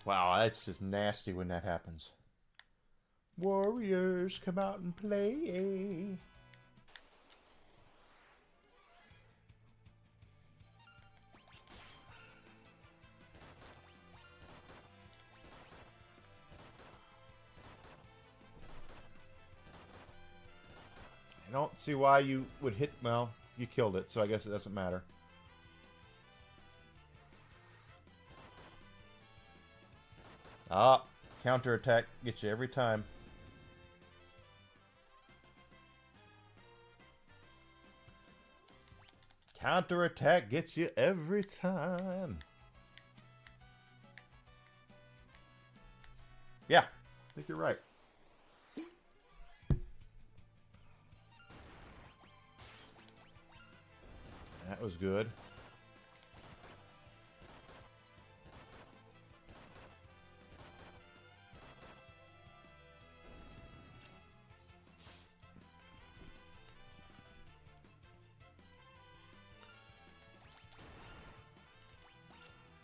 Speaker 1: Wow, that's just nasty when that happens. Warriors, come out and play. I don't see why you would hit... Well, you killed it, so I guess it doesn't matter. Ah, counterattack gets you every time. Counterattack gets you every time. Yeah, I think you're right. That was good.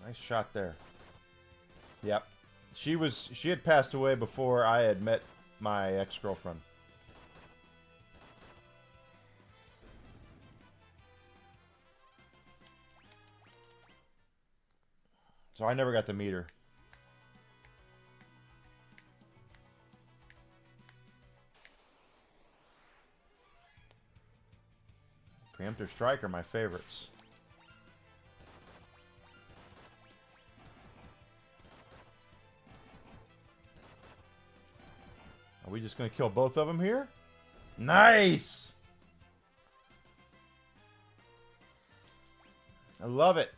Speaker 1: Nice shot there. Yep. She had passed away before I had met my ex-girlfriend. So I never got to meet her. Preemptive Strike are my favorites. Are we just going to kill both of them here? Nice! I love it.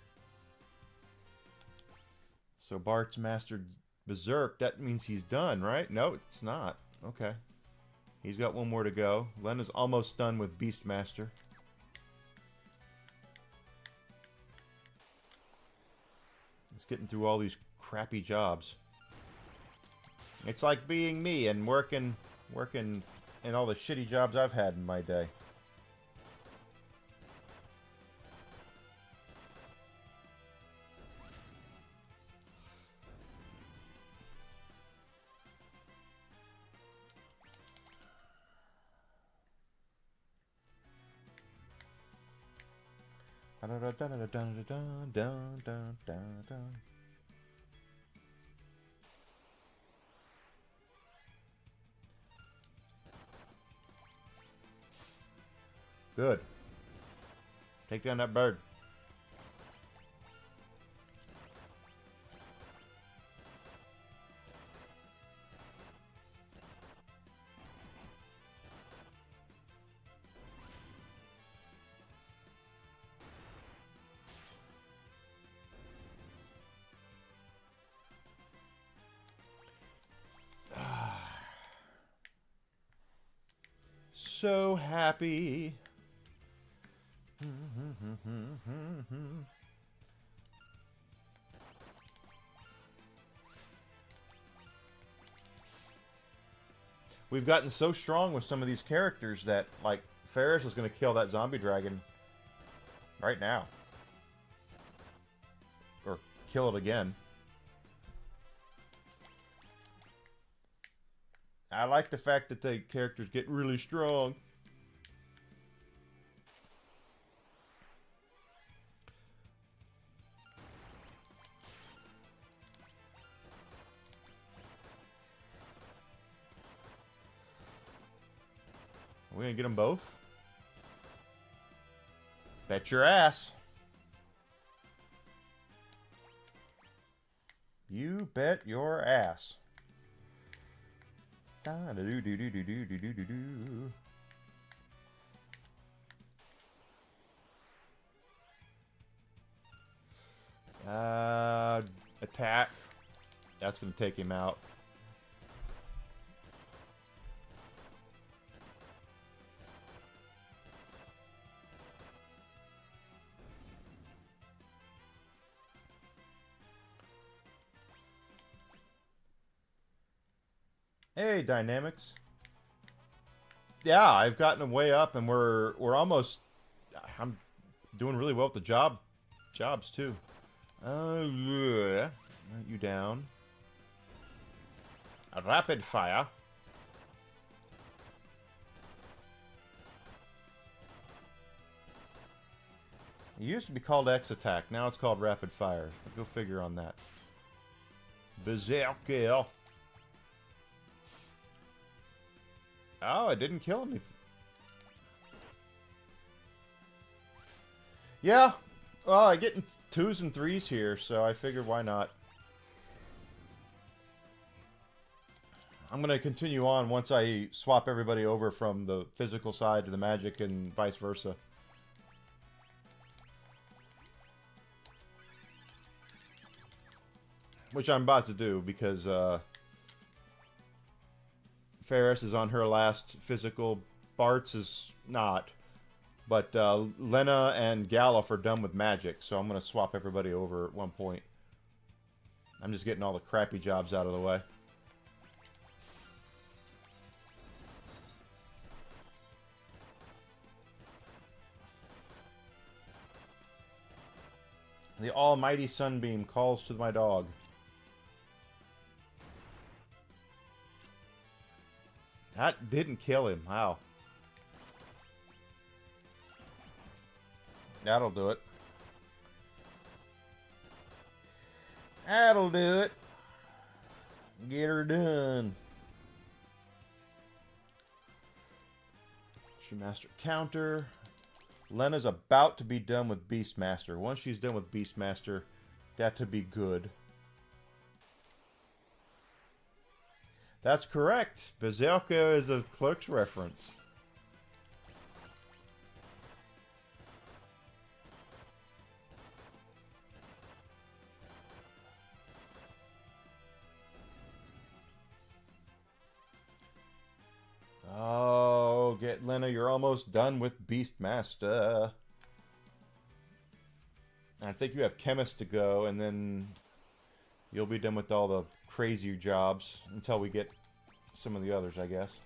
Speaker 1: So Bart's mastered Berserk. That means he's done, right? No, it's not. Okay. He's got one more to go. Len is almost done with Beastmaster. He's getting through all these crappy jobs. It's like being me and working in all the shitty jobs I've had in my day. Good. Take down that bird. So happy. we've gotten so strong with some of these characters that, like, Ferris is going to kill that zombie dragon right now. Or kill it again. I like the fact that the characters get really strong. Are we gonna get them both? Bet your ass. You bet your ass. Attack. That's gonna take him out. Hey, Dynamics. Yeah, I've gotten him way up, and we're almost. I'm doing really well with the jobs too. Yeah. You down? A rapid fire. It used to be called X attack. Now it's called rapid fire. Go figure on that. Berserker. Oh, it didn't kill anything. Yeah. Well, I get 2s and 3s here, so I figured why not. I'm going to continue on once I swap everybody over from the physical side to the magic and vice versa. Which I'm about to do because Ferris is on her last physical. Bart's is not. But Lena and Galuf are done with magic, so I'm going to swap everybody over at one point. I'm just getting all the crappy jobs out of the way. The almighty sunbeam calls to my dog. That didn't kill him. Wow. That'll do it. That'll do it. Get her done. Master counter. Lena's about to be done with Beastmaster. Once she's done with Beastmaster, that to be good. That's correct. Berserker is a Clerks reference. Oh, get Lena, you're almost done with Beastmaster. I think you have Chemist to go, and then you'll be done with all the crazier jobs until we get some of the others, I guess.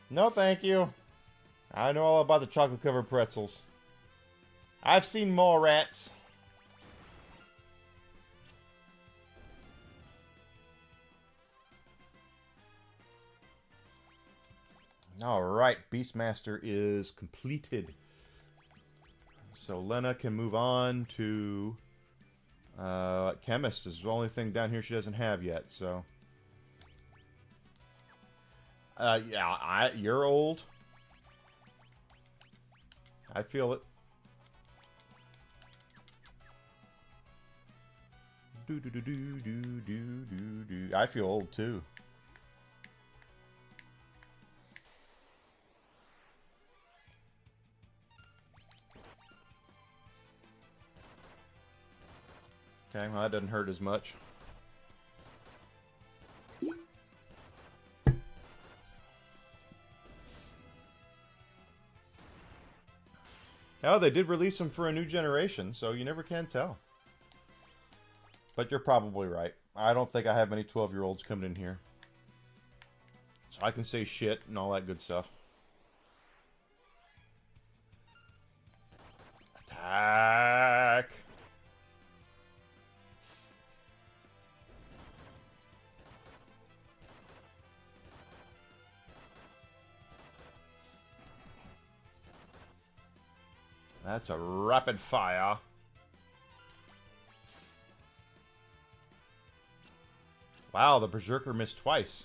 Speaker 1: No, thank you. I know all about the chocolate-covered pretzels. I've seen more rats. Alright, Beastmaster is completed. So Lena can move on to... Chemist is the only thing down here she doesn't have yet, so... yeah, you're old. I feel it. Do do do do do do do do. I feel old too. Okay, well that doesn't hurt as much. Well, they did release them for a new generation, so you never can tell. But you're probably right. I don't think I have many 12-year-olds coming in here. So I can say shit and all that good stuff. Attack! That's a rapid fire. Wow, the Berserker missed twice.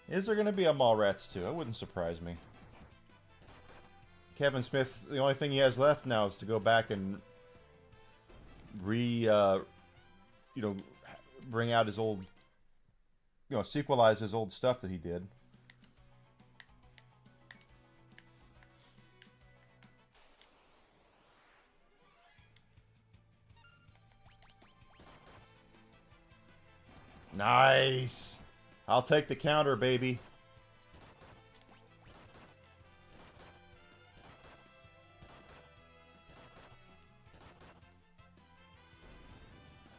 Speaker 1: Is there going to be a Mallrats 2? It wouldn't surprise me. Kevin Smith, the only thing he has left now is to go back and bring out his old, sequelize his old stuff that he did. Nice. I'll take the counter, baby.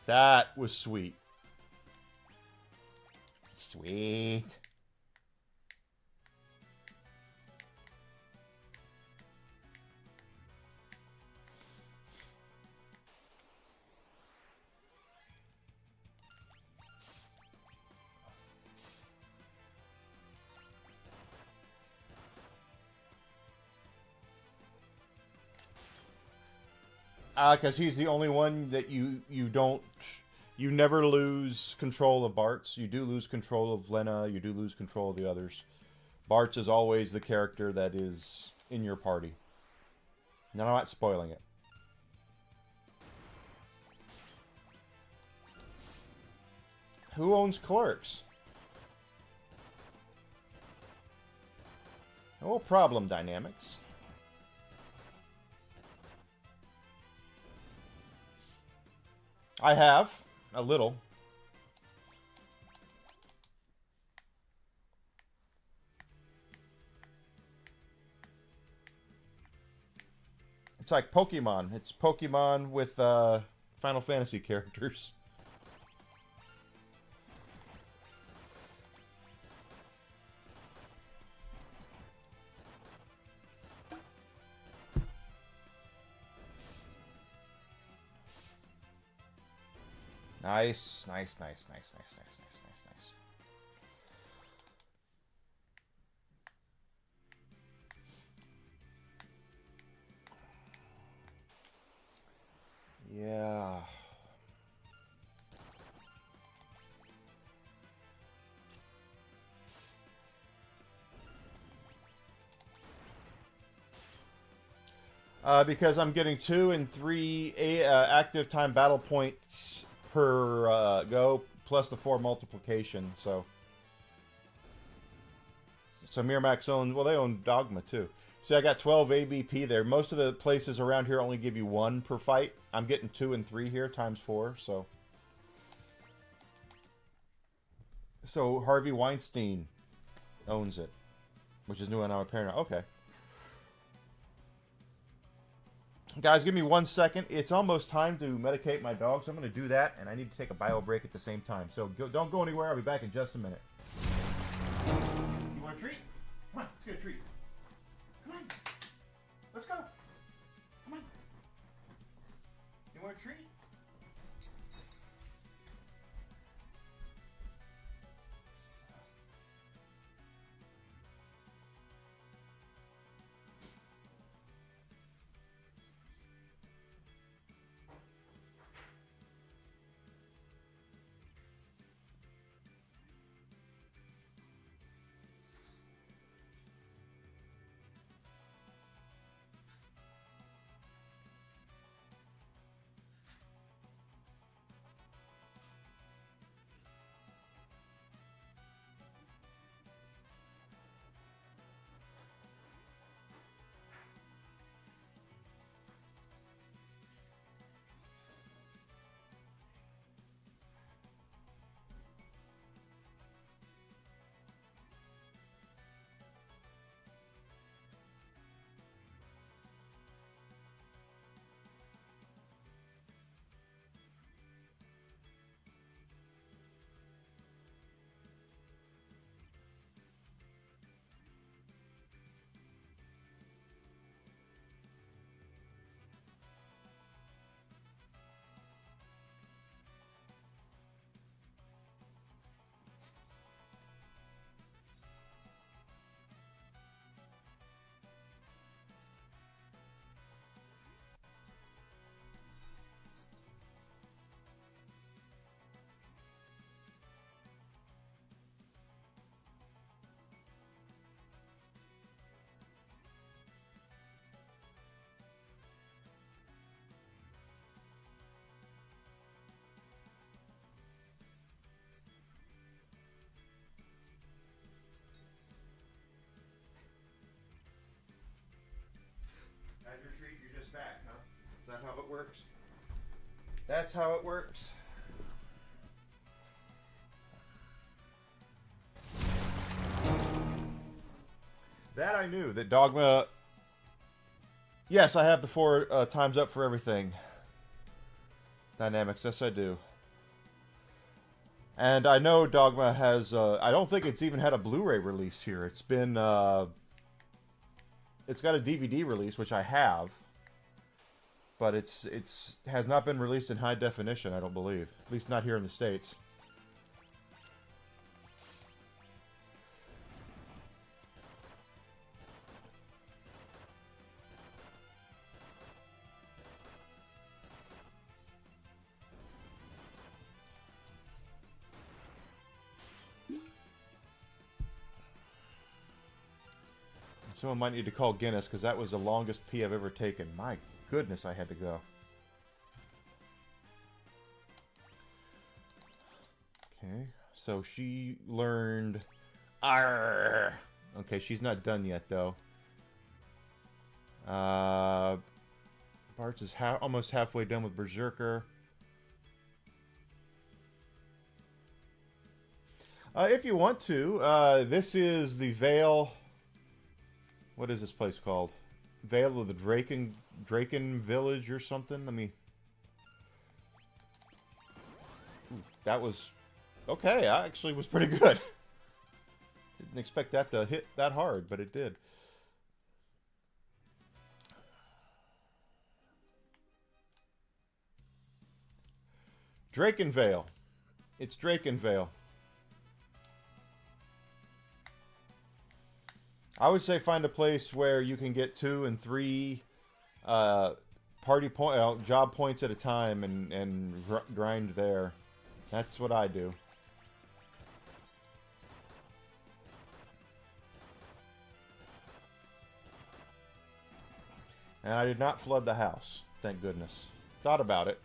Speaker 1: That was sweet. Sweet. Because he's the only one that you never lose control of Bartz. You do lose control of Lena. You do lose control of the others. Bartz is always the character that is in your party. No, I'm not spoiling it. Who owns Clerks? No problem, Dynamics. I have. A little. It's like Pokemon. It's Pokemon with Final Fantasy characters. Nice, nice, nice, nice, nice, nice, nice, nice, nice. Yeah. Because I'm getting 2 and 3 active time battle points per go, plus the 4 multiplication, so Miramax owns, well, they own Dogma too. See, I got 12 ABP there. Most of the places around here only give you 1 per fight. I'm getting 2 and 3 here, times 4, so. So Harvey Weinstein owns it, which is new on our parent. Okay. Guys, give me 1 second. It's almost time to medicate my dog, so I'm going to do that, and I need to take a bio break at the same time. So don't go anywhere. I'll be back in just a minute. You want a treat? Come on, let's get a treat. Come on. Let's go. Come on. You want a treat? that how it works? That's how it works. That I knew. That Dogma... Yes, I have the 4 times up for everything. Dynamics, yes I do. And I know Dogma has... I don't think it's even had a Blu-ray release here. It's been... it's got a DVD release, which I have. But it's has not been released in high definition, I don't believe. At least not here in the States. Someone might need to call Guinness, because that was the longest pee I've ever taken. My goodness, I had to go. Okay, so she learned... Arrgh. Okay, she's not done yet, though. Bartz is almost halfway done with Berserker. If you want to, this is the Vale... What is this place called? Vale of the Draken Village or something? Let me... Ooh, that was... Okay, I actually was pretty good. Didn't expect that to hit that hard, but it did. Drakenvale. It's Drakenvale. I would say find a place where you can get 2 and 3 job points at a time and grind there. That's what I do. And I did not flood the house, thank goodness. Thought about it.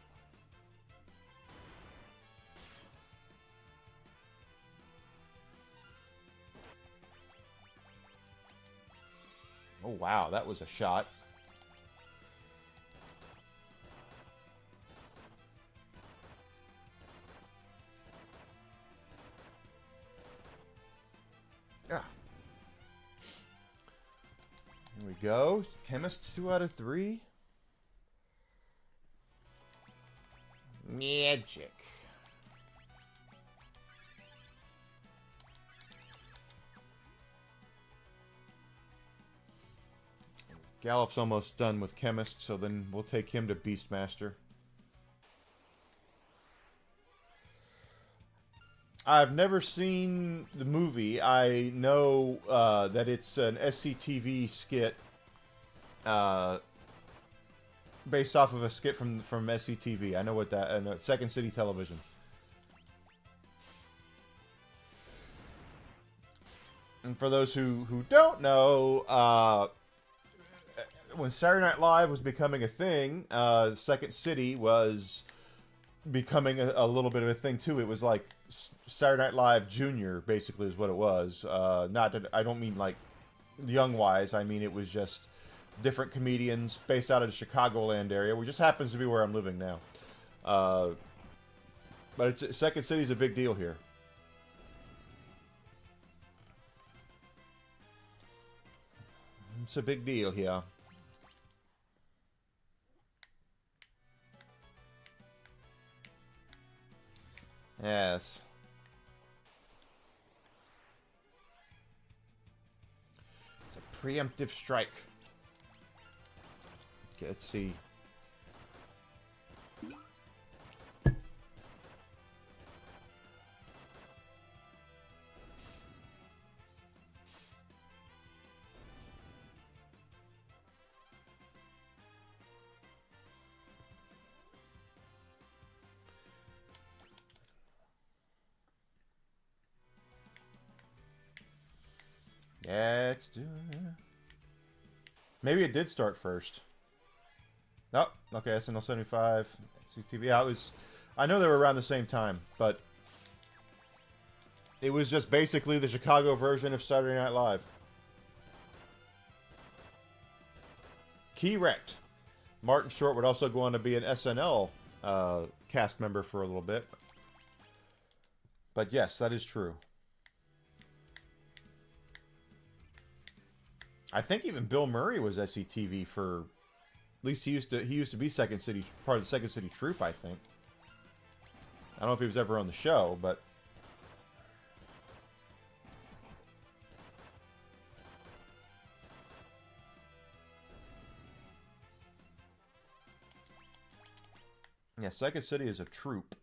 Speaker 1: Oh, wow, that was a shot. Ah. Here we go. Chemist 2 out of 3. Magic. Gallup's almost done with Chemist, so then we'll take him to Beastmaster. I've never seen the movie. I know that it's an SCTV skit based off of a skit from SCTV. I know what that... and Second City Television. And for those who don't know... when Saturday Night Live was becoming a thing, Second City was becoming a little bit of a thing too. It was like Saturday Night Live Junior, basically, is what it was. Not that, I don't mean like young-wise. I mean it was just different comedians based out of the Chicagoland area, which just happens to be where I'm living now. But Second City's a big deal here. It's a big deal here. Yes. It's a preemptive strike. Okay, let's see. Yeah, it's doing it. Maybe it did start first. Oh, okay, SNL 75, CTV. Yeah, I know they were around the same time, but it was just basically the Chicago version of Saturday Night Live. Key wrecked. Martin Short would also go on to be an SNL cast member for a little bit. But yes, that is true. I think even Bill Murray was SCTV for, at least he used to be Second City, part of the Second City Troupe, I think. I don't know if he was ever on the show, but yeah, Second City is a troupe.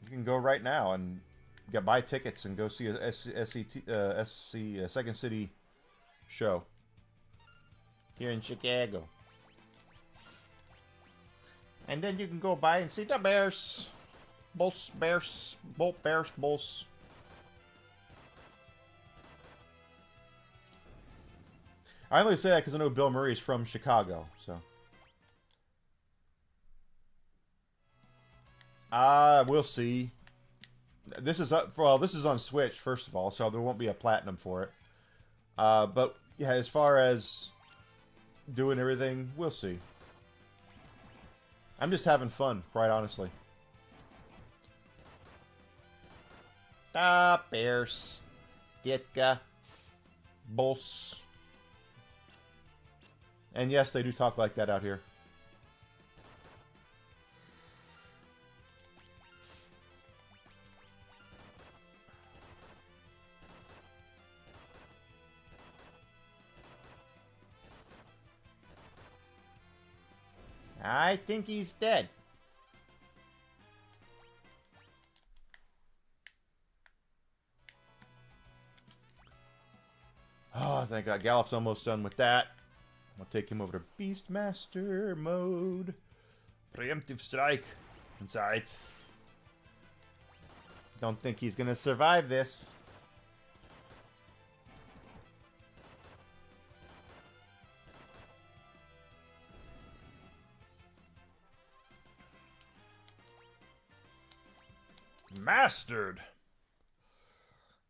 Speaker 1: You can go right now and buy tickets and go see a Second City show here in Chicago. And then you can go by and see the Bears. Bulls, Bears, Bulls. I only say that because I know Bill Murray's from Chicago, so. We'll see. This is this is on Switch, first of all, so there won't be a platinum for it. But yeah, as far as doing everything, we'll see. I'm just having fun, quite honestly. Bears. Ditka. Bulls. And yes, they do talk like that out here. I think he's dead. Oh, thank God. Gallup's almost done with that. I'll take him over to Beastmaster mode. Preemptive strike. Inside. Don't think he's going to survive this. Mastered.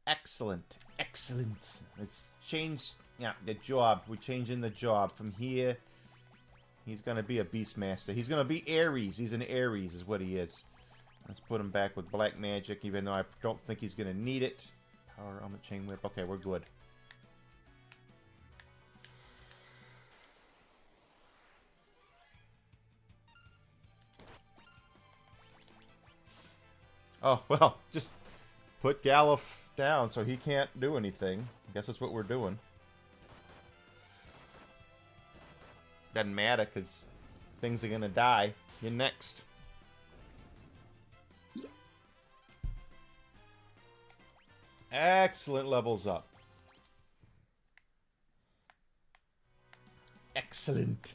Speaker 1: Excellent. Excellent. Let's change, yeah, the job. We're changing the job. From here, he's going to be a Beastmaster. He's going to be Ares. He's an Ares is what he is. Let's put him back with Black Magic, even though I don't think he's going to need it. Power Armor Chain Whip. Okay, we're good. Oh, well, just put Galuf down so he can't do anything. I guess that's what we're doing. Doesn't matter, because things are going to die. You're next. Excellent levels up. Excellent.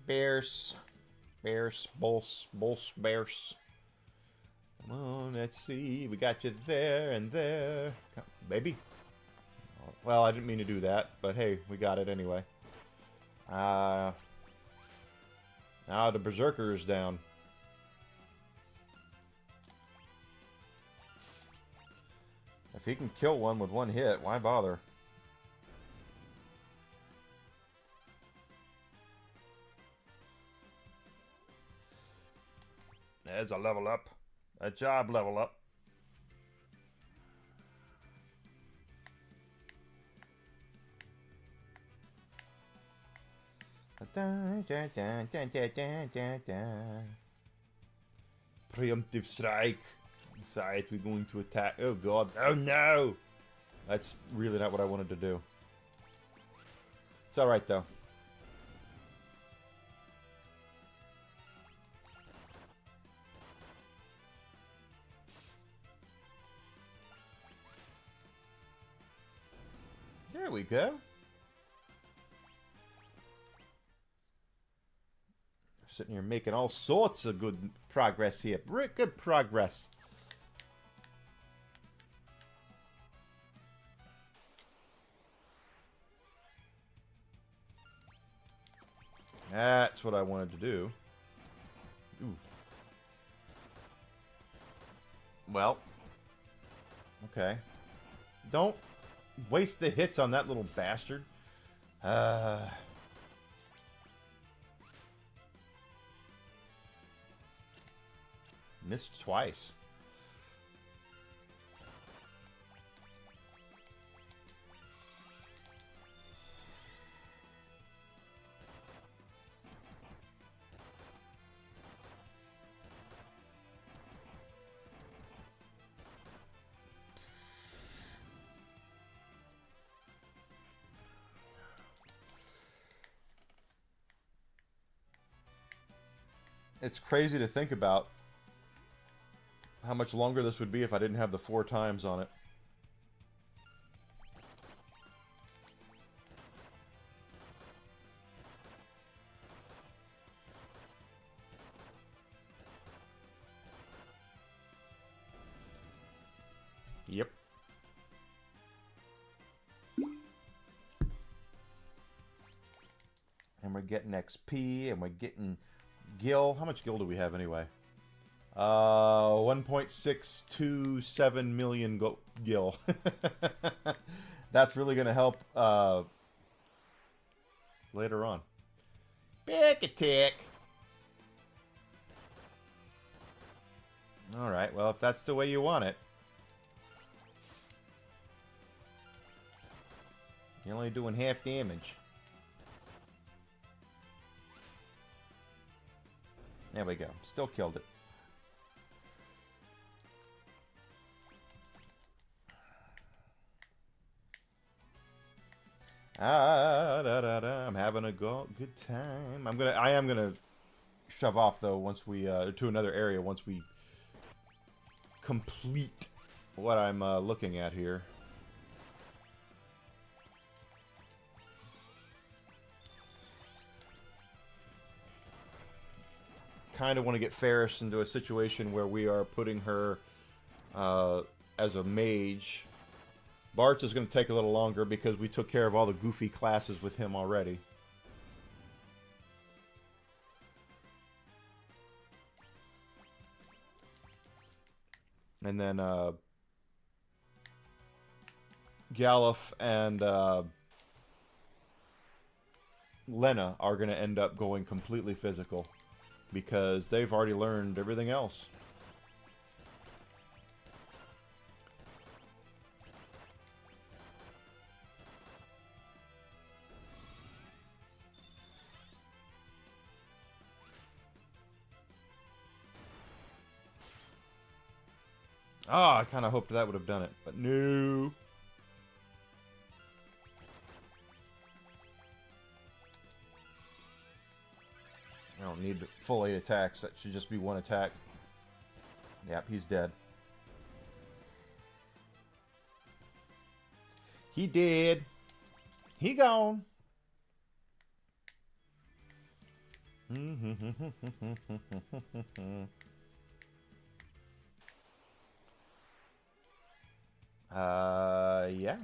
Speaker 1: Bears. Bears. Bulls. Bulls. Bears. Come on, let's see. We got you there and there. Come, baby. Well, I didn't mean to do that, but hey, we got it anyway. Now the Berserker is down. If he can kill one with one hit, why bother? There's a level up. A job level up. Preemptive strike. Inside, we're going to attack. Oh god. Oh no! That's really not what I wanted to do. It's alright though. There we go. Sitting here making all sorts of good progress here. Good progress. That's what I wanted to do. Ooh. Well. Okay. Don't waste the hits on that little bastard. Missed twice. It's crazy to think about how much longer this would be if I didn't have the 4 times on it. Yep. And we're getting XP, and we're getting gil. How much gil do we have anyway? 1.627 million gil. That's really going to help later on. Back attack. Alright, well, if that's the way you want it. You're only doing half damage. There we go. Still killed it. I'm having a good time. I am gonna shove off though once we to another area once we complete what I'm looking at here. Kind of want to get Ferris into a situation where we are putting her as a mage. Bart's is going to take a little longer because we took care of all the goofy classes with him already. And then Galuf and Lena are going to end up going completely physical because they've already learned everything else. Oh, I kind of hoped that would have done it, but no. I don't need full 8 attacks. That should just be 1 attack. Yep, he's dead. He dead. He gone. Yeah.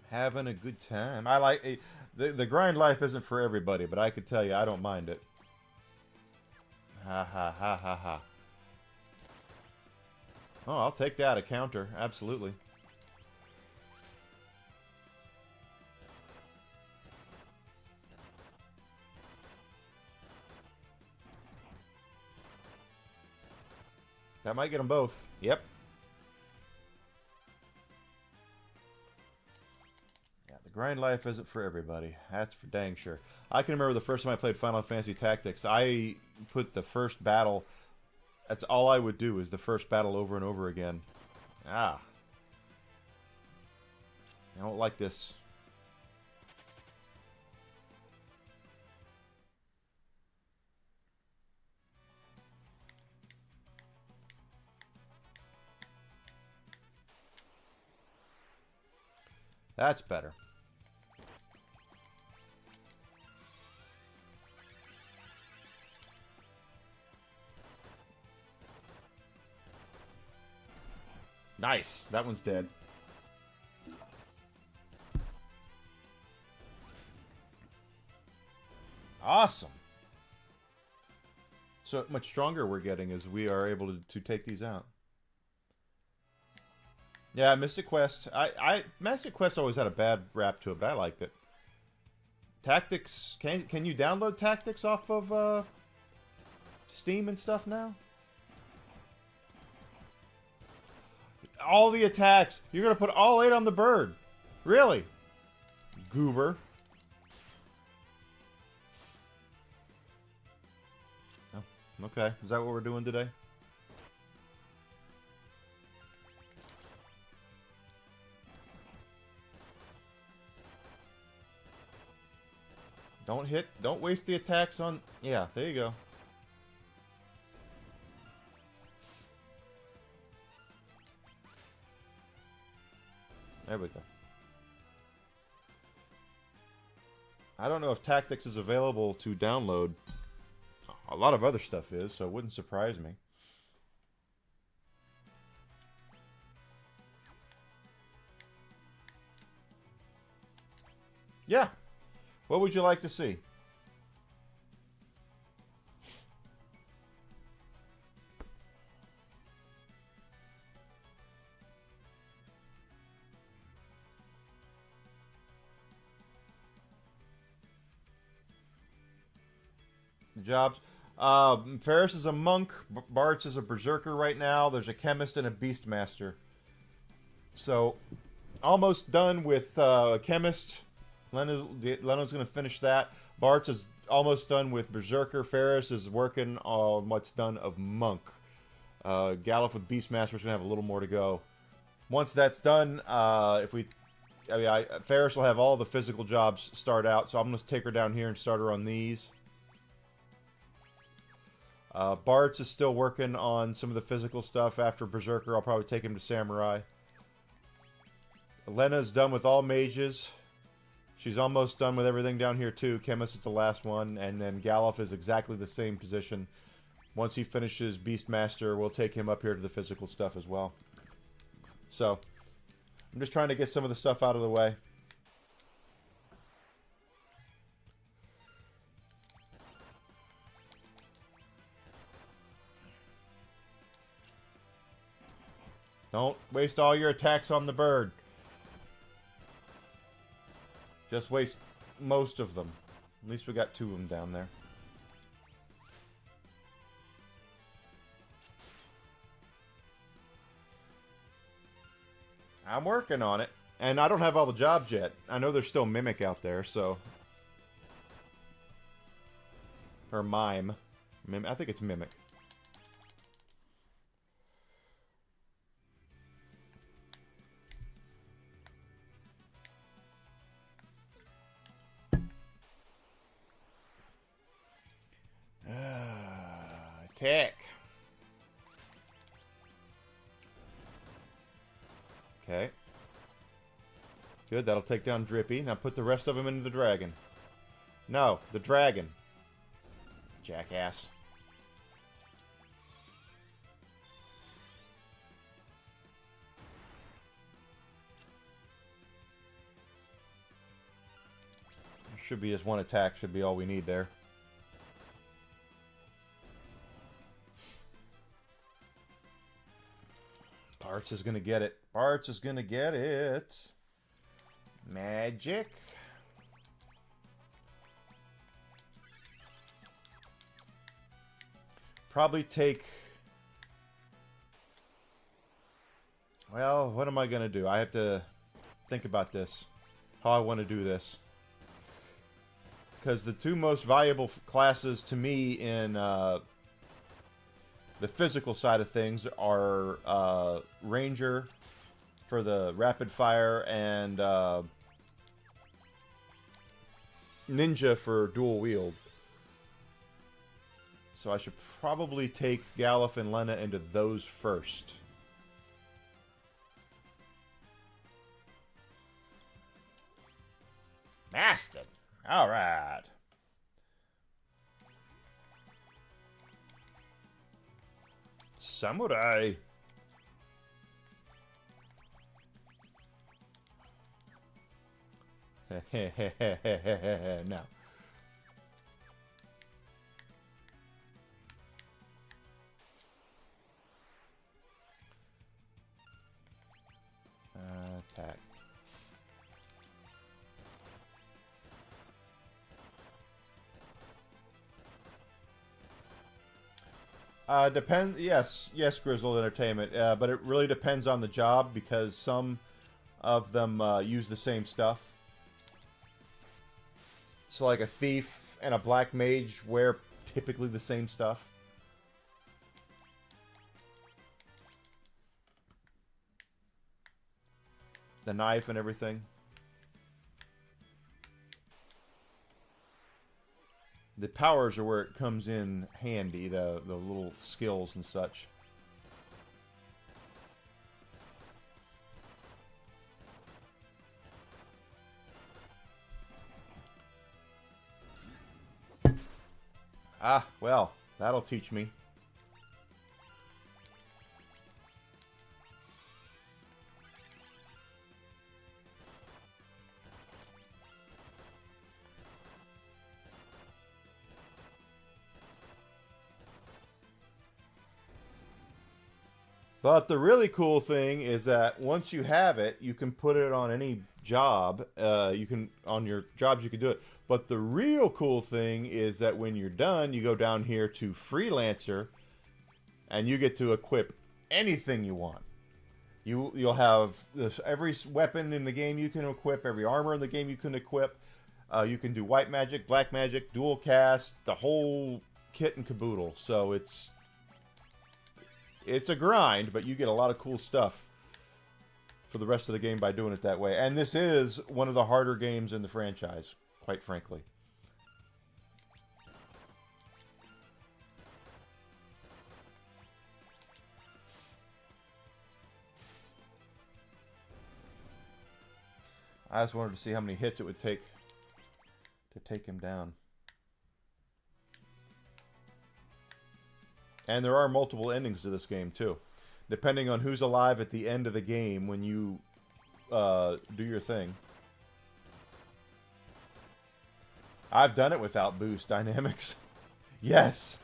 Speaker 1: Having a good time. I like the grind life isn't for everybody, but I could tell you I don't mind it. Ha ha ha ha ha. Oh, I'll take that, a counter. Absolutely. That might get them both. Yep. Yeah, the grind life isn't for everybody. That's for dang sure. I can remember the first time I played Final Fantasy Tactics, I put the first battle, that's all I would do is the first battle over and over again. Ah. I don't like this. That's better. Nice. That one's dead. Awesome. So much stronger we're getting as we are able to take these out. Yeah, Mystic Quest. Mystic Quest always had a bad rap to it, but I liked it. Tactics. Can you download Tactics off of Steam and stuff now? All the attacks. You're gonna put all 8 on the bird. Really? Goober. Oh, okay. Is that what we're doing today? Don't hit. Don't waste the attacks on... Yeah, there you go. There we go. I don't know if Tactics is available to download. A lot of other stuff is, so it wouldn't surprise me. Yeah. What would you like to see? The jobs. Ferris is a monk. Bartz is a berserker right now. There's a chemist and a beastmaster. So, almost done with chemist. Leno's going to finish that. Bartz is almost done with berserker. Ferris is working on what's done of monk. Gallif with beastmaster is going to have a little more to go. Once that's done, Ferris will have all the physical jobs start out. So I'm going to take her down here and start her on these. Bartz is still working on some of the physical stuff. After Berserker, I'll probably take him to Samurai. Lena's done with all mages. She's almost done with everything down here too. Chemist is the last one. And then Gallif is exactly the same position. Once he finishes Beastmaster, we'll take him up here to the physical stuff as well. So, I'm just trying to get some of the stuff out of the way. Don't waste all your attacks on the bird. Just waste most of them. At least we got 2 of them down there. I'm working on it. And I don't have all the jobs yet. I know there's still Mimic out there, so... Or Mime. I think it's Mimic. Attack. Okay. Good, that'll take down Drippy. Now put the rest of them into the dragon. No, the dragon. Jackass. Should be just one attack, should be all we need there. Bartz is gonna get it. Bartz is gonna get it. Magic. Probably take... Well, what am I gonna do? I have to think about this. How I want to do this. Because the 2 most valuable classes to me in... the physical side of things are Ranger for the rapid fire and Ninja for dual wield. So I should probably take Gallif and Lena into those first. Maston! Alright. Samurai. No. Attack. Depends. Yes, yes, Grizzled Entertainment. But it really depends on the job because some of them use the same stuff. So, like a thief and a black mage wear typically the same stuff. The knife and everything. The powers are where it comes in handy, the little skills and such. Ah, well, that'll teach me. But the really cool thing is that once you have it, you can put it on any job. You can on your jobs you can do it. But the real cool thing is that when you're done, you go down here to freelancer, and you get to equip anything you want. You'll have every weapon in the game you can equip, every armor in the game you can equip. You can do white magic, black magic, dual cast, the whole kit and caboodle. So it's a grind, but you get a lot of cool stuff for the rest of the game by doing it that way. And this is one of the harder games in the franchise, quite frankly. I just wanted to see how many hits it would take to take him down. And there are multiple endings to this game, too. Depending on who's alive at the end of the game when you do your thing. I've done it without boost dynamics. Yes!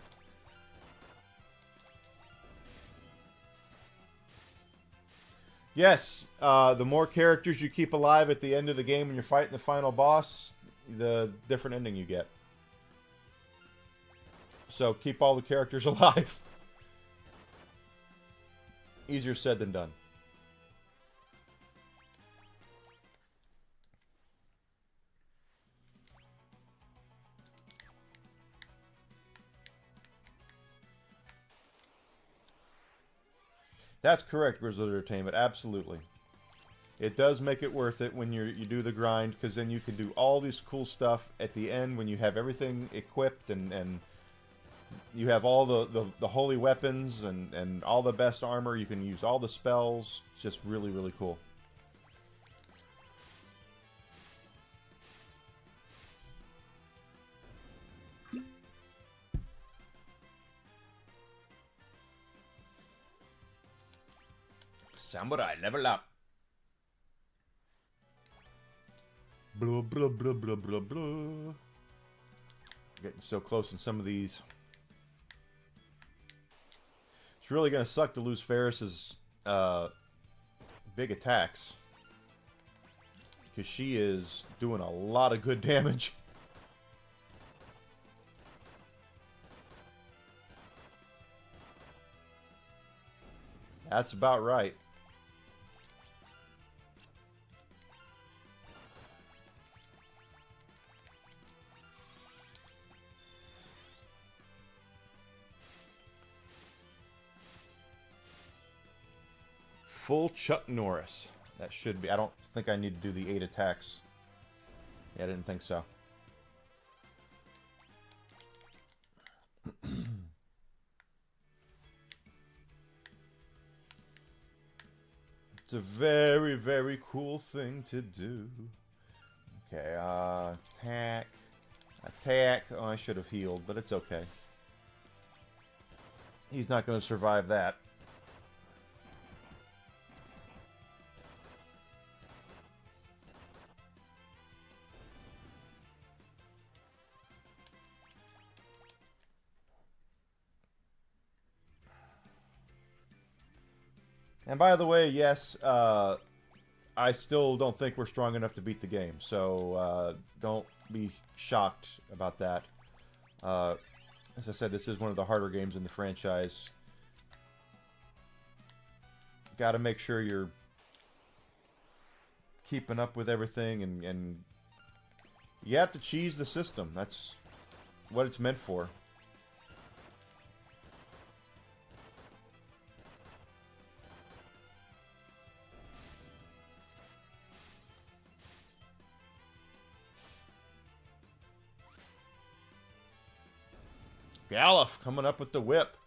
Speaker 1: Yes, the more characters you keep alive at the end of the game when you're fighting the final boss, the different ending you get. So keep all the characters alive. Easier said than done. That's correct, Grizzled Entertainment. Absolutely. It does make it worth it when you do the grind, because then you can do all this cool stuff at the end when you have everything equipped and you have all the holy weapons and all the best armor. You can use all the spells. It's just really, really cool. Samurai, level up. Blah, blah, blah, blah, blah, blah. Getting so close in some of these. It's really going to suck to lose Ferris's big attacks. Because she is doing a lot of good damage. That's about right. Full Chuck Norris. That should be. I don't think I need to do the 8 attacks. Yeah, I didn't think so. It's a very, very cool thing to do. Okay, attack. Attack. Oh, I should have healed, but it's okay. He's not going to survive that. And by the way, yes, I still don't think we're strong enough to beat the game, so don't be shocked about that. As I said, this is one of the harder games in the franchise. Got to make sure you're keeping up with everything, and you have to cheese the system. That's what it's meant for. Galuf coming up with the whip.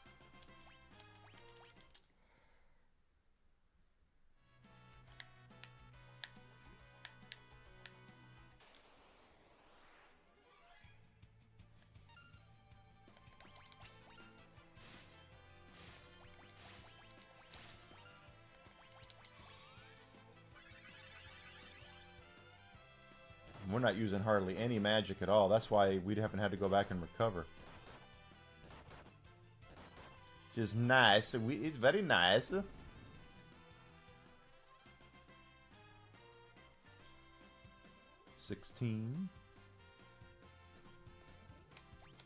Speaker 1: We're not using hardly any magic at all. That's why we haven't had to go back and recover. Which is nice. It's very nice. $16.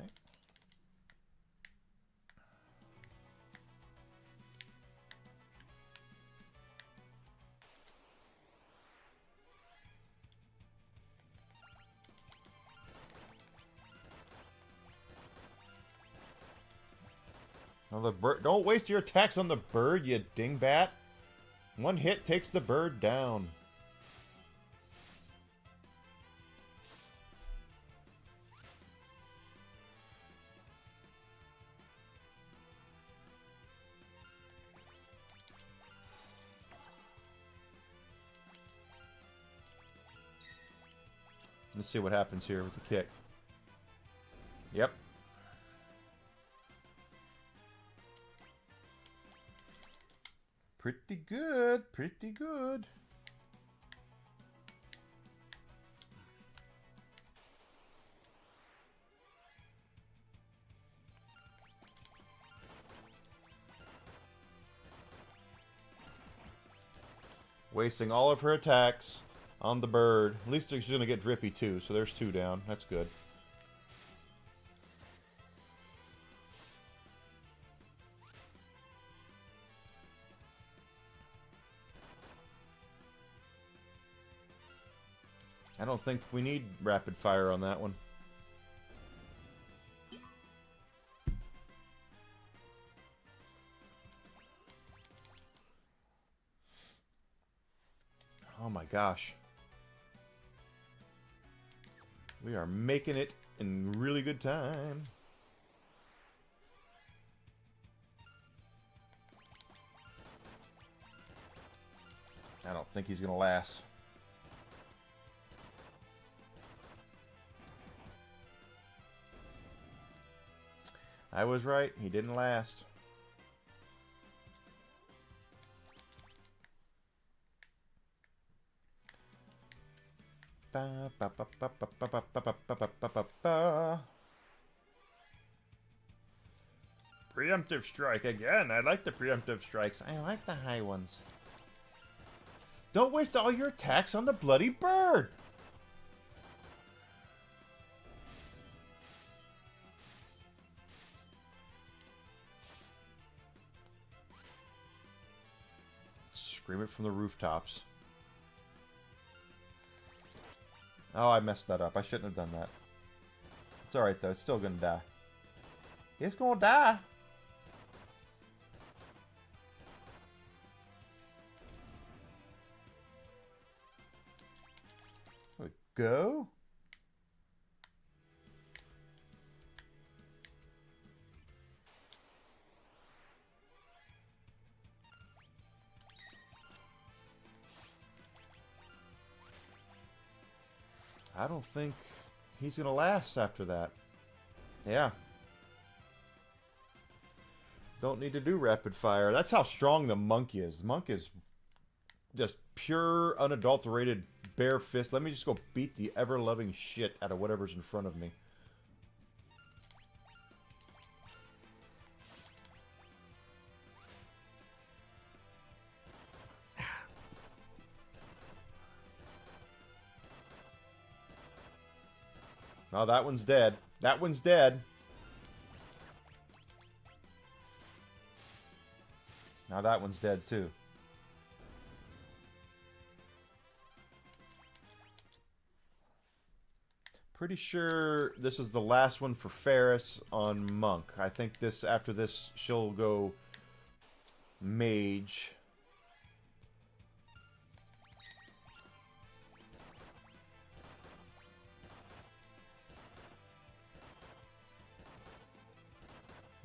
Speaker 1: Okay. Oh, the bird! Don't waste your attacks on the bird, you dingbat. One hit takes the bird down. Let's see what happens here with the kick. Yep. Pretty good, pretty good. Wasting all of her attacks on the bird. At least she's going to get drippy too, so there's 2 down. That's good. I don't think we need rapid fire on that one. Oh my gosh. We are making it in really good time. I don't think he's going to last. I was right. He didn't last. Preemptive strike again. I like the preemptive strikes. I like the high ones. Don't waste all your attacks on the bloody bird. Scream it from the rooftops. Oh, I messed that up. I shouldn't have done that. It's alright, though. It's still gonna die. It's gonna die. There we go. I don't think he's going to last after that. Yeah. Don't need to do rapid fire. That's how strong the monk is. The monk is just pure, unadulterated, bare fist. Let me just go beat the ever-loving shit out of whatever's in front of me. Oh, that one's dead. That one's dead. Now that one's dead, too. Pretty sure this is the last one for Ferris on Monk. I think this, after this, she'll go Mage.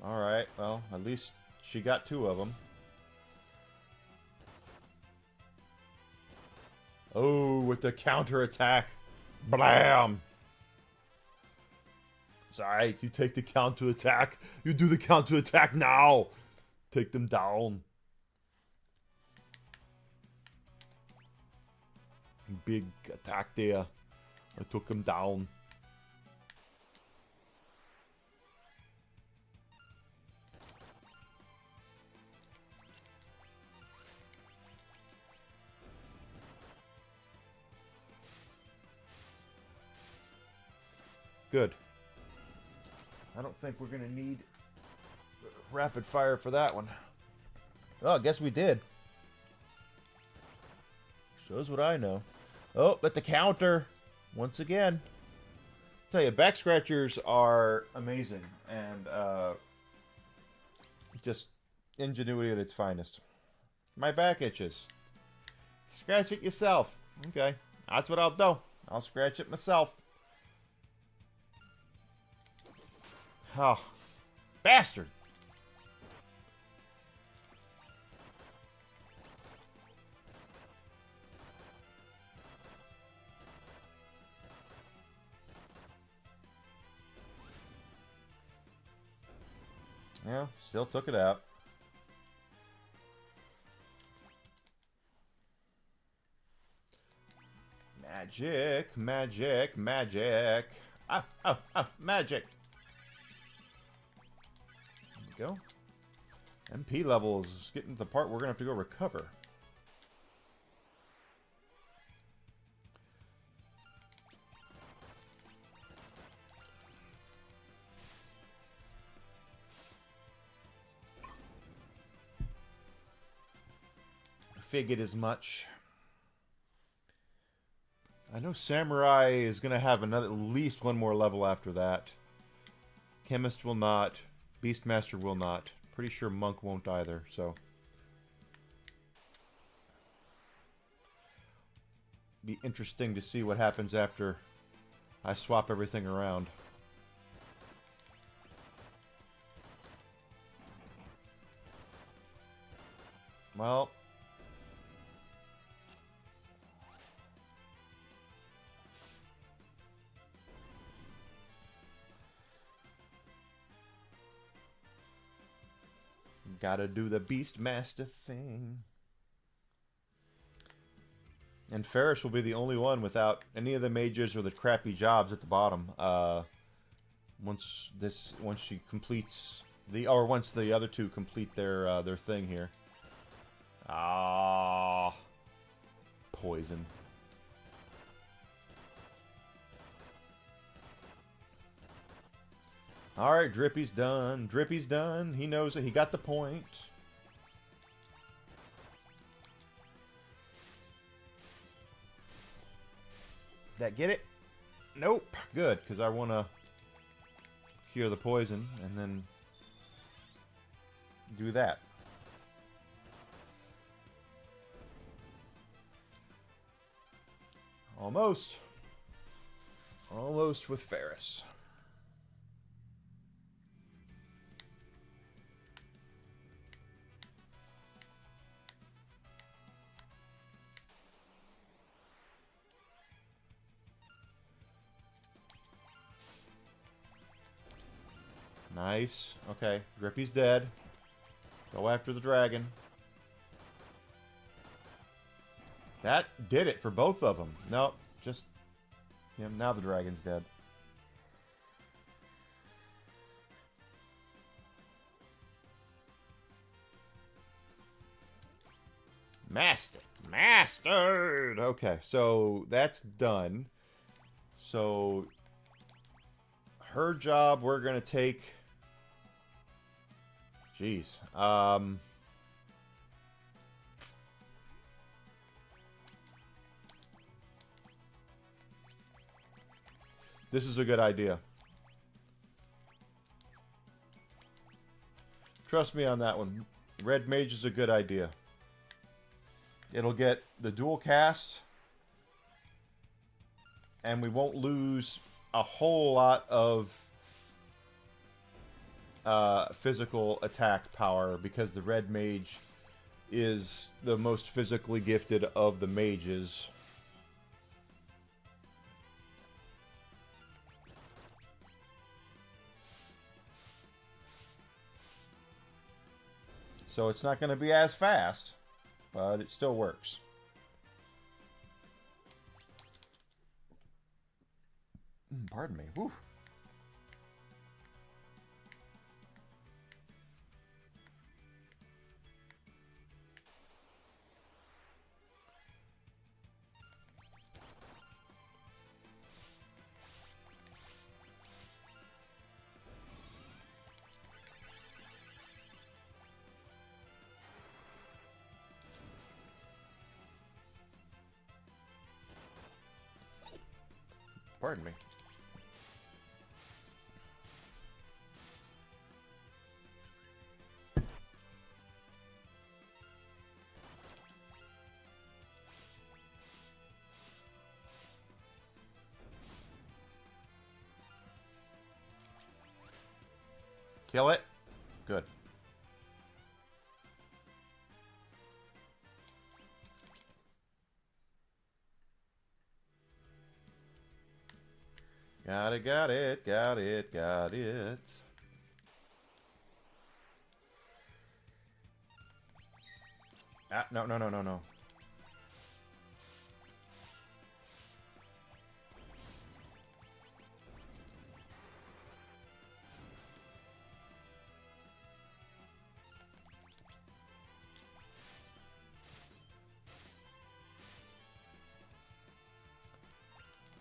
Speaker 1: Alright, well, at least she got 2 of them. Oh, with the counterattack. Blam! It's alright, you take the counterattack. You do the counterattack now! Take them down. Big attack there. I took him down. Good. I don't think we're going to need rapid fire for that one. Oh, I guess we did. Shows what I know. Oh, but the counter. Once again. I'll tell you, back scratchers are amazing. And just ingenuity at its finest. My back itches. Scratch it yourself. Okay. That's what I'll do. I'll scratch it myself. Oh, bastard! Yeah, still took it out. Magic, magic, magic. Ah, oh, oh, magic. Go. MP levels is getting to the part we're gonna have to go recover. Figured as much. I know Samurai is gonna have another, at least one more level after that. Chemist will not. Beastmaster will not. Pretty sure Monk won't either, so. Be interesting to see what happens after I swap everything around. Well. Gotta do the Beastmaster thing. And Ferris will be the only one without any of the mages or the crappy jobs at the bottom. Once she completes once the other two complete their thing here. Ah, poison. Alright, Drippy's done. Drippy's done. He knows it. He got the point. Did that get it? Nope. Good, because I want to cure the poison and then do that. Almost. Almost with Ferris. Nice. Okay. Drippy's dead. Go after the dragon. That did it for both of them. Nope. Just... yeah, now the dragon's dead. Mastered! Okay, so that's done. So her job, we're going to take... Jeez. This is a good idea. Trust me on that one. Red Mage is a good idea. It'll get the dual cast, and we won't lose a whole lot of physical attack power because the Red Mage is the most physically gifted of the mages. So it's not going to be as fast, but it still works. Pardon me. Whew. Pardon me. Kill it. Good. Got it, got it, got it, got it. Ah, no, no, no, no, no.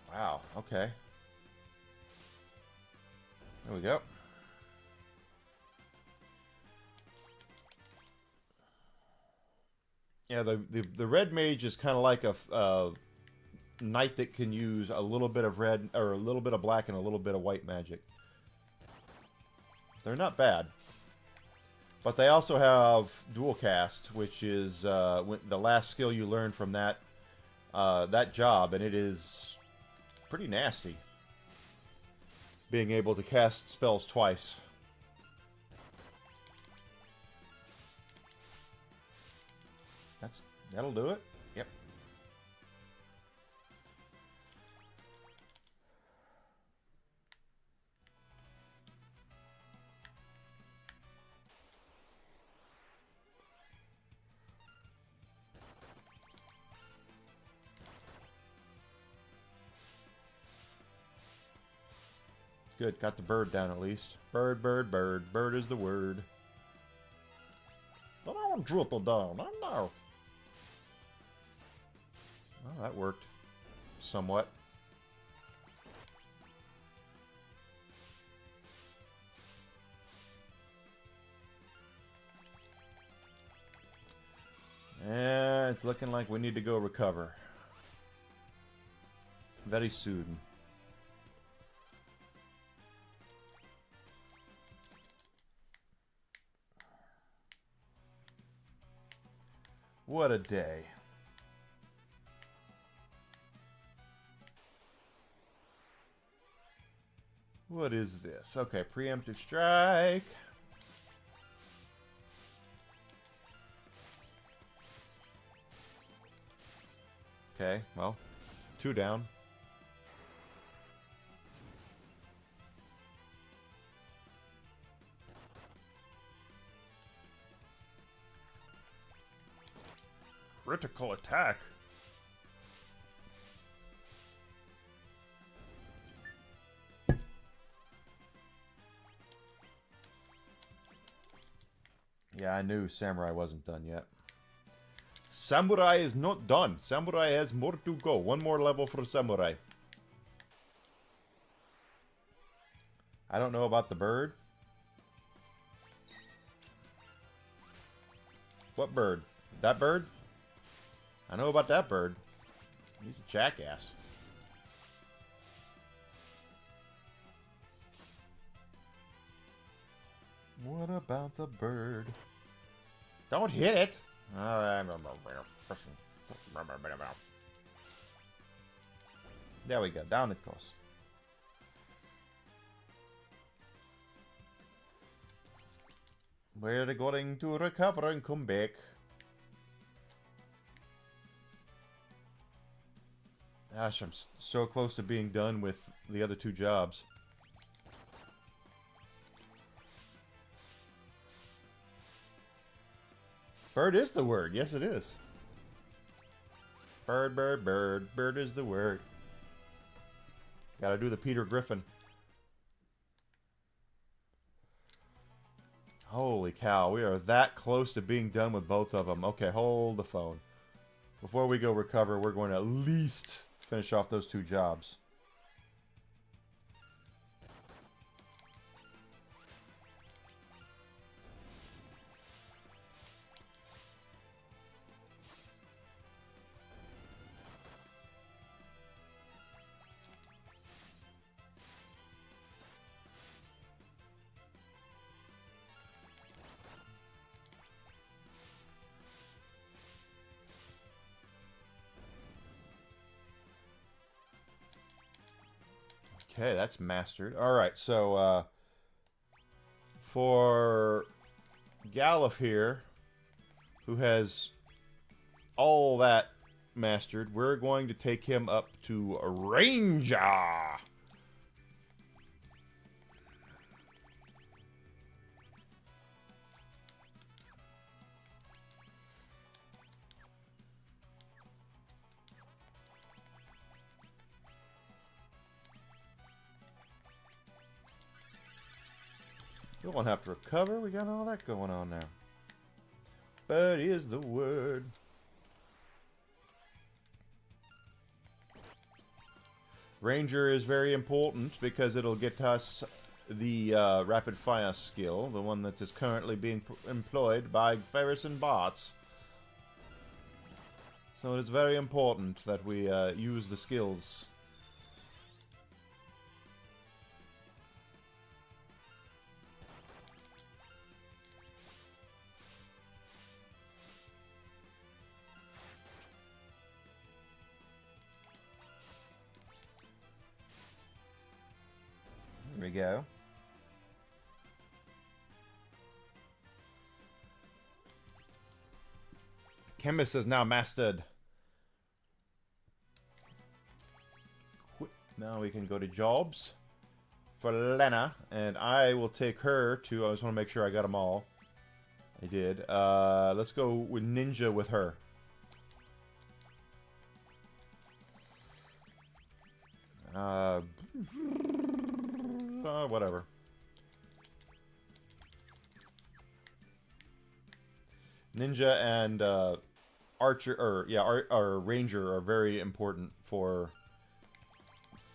Speaker 1: Wow, okay. There we go. Yeah, the red mage is kind of like a knight that can use a little bit of red or a little bit of black and a little bit of white magic. They're not bad, but they also have dual cast, which is the last skill you learn from that that job, and it is pretty nasty. Being able to cast spells twice. That'll do it. Yep. Good, got the bird down at least. Bird, bird, bird. Bird is the word. But I want to dribble down. I know. Well, that worked. Somewhat. And it's looking like we need to go recover. Very soon. What a day. What is this? Okay, preemptive strike. Okay, well, 2 down. Critical attack. Yeah, I knew Samurai wasn't done yet. Samurai is not done. Samurai has more to go. 1 more level for Samurai. I don't know about the bird. What bird? That bird? I know about that bird. He's a jackass. What about the bird? Don't hit it! There we go. Down it goes. We're going to recover and come back. Gosh, I'm so close to being done with the other two jobs. Bird is the word. Yes, it is. Bird, bird, bird. Bird is the word. Gotta do the Peter Griffin. Holy cow, we are that close to being done with both of them. Okay, hold the phone. Before we go recover, we're going to at least finish off those two jobs. Okay, that's mastered. Alright, so, for Galuf here, who has all that mastered, we're going to take him up to Ranger! We won't have to recover. We got all that going on now. But is the word. Ranger is very important because it'll get us the rapid fire skill, the one that is currently being employed by Ferris and bots. So it is very important that we use the skills. There we go. Chemist is now mastered. Now we can go to jobs for Lena, and I will take her to. I just want to make sure I got them all. I did. Let's go with Ninja with her. Whatever. Ninja and Archer, or yeah, our Ranger are very important for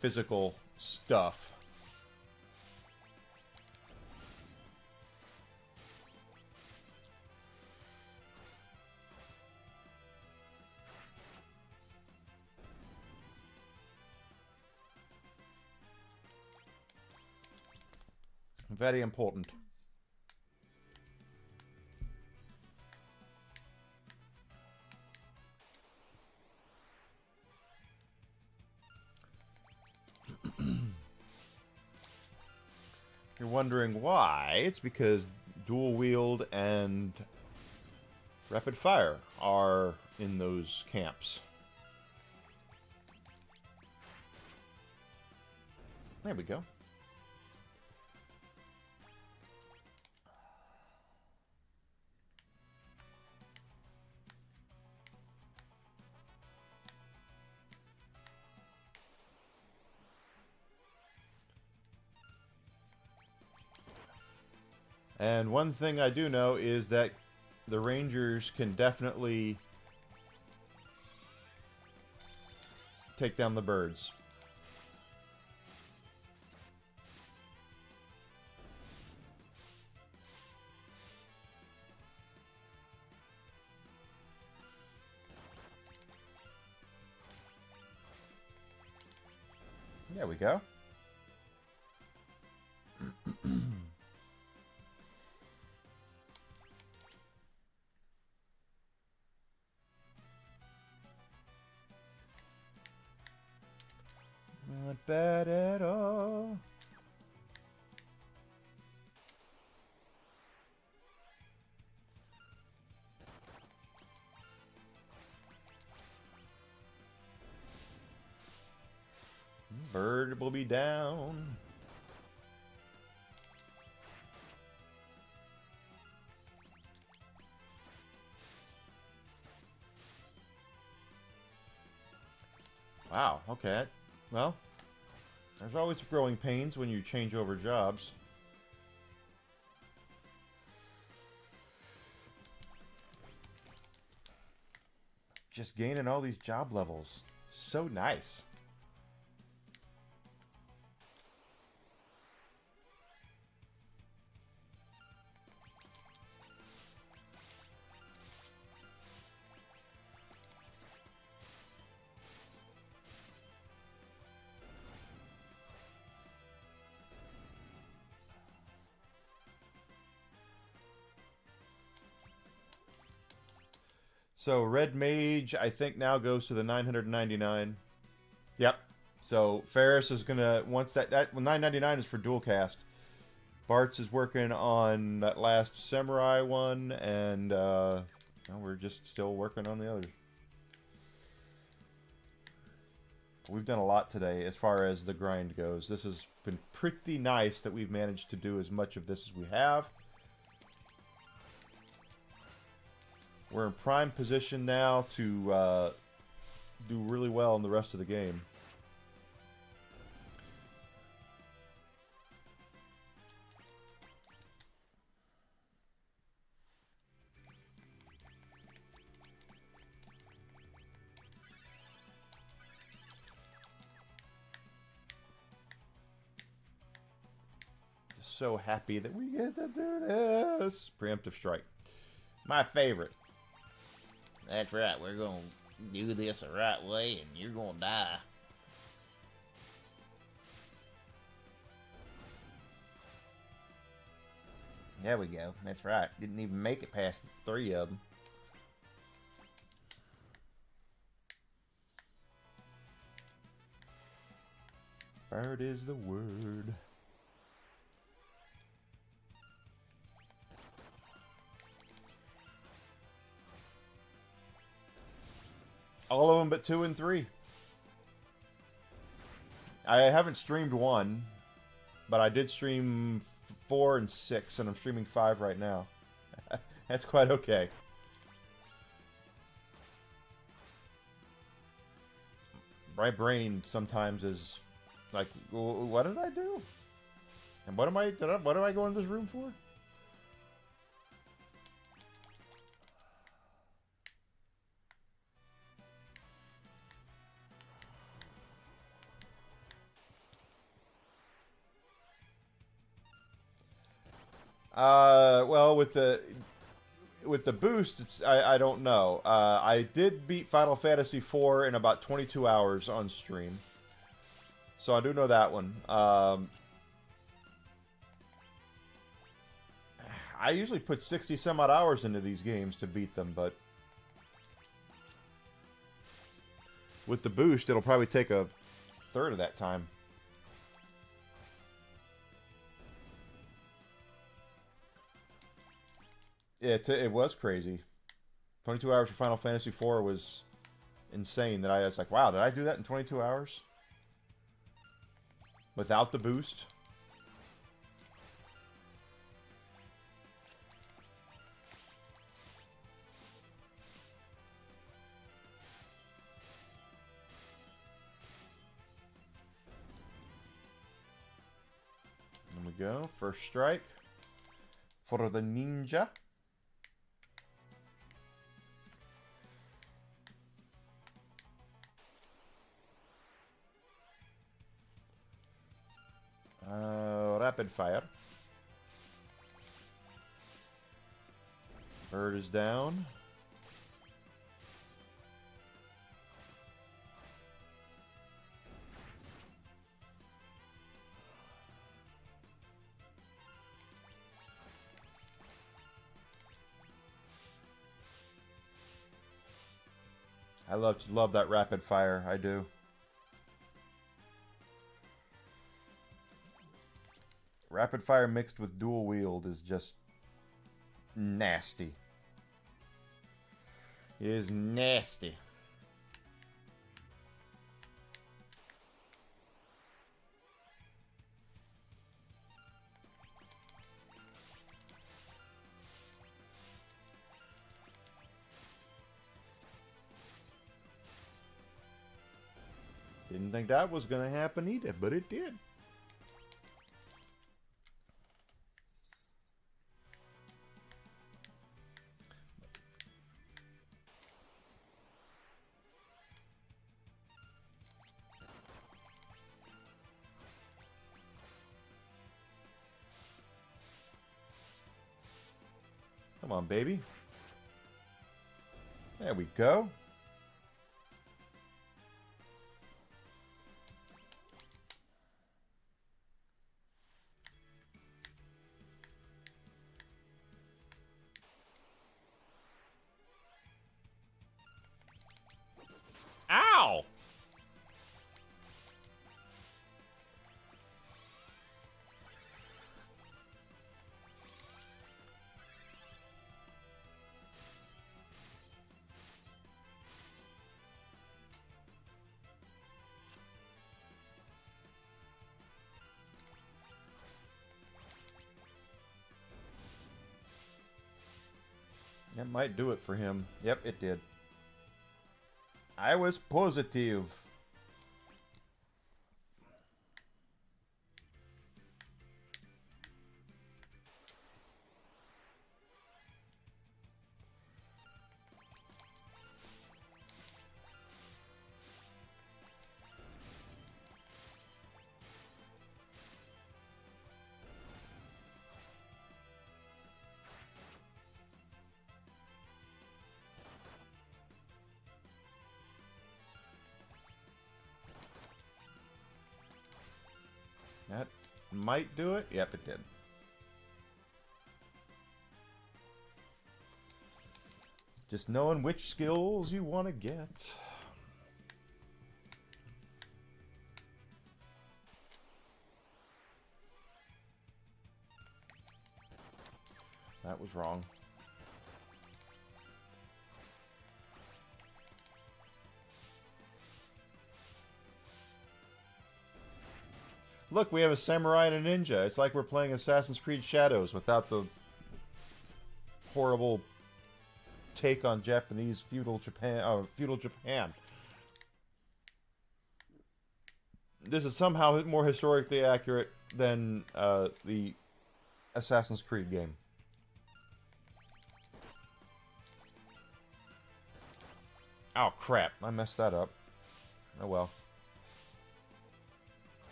Speaker 1: physical stuff. Very important. You're wondering why? It's because dual wield and rapid fire are in those camps. There we go. And one thing I do know is that the Rangers can definitely take down the birds. There we go. Not bad at all. Bird will be down. Wow, okay. Well, there's always growing pains when you change over jobs. Just gaining all these job levels. So nice. So Red Mage, I think now goes to the 999. Yep. So Ferris is gonna once that well, 999 is for dual cast. Bart's is working on that last Samurai one, and well, we're just still working on the others. We've done a lot today as far as the grind goes. This has been pretty nice that we've managed to do as much of this as we have. We're in prime position now to do really well in the rest of the game. Just so happy that we get to do this. Preemptive strike. My favorite.
Speaker 2: That's right, we're gonna do this the right way and you're gonna die.
Speaker 1: There we go. That's right. Didn't even make it past 3 of them. Bird is the word. All of them but 2 and 3. I haven't streamed 1, but I did stream 4 and 6, and I'm streaming 5 right now. That's quite okay. My brain sometimes is like, what did I do? And what am I go into this room for? Well, with the boost, it's I don't know. I did beat Final Fantasy IV in about 22 hours on stream, so I do know that one. I usually put 60 some odd hours into these games to beat them, but with the boost, it'll probably take a third of that time. It was crazy. 22 hours for Final Fantasy IV was insane. That I was like, wow, did I do that in 22 hours? Without the boost? There we go. First strike for the ninja. Rapid fire. Bird is down. I love that rapid fire. I do. Rapid fire mixed with dual wield is just nasty. It is nasty. Didn't think that was going to happen either, but it did. Come on, baby. There we go. Ow! That might do it for him. Yep, it did. I was positive. That might do it. Yep, it did. Just knowing which skills you want to get. That was wrong. Look, we have a samurai and a ninja. It's like we're playing Assassin's Creed Shadows without the horrible take on Japanese feudal Japan. This is somehow more historically accurate than the Assassin's Creed game. Oh crap! I messed that up. Oh well.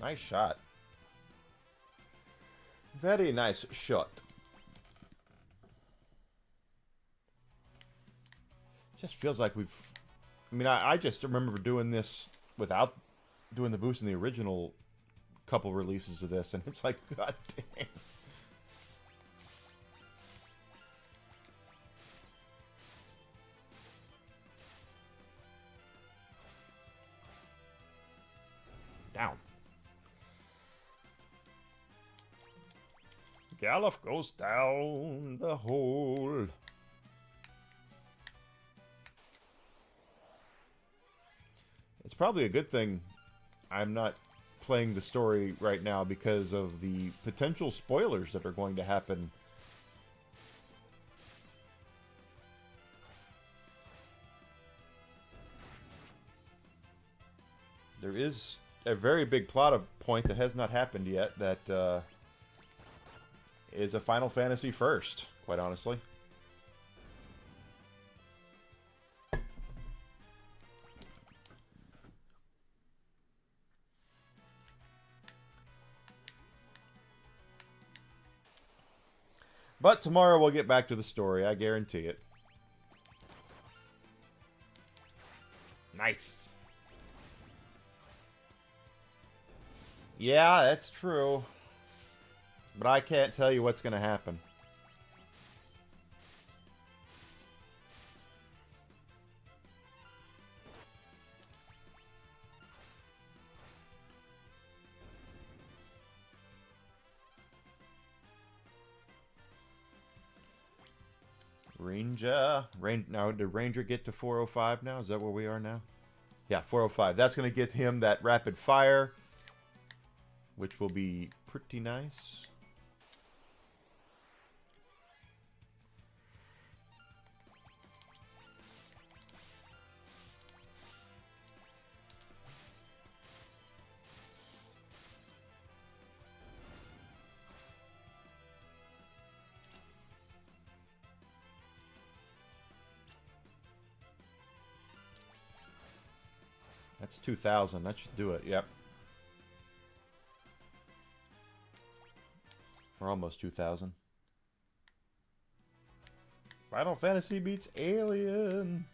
Speaker 1: Nice shot. Very nice shot. Just feels like we've... I mean, I just remember doing this without doing the boost in the original couple releases of this, and it's like, god dang. Down. Galuf goes down the hole. It's probably a good thing I'm not playing the story right now because of the potential spoilers that are going to happen. There is a very big plot point that has not happened yet that is a Final Fantasy first, quite honestly. But tomorrow we'll get back to the story, I guarantee it. Nice. Yeah, that's true. But I can't tell you what's going to happen. Now, did Ranger get to 405 now? Is that where we are now? Yeah, 405. That's going to get him that rapid fire, which will be pretty nice. That's 2,000. That should do it. Yep. We're almost 2,000. Final Fantasy beats Alien.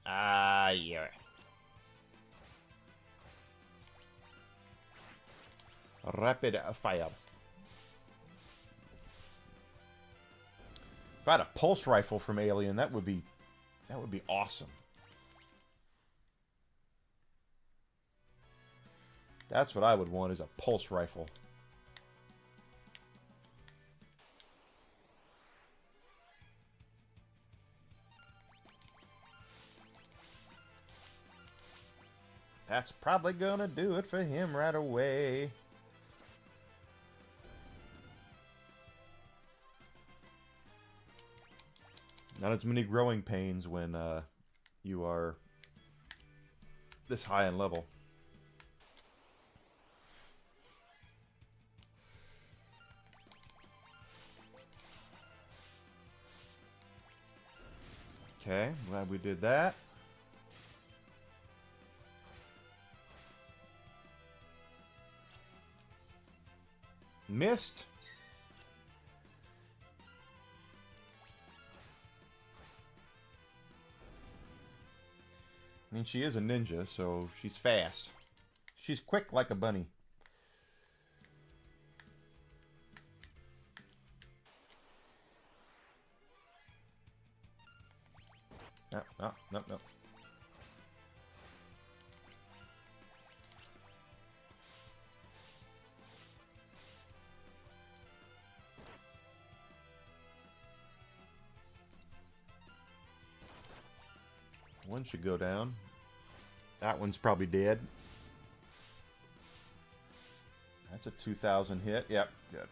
Speaker 1: Ah, yeah. Rapid fire. If I had a pulse rifle from Alien, that would be awesome. That's what I would want, is a pulse rifle. That's probably gonna do it for him right away. Not as many growing pains when you are this high in level. Okay, glad we did that. Missed. I mean, she is a ninja, so she's fast. She's quick like a bunny. No, no, no, no. One should go down. That one's probably dead. That's a 2,000 hit. Yep, good.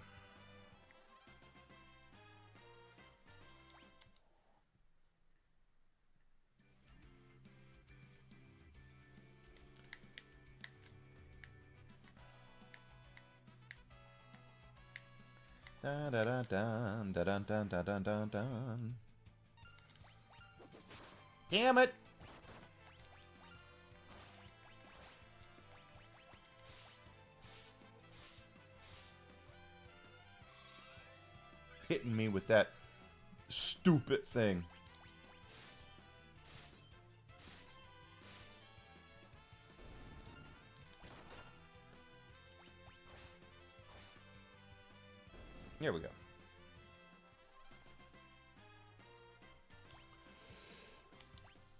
Speaker 1: Dun dun dun dun dun dun dun dun dun dun. Damn it! Hitting me with that stupid thing. Here we go.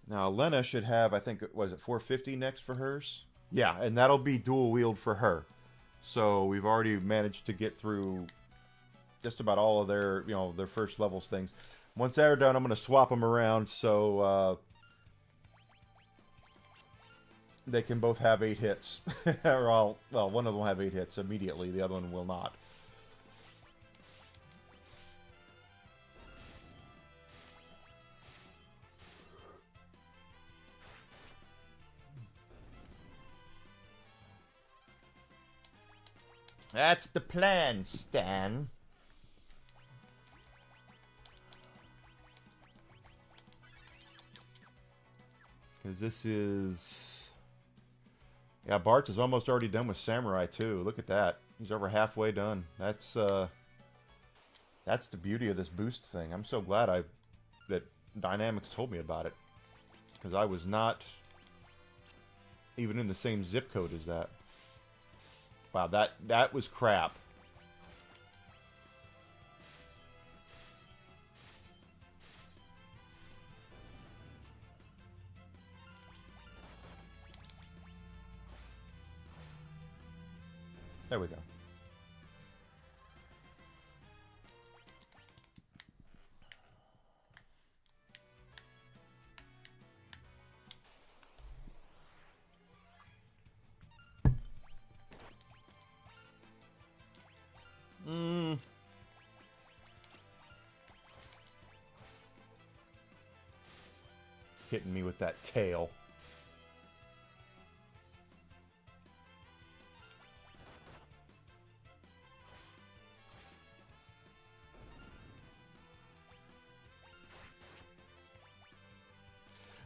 Speaker 1: Now, Lena should have, I think, what is it, 450 next for hers? Yeah, and that'll be dual wield for her. So we've already managed to get through just about all of their, their first levels things. Once they're done, I'm going to swap them around so they can both have 8 hits. Well, one of them will have 8 hits immediately. The other one will not. That's the plan, Stan. Because this is... Yeah, Bart's is almost already done with Samurai, too. Look at that. He's over halfway done. That's the beauty of this boost thing. I'm so glad that Dynamics told me about it. Because I was not even in the same zip code as that. Wow, that was crap. There we go. Hitting me with that tail.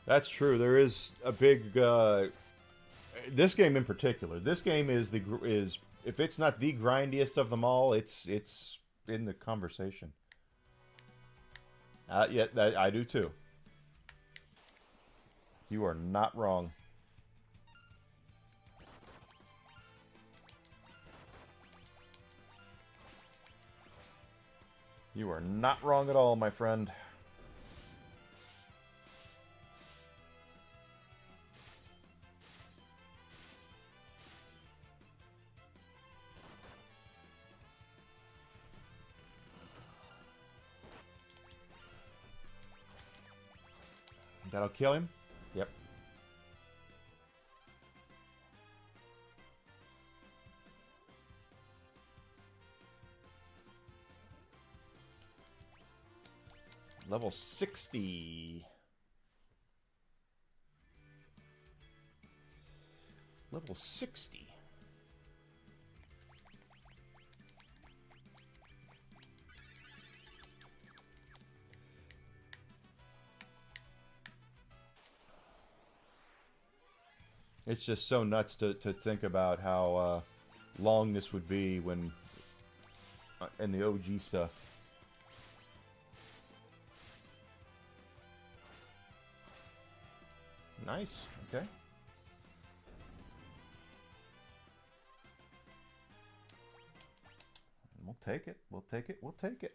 Speaker 1: That's true. There is a big this game in particular. This game is if it's not the grindiest of them all, it's in the conversation. Yeah, I do too. You are not wrong. You are not wrong at all, my friend. That'll kill him? Yep. Level 60. Level 60. It's just so nuts to think about how long this would be when in the OG stuff. Nice. Okay. We'll take it. We'll take it. We'll take it.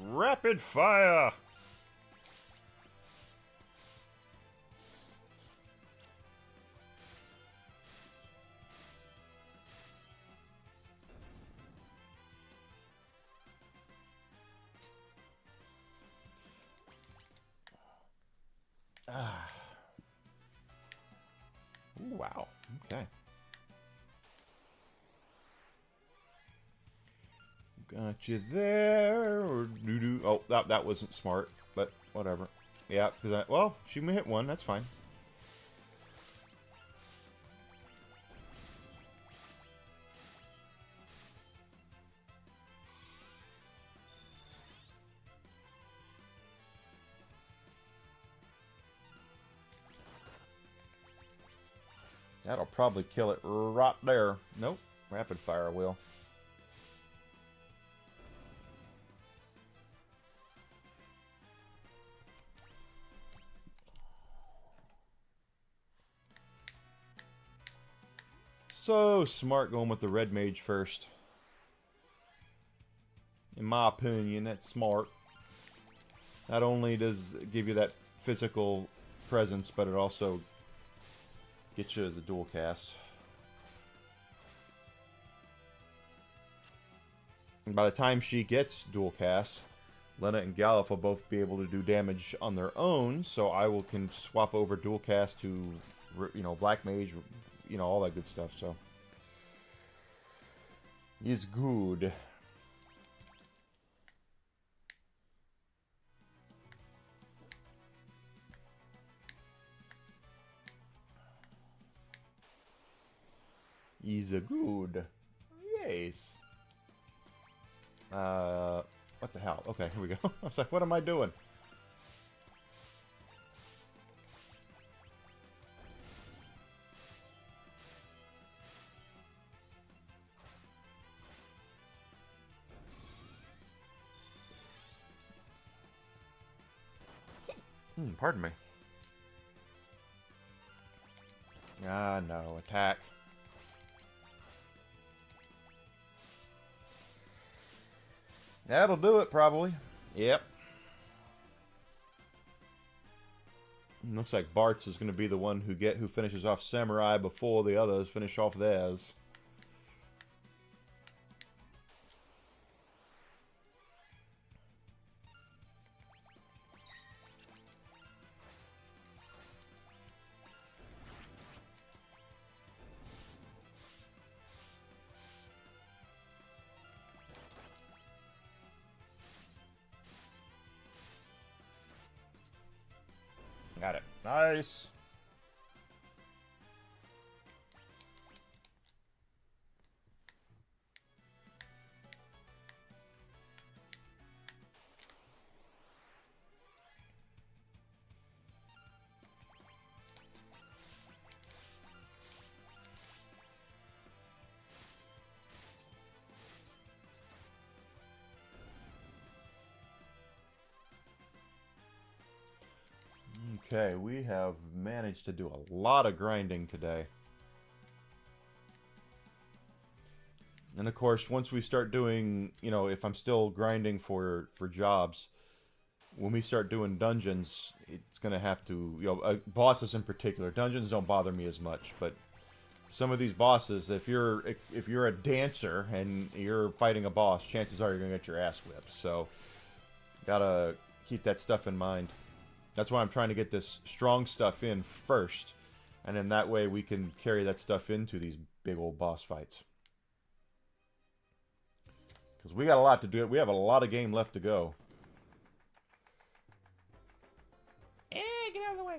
Speaker 1: Rapid fire! Ah. Ooh, wow. Okay. Got you there. Or doo-doo. Oh, that wasn't smart, but whatever. Yeah, because well, she hit one. That's fine. That'll probably kill it right there. Nope. Rapid fire will. So smart going with the red mage first. In my opinion, that's smart. Not only does it give you that physical presence, but it also gets you the dual cast. And by the time she gets dual cast, Lena and Galuf will both be able to do damage on their own, so I can swap over dual cast to, you know, black mage, you know, all that good stuff, so. Is good. Is a good. Yes. What the hell? Okay, here we go. I was like, what am I doing? Pardon me. Ah, no. Attack. That'll do it, probably. Yep. Looks like Bart's is going to be the one who finishes off Samurai before the others finish off theirs. Got it. Nice. Okay, we have managed to do a lot of grinding today. And of course, once we start doing, you know, if I'm still grinding for jobs, when we start doing dungeons, it's going to have to, you know, bosses in particular. Dungeons don't bother me as much, but some of these bosses, if you're a dancer and you're fighting a boss, chances are you're going to get your ass whipped. So, gotta keep that stuff in mind. That's why I'm trying to get this strong stuff in first, and then that way we can carry that stuff into these big old boss fights. Because we got a lot to do. We have a lot of game left to go.
Speaker 2: Hey, get out of the way.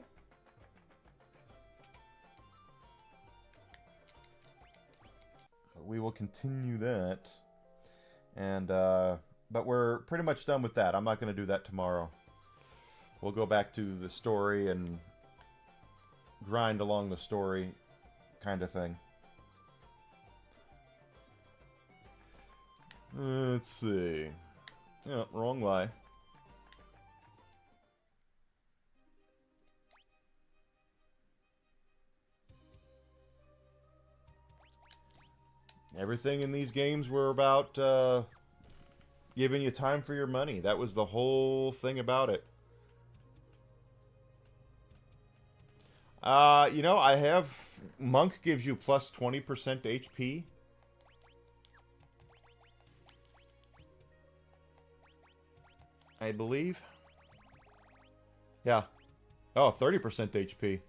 Speaker 1: We will continue that. And, but we're pretty much done with that. I'm not going to do that tomorrow. We'll go back to the story and grind along the story kind of thing. Let's see. Oh, wrong way. Everything in these games were about giving you time for your money. That was the whole thing about it. You know, I have... Monk gives you plus 20% HP. I believe. Yeah. Oh, 30% HP.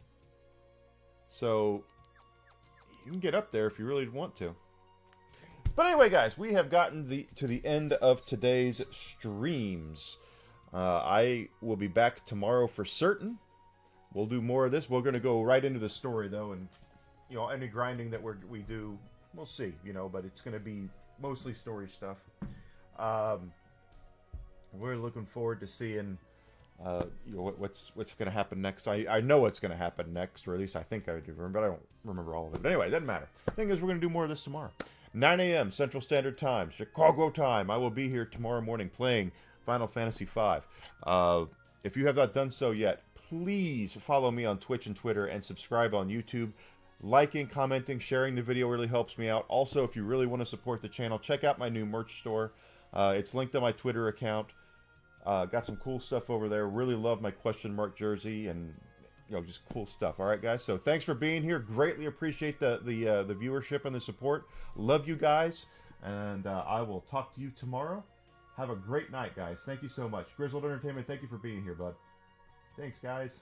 Speaker 1: So, you can get up there if you really want to. But anyway, guys, we have gotten to the end of today's streams. I will be back tomorrow for certain. We'll do more of this. We're going to go right into the story, though, and, you know, any grinding that we do, we'll see, you know, but it's going to be mostly story stuff. We're looking forward to seeing, you know, what's going to happen next. I know what's going to happen next, or at least I think I do remember, but I don't remember all of it. But anyway, it doesn't matter. The thing is, we're going to do more of this tomorrow. 9 a.m. Central Standard Time, Chicago time. I will be here tomorrow morning playing Final Fantasy V. If you have not done so yet, please follow me on Twitch and Twitter and subscribe on YouTube. Liking, commenting, sharing the video really helps me out. Also, if you really want to support the channel, check out my new merch store. It's linked on my Twitter account. Got some cool stuff over there. Really love my question mark jersey and, you know, just cool stuff. All right, guys. So thanks for being here. Greatly appreciate the viewership and the support. Love you guys, and I will talk to you tomorrow. Have a great night, guys. Thank you so much. Grizzled Entertainment, thank you for being here, bud. Thanks, guys.